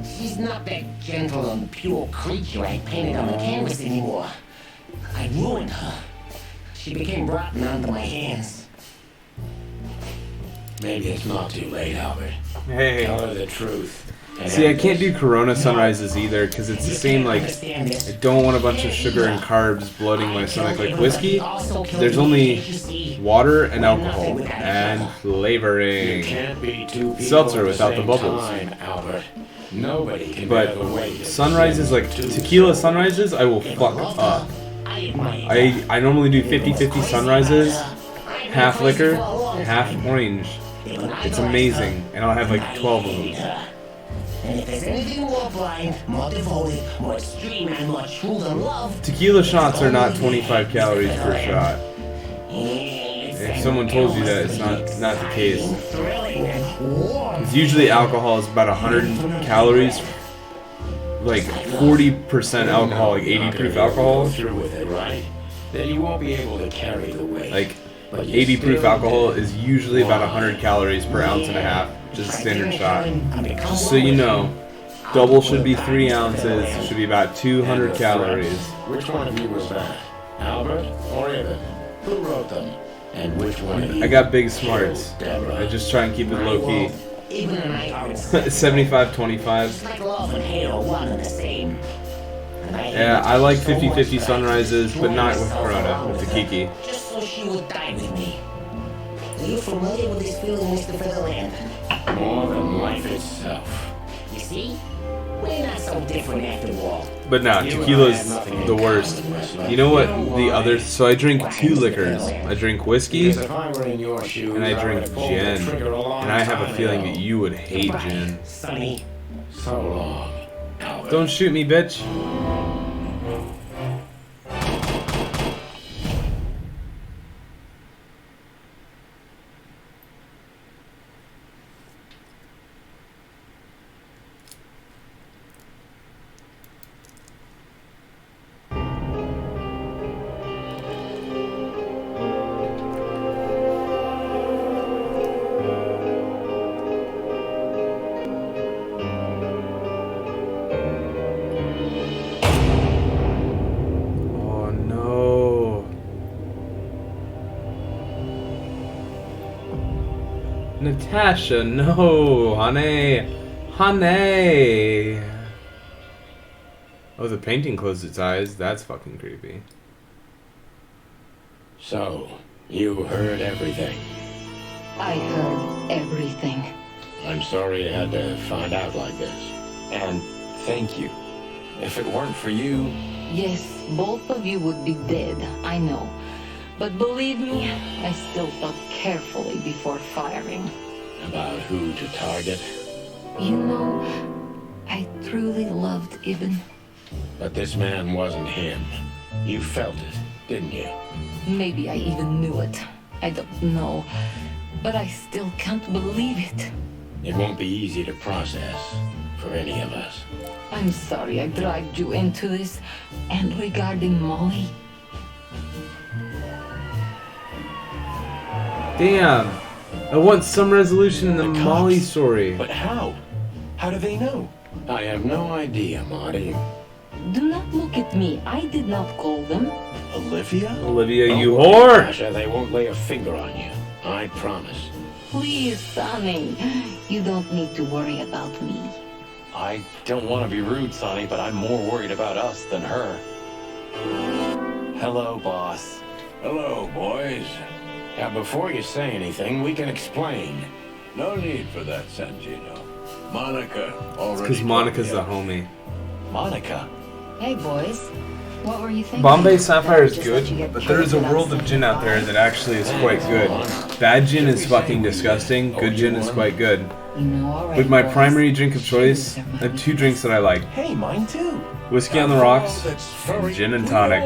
Speaker 8: She's not that gentle and pure creature I painted on the canvas anymore. I ruined her. She became rotten under my hands.
Speaker 4: Maybe it's not too late, Albert.
Speaker 2: Hey.
Speaker 4: Tell her the truth.
Speaker 2: See, I can't do Corona sunrises either because it's the same, like, I don't want a bunch of sugar and carbs bloating my stomach. Like whiskey, there's only water and alcohol and flavoring. Seltzer without the bubbles.
Speaker 4: Nobody can
Speaker 2: But sunrises, like tequila sunrises, I will fuck up. I normally do 50-50 sunrises, half liquor, half orange. It's amazing, and I'll have like 12 of them.
Speaker 8: And if there's anything more blind, more devoted, more extreme, and more true than love...
Speaker 2: Tequila shots are not 25 calories per shot. If someone told you that, it's not the case. Because usually alcohol is about 100 calories, like 40% alcohol, like 80 proof alcohol.
Speaker 4: Through with it, right? Then you won't be able to carry the weight.
Speaker 2: Like 80 proof alcohol is usually about 100 calories per ounce and a half, just a standard shot. Just so you know, double should be 3 ounces, should be about 200 calories.
Speaker 4: Which one of you was that? Albert or Evan? Who wrote them? And which one of you?
Speaker 2: I got big smarts. I just try and keep it low key. 75-25.
Speaker 8: Like love and hate are one and the same.
Speaker 2: Yeah, I like 50-50 sunrises, but not with Corona, with the Kiki.
Speaker 8: Just so she would die with me. Are you familiar with this feeling, Mr. Featherland?
Speaker 4: More than life itself.
Speaker 8: You see? We're not so different after all.
Speaker 2: But no, tequila's the worst. You know what the other... So I drink 2 liquors. I drink whiskey, and I drink gin. And I have a feeling that you would hate gin.
Speaker 8: Sonny.
Speaker 4: So long.
Speaker 2: Don't shoot me, bitch. Natasha, no, honey. Honey. Oh, the painting closed its eyes. That's fucking creepy.
Speaker 4: So, you heard everything.
Speaker 11: I heard everything.
Speaker 4: I'm sorry you had to find out like this.
Speaker 7: And thank you. If it weren't for you...
Speaker 11: Yes, both of you would be dead, I know. But believe me, I still thought carefully before firing.
Speaker 4: About who to target?
Speaker 11: You know, I truly loved Ibn.
Speaker 4: But this man wasn't him. You felt it, didn't you?
Speaker 11: Maybe I even knew it. I don't know. But I still can't believe it.
Speaker 4: It won't be easy to process for any of us.
Speaker 11: I'm sorry I dragged you into this. And regarding Molly...
Speaker 2: Damn. I want some resolution in the Molly story.
Speaker 7: But how? How do they know?
Speaker 4: I have no idea, Marty.
Speaker 11: Do not look at me. I did not call them.
Speaker 7: Olivia?
Speaker 2: Olivia, you whore!
Speaker 4: Sasha, they won't lay a finger on you. I promise.
Speaker 11: Please, Sonny. You don't need to worry about me.
Speaker 7: I don't want to be rude, Sonny, but I'm more worried about us than her. Hello, boss.
Speaker 3: Hello, boys.
Speaker 4: Now, before you say anything, we can explain.
Speaker 3: No need for that, Santino. Monica already...
Speaker 2: Because Monica's the homie.
Speaker 7: Monica?
Speaker 6: Hey, boys. What were you thinking?
Speaker 2: Bombay Sapphire is good, but there is a world of gin out there that actually is quite good. Bad gin is fucking disgusting. Good gin is quite good. With my primary drink of choice, I have 2 drinks that I like.
Speaker 7: Hey, mine too.
Speaker 2: Whiskey on the rocks, and gin and tonic.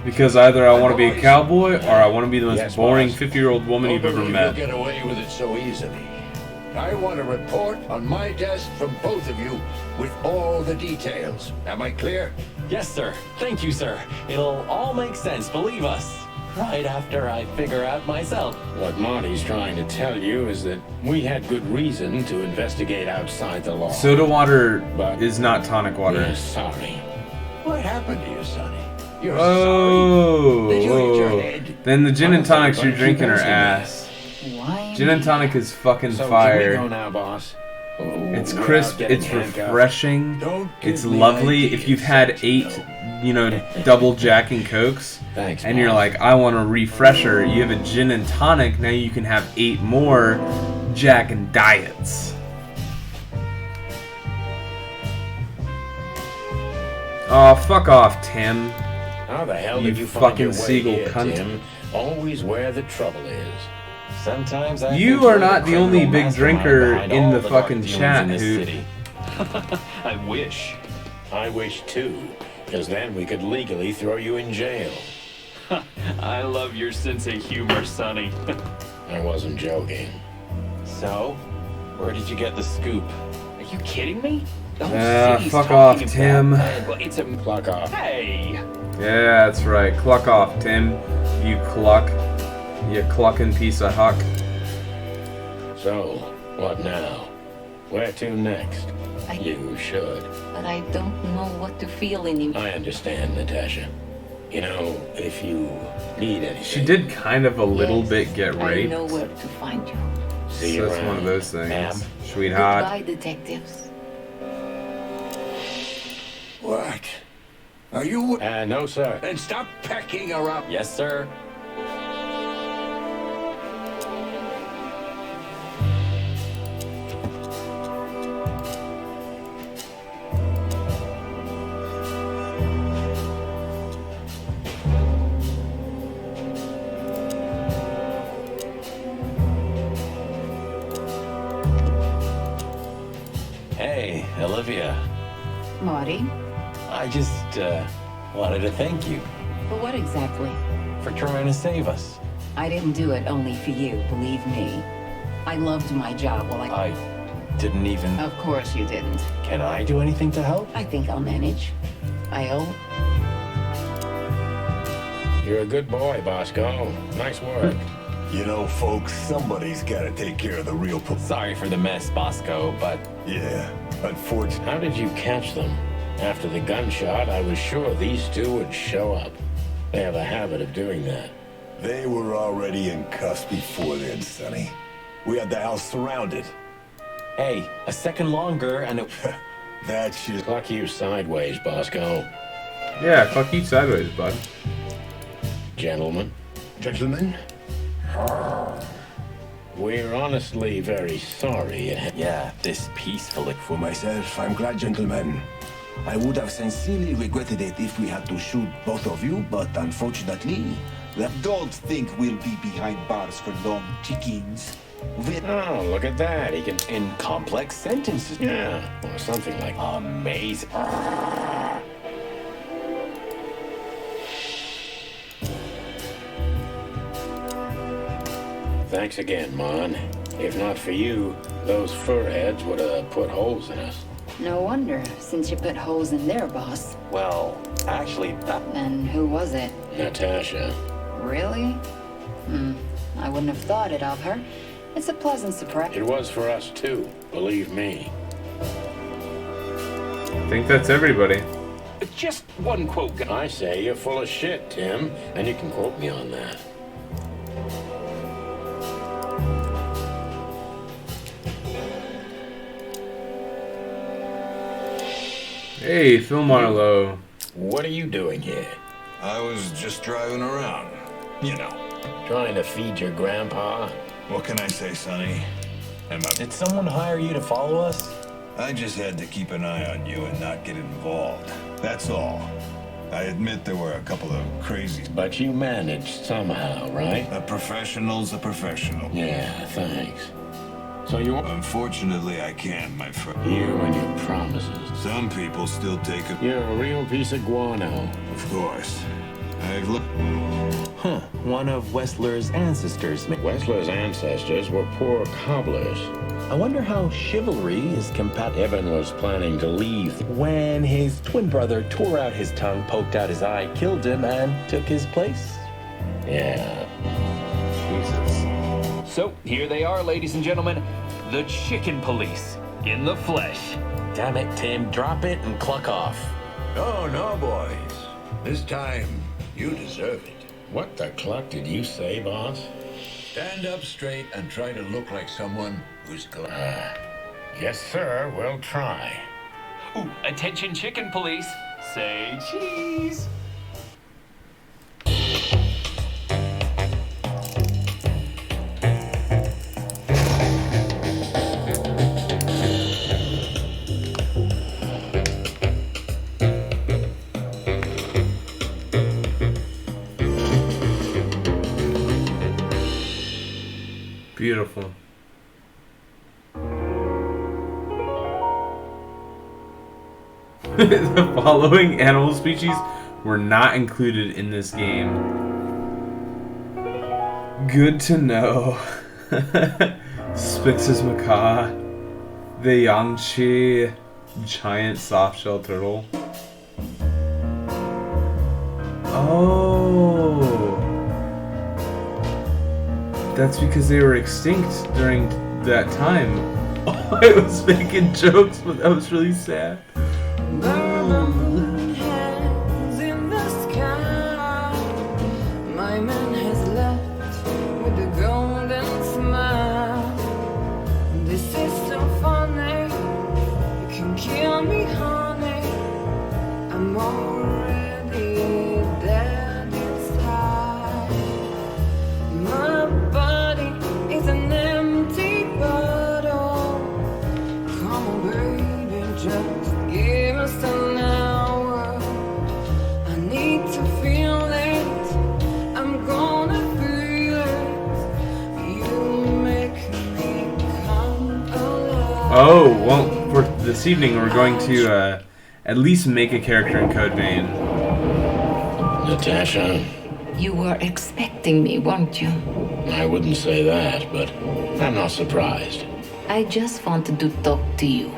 Speaker 2: Because either I want to be a cowboy, or I want to be the most boring 50-year-old woman you've ever met.
Speaker 3: You'll get away with it so easily. I want a report on my desk from both of you with all the details. Am I clear?
Speaker 7: Yes, sir. Thank you, sir. It'll all make sense, believe us. right after I figure out myself.
Speaker 4: What Marty's trying to tell you is that we had good reason to investigate outside the law.
Speaker 2: Soda water is not tonic water.
Speaker 4: We're sorry.
Speaker 7: What happened to you, Sonny? You're
Speaker 2: Oh,
Speaker 7: sorry? Did you eat your head?
Speaker 2: Then the gin and tonics you're drinking are ass. Gin and tonic is fucking fire.
Speaker 4: Can we go now, boss?
Speaker 2: It's crisp, it's refreshing, it's lovely. If you've had 8, double Jack and Cokes, and you're like, I want a refresher, you have a gin and tonic, now you can have 8 more Jack and Diets. Oh, fuck off, Tim.
Speaker 4: How the hell
Speaker 2: You
Speaker 4: did you find your
Speaker 2: fucking
Speaker 4: way
Speaker 2: seagull
Speaker 4: here,
Speaker 2: cunt.
Speaker 4: Tim? Always where the trouble is.
Speaker 7: Sometimes I
Speaker 2: You
Speaker 7: think
Speaker 2: are
Speaker 7: you're
Speaker 2: not the only big drinker
Speaker 7: behind
Speaker 2: in
Speaker 7: all
Speaker 2: the
Speaker 7: dark
Speaker 2: fucking
Speaker 7: dealings
Speaker 2: chat,
Speaker 7: in this
Speaker 2: Hoot.
Speaker 7: city.
Speaker 4: I wish. I wish too, because then we could legally throw you in jail.
Speaker 13: I love your sense of humor, Sonny.
Speaker 4: I wasn't joking.
Speaker 7: So, where did you get the scoop?
Speaker 13: Are you kidding me? The whole city's
Speaker 2: fuck
Speaker 13: talking
Speaker 2: off,
Speaker 13: about
Speaker 2: Tim.
Speaker 13: Well, it's a
Speaker 4: Fuck off.
Speaker 13: Hey.
Speaker 2: Yeah, that's right. Cluck off, Tim. You cluck. You clucking piece of huck.
Speaker 4: So, what now? Where to next? You should.
Speaker 11: But I don't know what to feel anymore.
Speaker 4: I understand, Natasha. You know, if you need anything...
Speaker 2: She did kind of a little bit get
Speaker 11: I
Speaker 2: raped.
Speaker 11: know where to find you.
Speaker 4: See
Speaker 2: So
Speaker 4: you
Speaker 2: that's one of
Speaker 4: around,
Speaker 2: those things.
Speaker 4: ma'am.
Speaker 2: Sweetheart.
Speaker 11: Goodbye, detectives.
Speaker 12: What? Are you...
Speaker 4: No, sir.
Speaker 12: Then stop pecking her up.
Speaker 7: Yes, sir. Hey, Olivia.
Speaker 14: Marty?
Speaker 7: I just wanted to thank you
Speaker 14: For what exactly?
Speaker 7: for trying to save us.
Speaker 14: I didn't do it only for you, believe me. I loved my job. Well,
Speaker 7: I didn't even...
Speaker 14: Of course you didn't.
Speaker 7: Can I do anything to help?
Speaker 14: I think I'll manage. I'll...
Speaker 4: You're a good boy, Bosco. Nice work.
Speaker 12: You know, folks, somebody's gotta take care of the real...
Speaker 7: Sorry for the mess, Bosco, but...
Speaker 12: Yeah, unfortunately.
Speaker 4: How did you catch them? After the gunshot, I was sure these two would show up. They have a habit of doing that.
Speaker 12: They were already in cuffs before then, Sonny. We had the house surrounded.
Speaker 7: Hey, a second longer and it...
Speaker 12: That shit...
Speaker 4: Fuck you sideways, Bosco.
Speaker 2: Yeah, fuck you sideways, bud.
Speaker 4: Gentlemen.
Speaker 12: Gentlemen?
Speaker 4: We're honestly very sorry it happened.
Speaker 7: Yeah, this peacefully.
Speaker 12: For myself, I'm glad, gentlemen. I would have sincerely regretted it if we had to shoot both of you, but unfortunately...
Speaker 15: Don't think we'll be behind bars for long, chickens.
Speaker 4: Oh, look at that. He can...
Speaker 7: In complex sentences.
Speaker 4: Yeah, or something like...
Speaker 7: Amazing.
Speaker 4: Thanks again, Mon. If not for you, those furheads would have put holes in us.
Speaker 14: No wonder, since you put holes in their boss.
Speaker 7: Well, actually, that...
Speaker 14: Then who was it?
Speaker 4: Natasha.
Speaker 14: Really? I wouldn't have thought it of her. It's a pleasant surprise.
Speaker 4: It was for us, too. Believe me.
Speaker 2: I think that's everybody.
Speaker 13: Just one quote.
Speaker 4: I say you're full of shit, Tim, and you can quote me on that.
Speaker 2: Hey, Phil Marlowe.
Speaker 4: What are you doing here?
Speaker 12: I was just driving around. You know.
Speaker 4: Trying to feed your grandpa?
Speaker 12: What can I say, Sonny?
Speaker 7: Did someone hire you to follow us?
Speaker 12: I just had to keep an eye on you and not get involved. That's all. I admit there were a couple of crazy...
Speaker 4: But you managed somehow, right?
Speaker 12: A professional's a professional.
Speaker 4: Yeah, thanks. So you...
Speaker 12: Unfortunately, I can't, my friend.
Speaker 4: You and your promises.
Speaker 12: Some people still take it.
Speaker 4: You're a real piece of guano.
Speaker 12: Of course. I've looked...
Speaker 7: Huh. One of Wessler's ancestors.
Speaker 4: Wessler's ancestors were poor cobblers.
Speaker 7: I wonder how chivalry is compatible.
Speaker 4: Evan was planning to leave.
Speaker 7: When his twin brother tore out his tongue, poked out his eye, killed him, and took his place.
Speaker 3: Yeah.
Speaker 2: Jesus.
Speaker 13: So, here they are, ladies and gentlemen. The Chicken Police. In the flesh.
Speaker 3: Damn it, Tim. Drop it and cluck off.
Speaker 12: No, no, boys. This time, you deserve it.
Speaker 4: What the cluck did you say, boss?
Speaker 12: Stand up straight and try to look like someone who's glad.
Speaker 4: Yes, sir. We'll try.
Speaker 13: Ooh, attention Chicken Police. Say cheese.
Speaker 2: Beautiful. The following animal species were not included in this game. Good to know. Spix's macaw, the Yangtze giant softshell turtle. Oh, that's because they were extinct during that time. Oh, I was making jokes, but that was really sad.
Speaker 16: Hands in the sky. My man has left with a golden smile. This is so funny. You can kill me, honey. I'm already dead inside. My body is an empty bottle. Come on, baby, just give us an hour. I need to feel it. I'm gonna feel it. You make me come alive.
Speaker 2: Oh, well, for this evening we're going to at least make a character in Code Vein.
Speaker 4: Natasha,
Speaker 11: You were expecting me, weren't you?
Speaker 4: I wouldn't say that, but I'm not surprised.
Speaker 11: I just wanted to talk to you.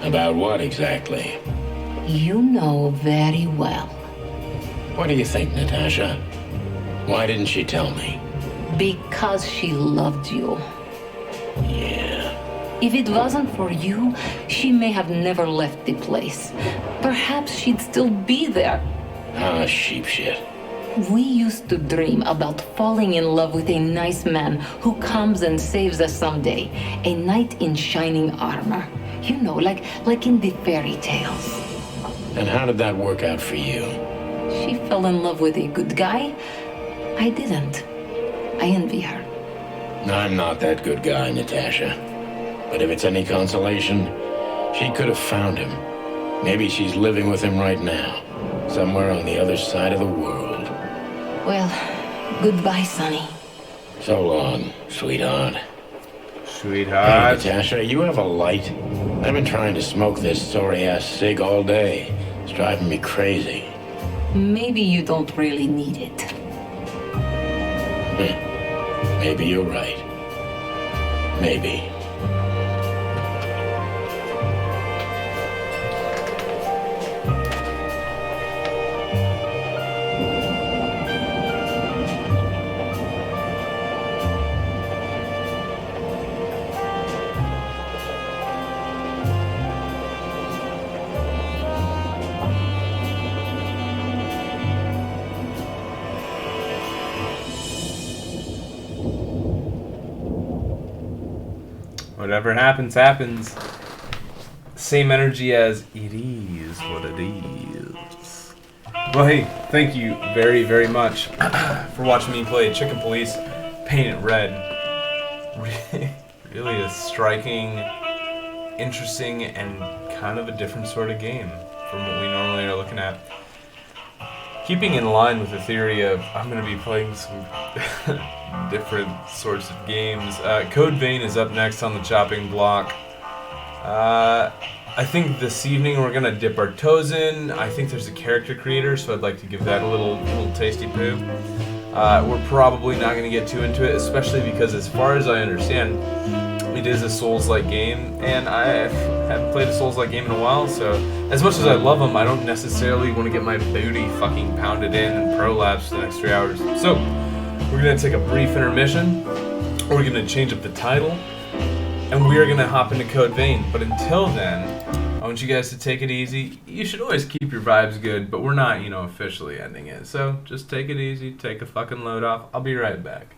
Speaker 4: About what exactly?
Speaker 11: You know very well.
Speaker 4: What do you think, Natasha? Why didn't she tell me?
Speaker 11: Because she loved you.
Speaker 4: Yeah.
Speaker 11: If it wasn't for you, she may have never left the place. Perhaps she'd still be there.
Speaker 4: Ah, sheep shit.
Speaker 11: We used to dream about falling in love with a nice man who comes and saves us someday. A knight in shining armor. You know, like in the fairy tales.
Speaker 4: And how did that work out for you?
Speaker 11: She fell in love with a good guy. I didn't. I envy her.
Speaker 4: I'm not that good guy, Natasha. But if it's any consolation, she could have found him. Maybe she's living with him right now, somewhere on the other side of the world.
Speaker 11: Well, goodbye, Sonny.
Speaker 4: So long, sweetheart. Hey,
Speaker 2: Sweetheart.
Speaker 4: Natasha, you have a light? I've been trying to smoke this sorry-ass cig all day. It's driving me crazy.
Speaker 11: Maybe you don't really need it.
Speaker 4: Maybe you're right. Maybe.
Speaker 2: Whatever happens, happens. Same energy as it is what it is. Well, hey, thank you very, very much for watching me play Chicken Police Paint It Red. Really a striking, interesting, and kind of a different sort of game from what we normally are looking at. Keeping in line with the theory of I'm going to be playing some different sorts of games, Code Vein is up next on the chopping block. I think this evening we're going to dip our toes in. I think there's a character creator, so I'd like to give that a little tasty poo. We're probably not going to get too into it, especially because as far as I understand, It is a Souls-like game, and I haven't played a Souls-like game in a while, so as much as I love them, I don't necessarily want to get my booty fucking pounded in and prolapse for the next 3 hours. So, we're going to take a brief intermission, we're going to change up the title, and we are going to hop into Code Vein. But until then, I want you guys to take it easy. You should always keep your vibes good, but we're not, officially ending it. So, just take it easy, take a fucking load off. I'll be right back.